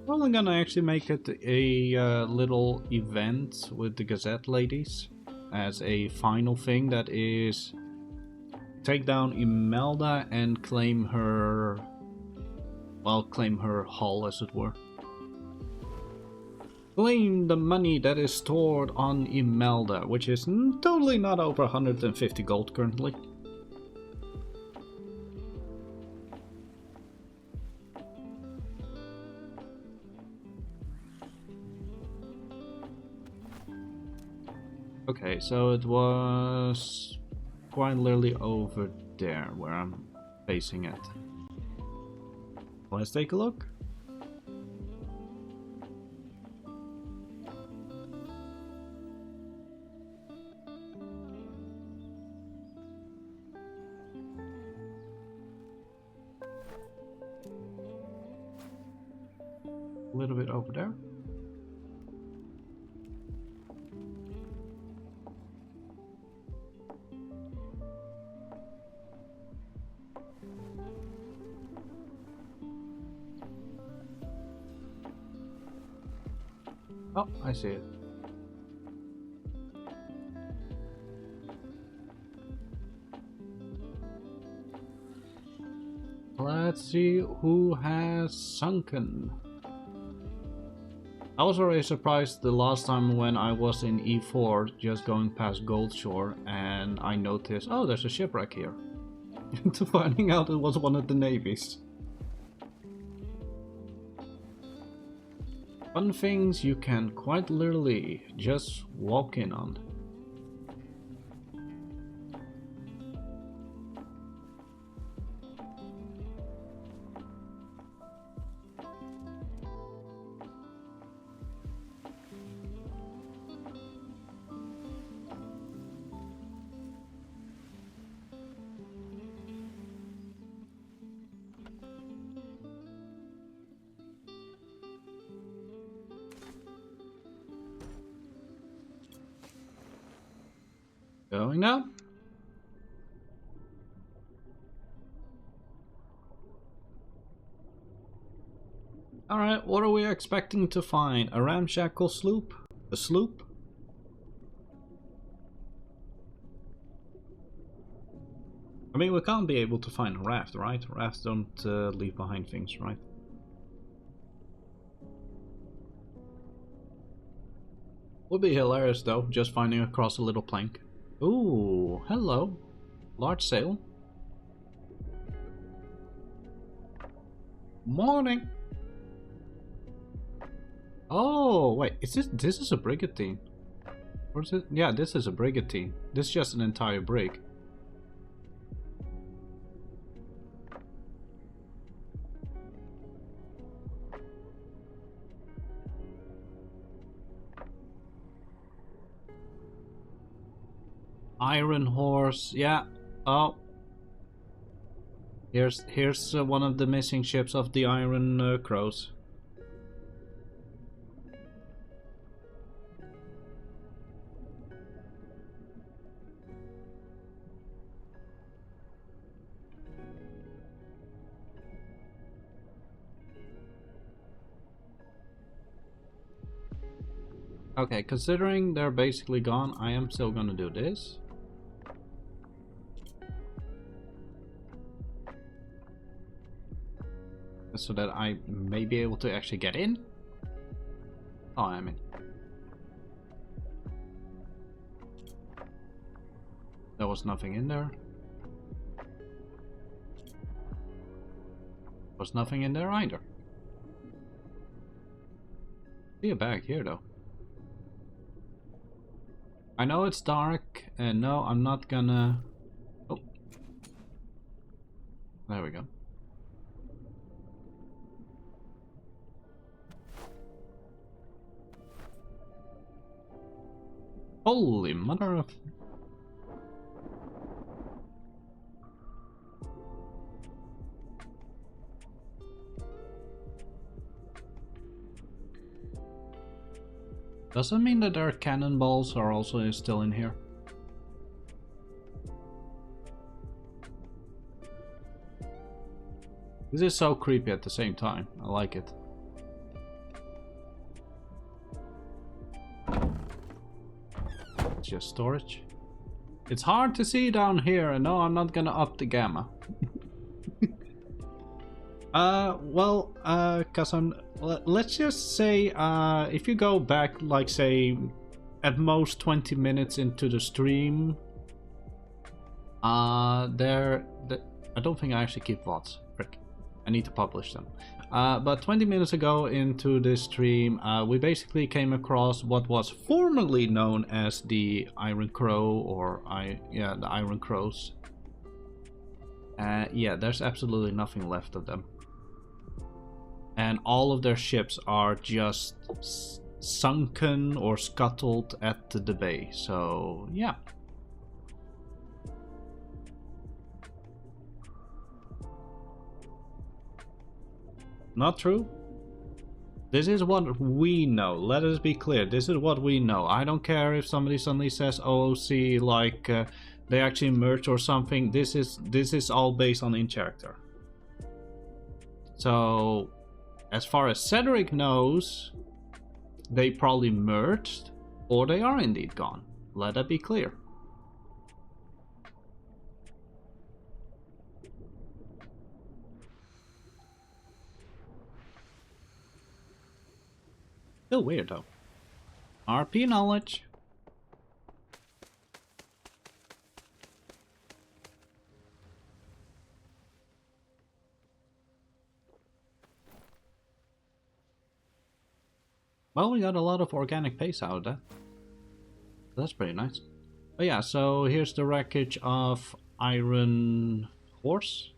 Well, I'm gonna actually make it a little event with the Gazette ladies as a final thing, that is take down Imelda and claim her, well, claim her hull as it were. Claim the money that is stored on Imelda, which is totally not over 150 gold currently. Okay, so it was quite literally over there where I'm facing it. Let's take a look. A little bit over there. Oh, I see it. Let's see who has sunken. I was very surprised the last time when I was in E4 just going past Goldshore and I noticed, oh, there's a shipwreck here. To finding out it was one of the navies. Fun things you can quite literally just walk in on. Going now. Alright, what are we expecting to find? A ramshackle sloop? A sloop? I mean, we can't be able to find a raft, right? Rafts don't leave behind things, right? Would be hilarious though, just finding across a little plank. Ooh, hello. Large sail. Morning. Oh, wait, this is a brigantine. Or is it? Yeah, this is a brigantine. This is just an entire brig. Iron Horse, yeah. Oh. Here's one of the missing ships of the Iron Crows. Okay, considering they're basically gone, I am still gonna do this. So that I may be able to actually get in. Oh, I'm in. There was nothing in there. Was nothing in there either. See a bag here though. I know it's dark, and no, I'm not gonna... Oh. There we go. Holy mother of... Does that mean that their cannonballs are also still in here? This is so creepy at the same time. I like it. It's just storage. It's hard to see down here, and no, I'm not gonna up the gamma. Let's just say, if you go back, like, say, at most 20 minutes into the stream, I don't think I actually keep VODs. Frick. I need to publish them. But 20 minutes ago into this stream, we basically came across what was formerly known as the Iron Crow, or the Iron Crows. Yeah, there's absolutely nothing left of them. And all of their ships are just sunken or scuttled at the bay. So, yeah. Not true. This is what we know. Let us be clear. This is what we know. I don't care if somebody suddenly says OOC, like they actually merged or something. This is all based on in character. So, as far as Cedric knows, they probably merged, or they are indeed gone. Let that be clear. Still weird though. RP knowledge. Well, we got a lot of organic paste out of that. That's pretty nice. But yeah, so here's the wreckage of Iron Horse.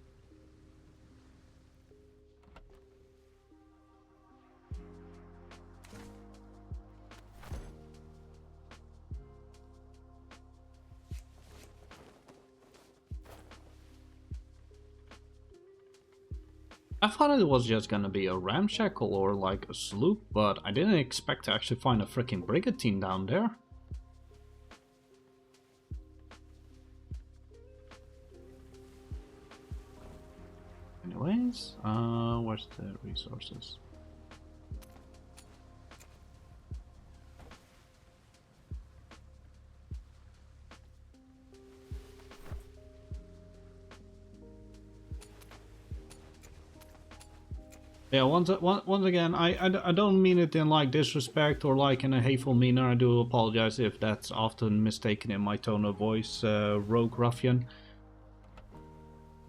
I thought it was just gonna be a ramshackle or like a sloop, but I didn't expect to actually find a freaking brigantine down there. Anyways, where's the resources? Yeah, once again, I don't mean it in like disrespect or like in a hateful manner. I do apologize if that's often mistaken in my tone of voice, rogue ruffian.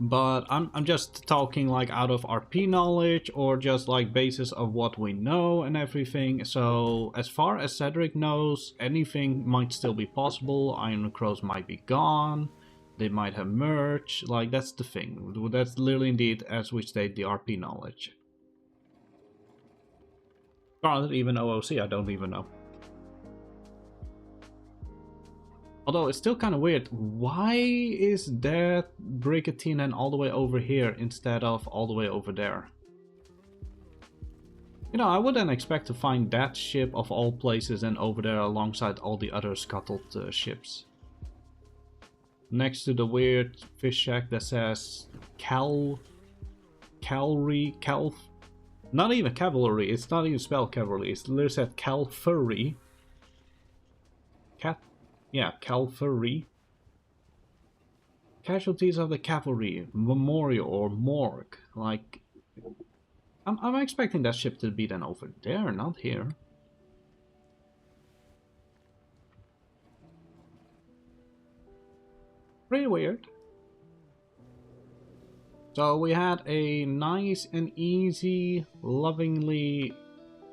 But I'm just talking like out of RP knowledge or just like basis of what we know and everything. So as far as Cedric knows, anything might still be possible. Iron Crows might be gone. They might have merged. Like, that's the thing. That's literally indeed, as we state, the RP knowledge. Or even OOC, I don't even know. Although it's still kind of weird. Why is that brigantine and all the way over here instead of all the way over there? You know, I wouldn't expect to find that ship of all places and over there alongside all the other scuttled ships. Next to the weird fish shack that says not even cavalry, it's not even spelled cavalry, it's literally said Calfurry. Yeah, Calfurry. Casualties of the cavalry, memorial or morgue. Like, I'm expecting that ship to be then over there, not here. Pretty weird. So we had a nice and easy, lovingly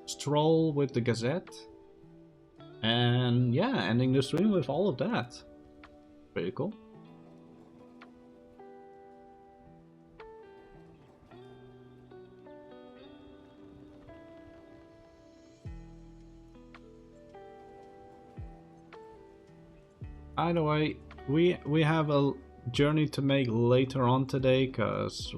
stroll with the Gazette. And yeah, ending the stream with all of that. Pretty cool. Either way, we have a journey to make later on today, because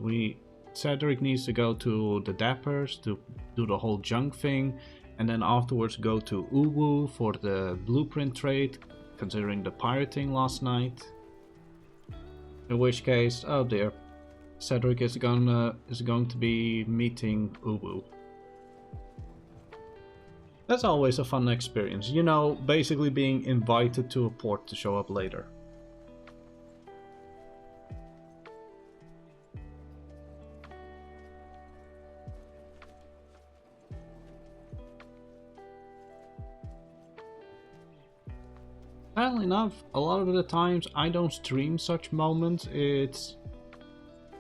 Cedric needs to go to the Dappers to do the whole junk thing, and then afterwards go to Uwu for the blueprint trade, considering the pirating last night. In which case, oh dear, Cedric is going to be meeting Uwu. That's always a fun experience, you know, basically being invited to a port to show up later. Sadly enough, a lot of the times I don't stream such moments. It's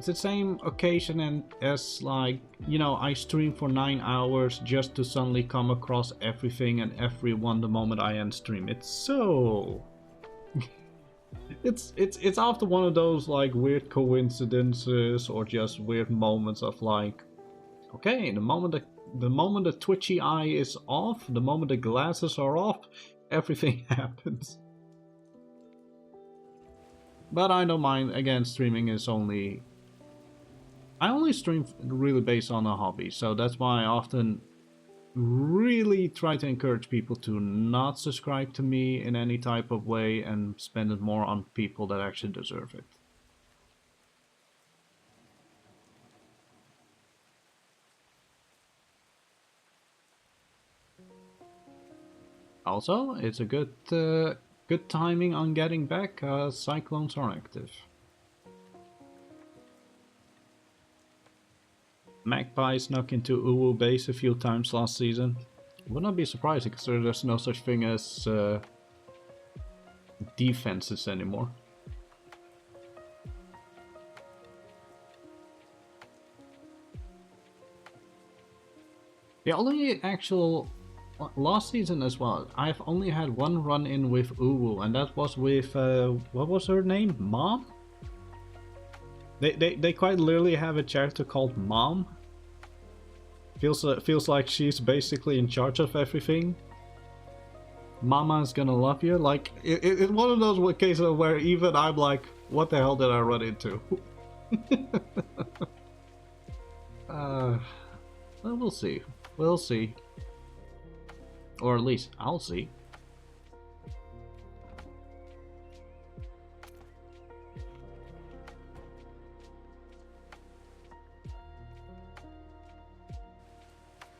the same occasion and as, like, you know, I stream for 9 hours just to suddenly come across everything and everyone the moment I end stream. It's so it's often one of those like weird coincidences or just weird moments of like, okay, the moment the twitchy eye is off, the moment the glasses are off, everything happens. But I don't mind. Again, streaming is I only stream really based on a hobby, so that's why I often really try to encourage people to not subscribe to me in any type of way and spend it more on people that actually deserve it. Also, it's a good timing on getting back, cyclones are active. Magpie snuck into Uwu base a few times last season. Would not be surprising, because there's no such thing as defenses anymore. The only actual last season as well, I've only had one run-in with Uwu, and that was with what was her name? Mom? They quite literally have a character called Mom. Feels like she's basically in charge of everything. Mama's gonna love you. Like, it's one of those cases where even I'm like, what the hell did I run into? Well, we'll see. We'll see. Or at least I'll see.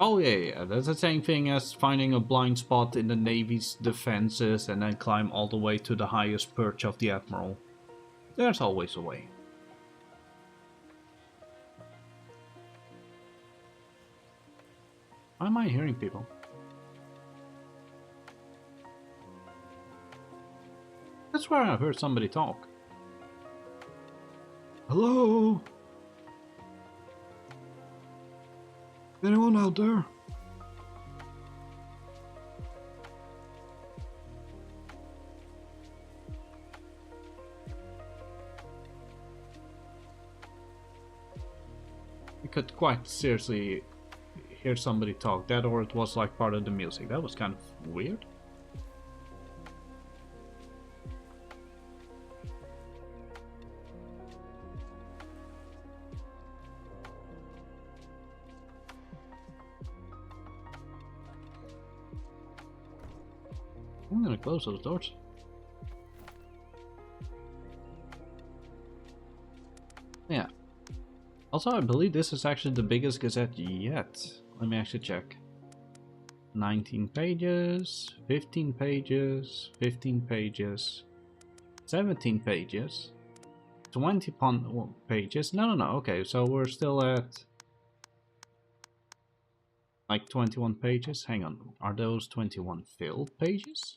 Oh yeah, that's the same thing as finding a blind spot in the Navy's defenses and then climb all the way to the highest perch of the Admiral. There's always a way. Why am I hearing people? That's where I heard somebody talk. Hello? Anyone out there? We could quite seriously hear somebody talk. That, or it was like part of the music. That was kind of weird. I'm gonna close those doors. Yeah. Also, I believe this is actually the biggest Gazette yet. Let me actually check. 19 pages, 15 pages, 15 pages, 17 pages, 20 pages. No, okay, so we're still at like 21 pages. Hang on, are those 21 filled pages?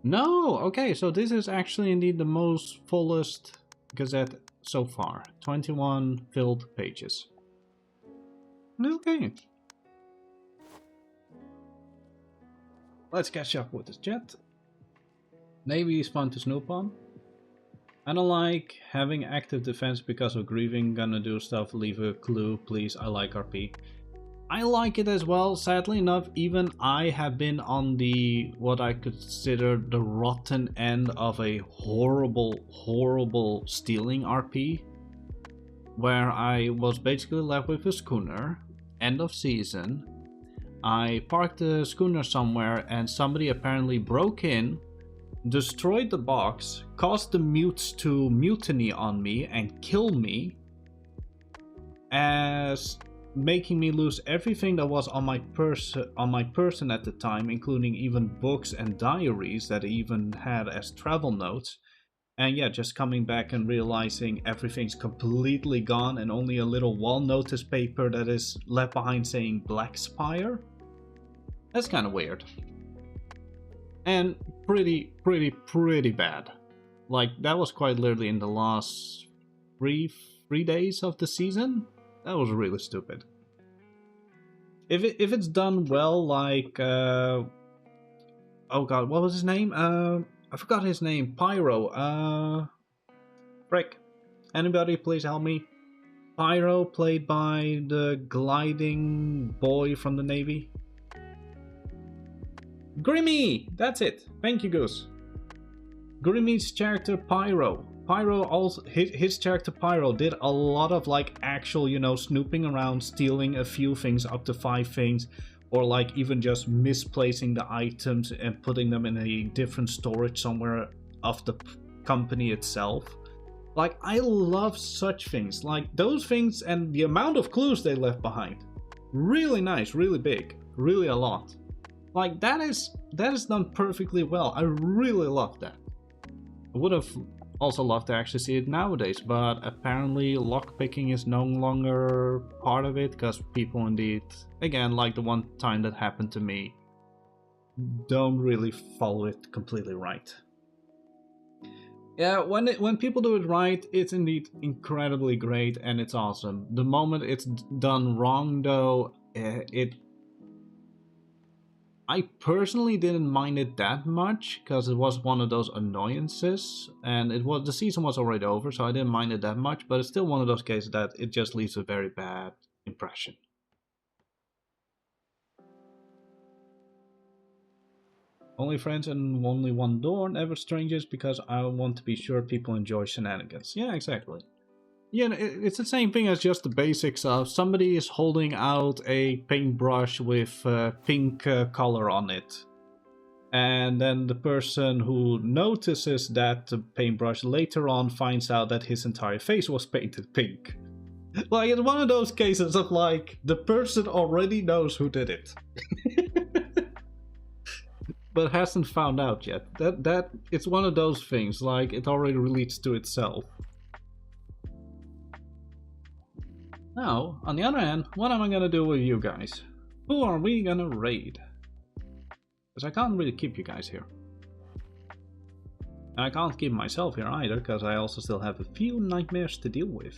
No, okay, so this is actually indeed the most fullest Gazette so far. 21 filled pages. Okay. Let's catch up with this jet. Navy is fun to snoop on. I don't like having active defense because of grieving. Gonna do stuff, leave a clue, please. I like RP. I like it as well. Sadly enough, even I have been on the what I consider the rotten end of a horrible stealing RP, where I was basically left with a schooner, end of season. I parked the schooner somewhere and somebody apparently broke in, destroyed the box, caused the mutes to mutiny on me and kill me, as making me lose everything that was on my person at the time, including even books and diaries that I even had as travel notes. And yeah, just coming back and realizing everything's completely gone and only a little wall notice paper that is left behind saying Black Spire. That's kind of weird. And pretty bad. Like, that was quite literally in the last three days of the season. That was really stupid. If it's done well, like oh god, what was his name? I forgot his name. Pyro. Frick. Anybody please help me? Pyro, played by the gliding boy from the Navy. Grimmy! That's it. Thank you, Goose. Grimmy's character Pyro. Pyro also, his character Pyro did a lot of like actual, you know, snooping around, stealing a few things, up to 5 things, or like even just misplacing the items and putting them in a different storage somewhere of the company itself. Like, I love such things, like those things, and the amount of clues they left behind. Really nice, really big, really a lot. Like, that is done perfectly well. I really love that. I would have also loved to actually see it nowadays, but apparently lockpicking is no longer part of it, because people indeed, again, like the one time that happened to me, don't really follow it completely right. Yeah, when people do it right, it's indeed incredibly great and it's awesome. The moment it's done wrong, though, I personally didn't mind it that much, because it was one of those annoyances, and the season was already over, so I didn't mind it that much, but it's still one of those cases that it just leaves a very bad impression. Only friends and only one door, never strangers, because I want to be sure people enjoy shenanigans. Yeah, exactly. Yeah, it's the same thing as just the basics of somebody is holding out a paintbrush with pink color on it. And then the person who notices that paintbrush later on finds out that his entire face was painted pink. Like, it's one of those cases of like, the person already knows who did it. But hasn't found out yet. That it's one of those things, like, it already relates to itself. Now, on the other hand, what am I gonna do with you guys? Who are we gonna raid? Because I can't really keep you guys here. And I can't keep myself here either, because I also still have a few nightmares to deal with.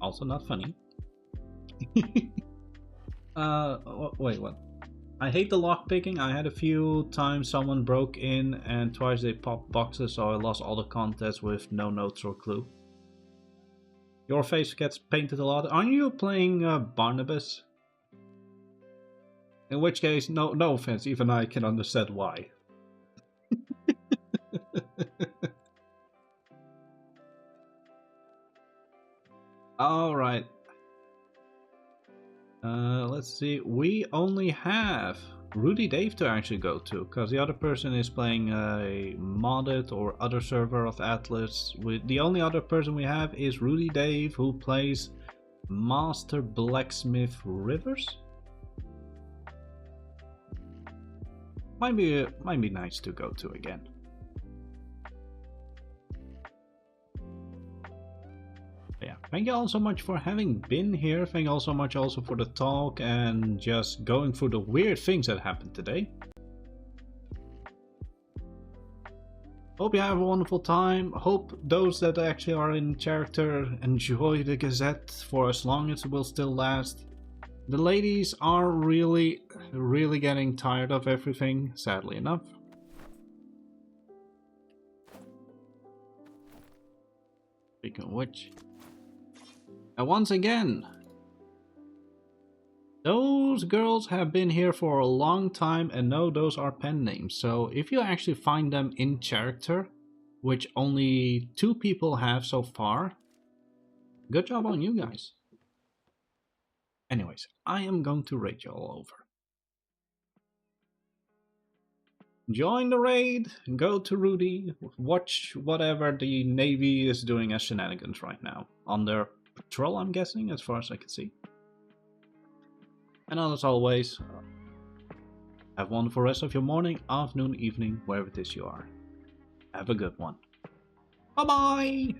Also not funny. Wait, what? I hate the lockpicking. I had a few times someone broke in and twice they popped boxes, so I lost all the contents with no notes or clue. Your face gets painted a lot. Aren't you playing Barnabas? In which case, no offense, even I can understand why. Alright. Let's see. We only have Rudy Dave to actually go to, because the other person is playing a modded or other server of Atlas. The only other person we have is Rudy Dave, who plays Master Blacksmith Rivers. Might be nice to go to again. Yeah, thank you all so much for having been here. Thank you all so much also for the talk and just going through the weird things that happened today. Hope you have a wonderful time. Hope those that actually are in character enjoy the Gazette for as long as it will still last. The ladies are really getting tired of everything, sadly enough. Speaking of which, and once again, those girls have been here for a long time, and no, those are pen names. So if you actually find them in character, which only 2 people have so far, good job on you guys. Anyways, I am going to raid you all over. Join the raid, go to Rudy, watch whatever the Navy is doing as shenanigans right now. On their patrol, I'm guessing, as far as I can see. And as always, have a wonderful rest of your morning, afternoon, evening, wherever it is you are. Have a good one. Bye-bye!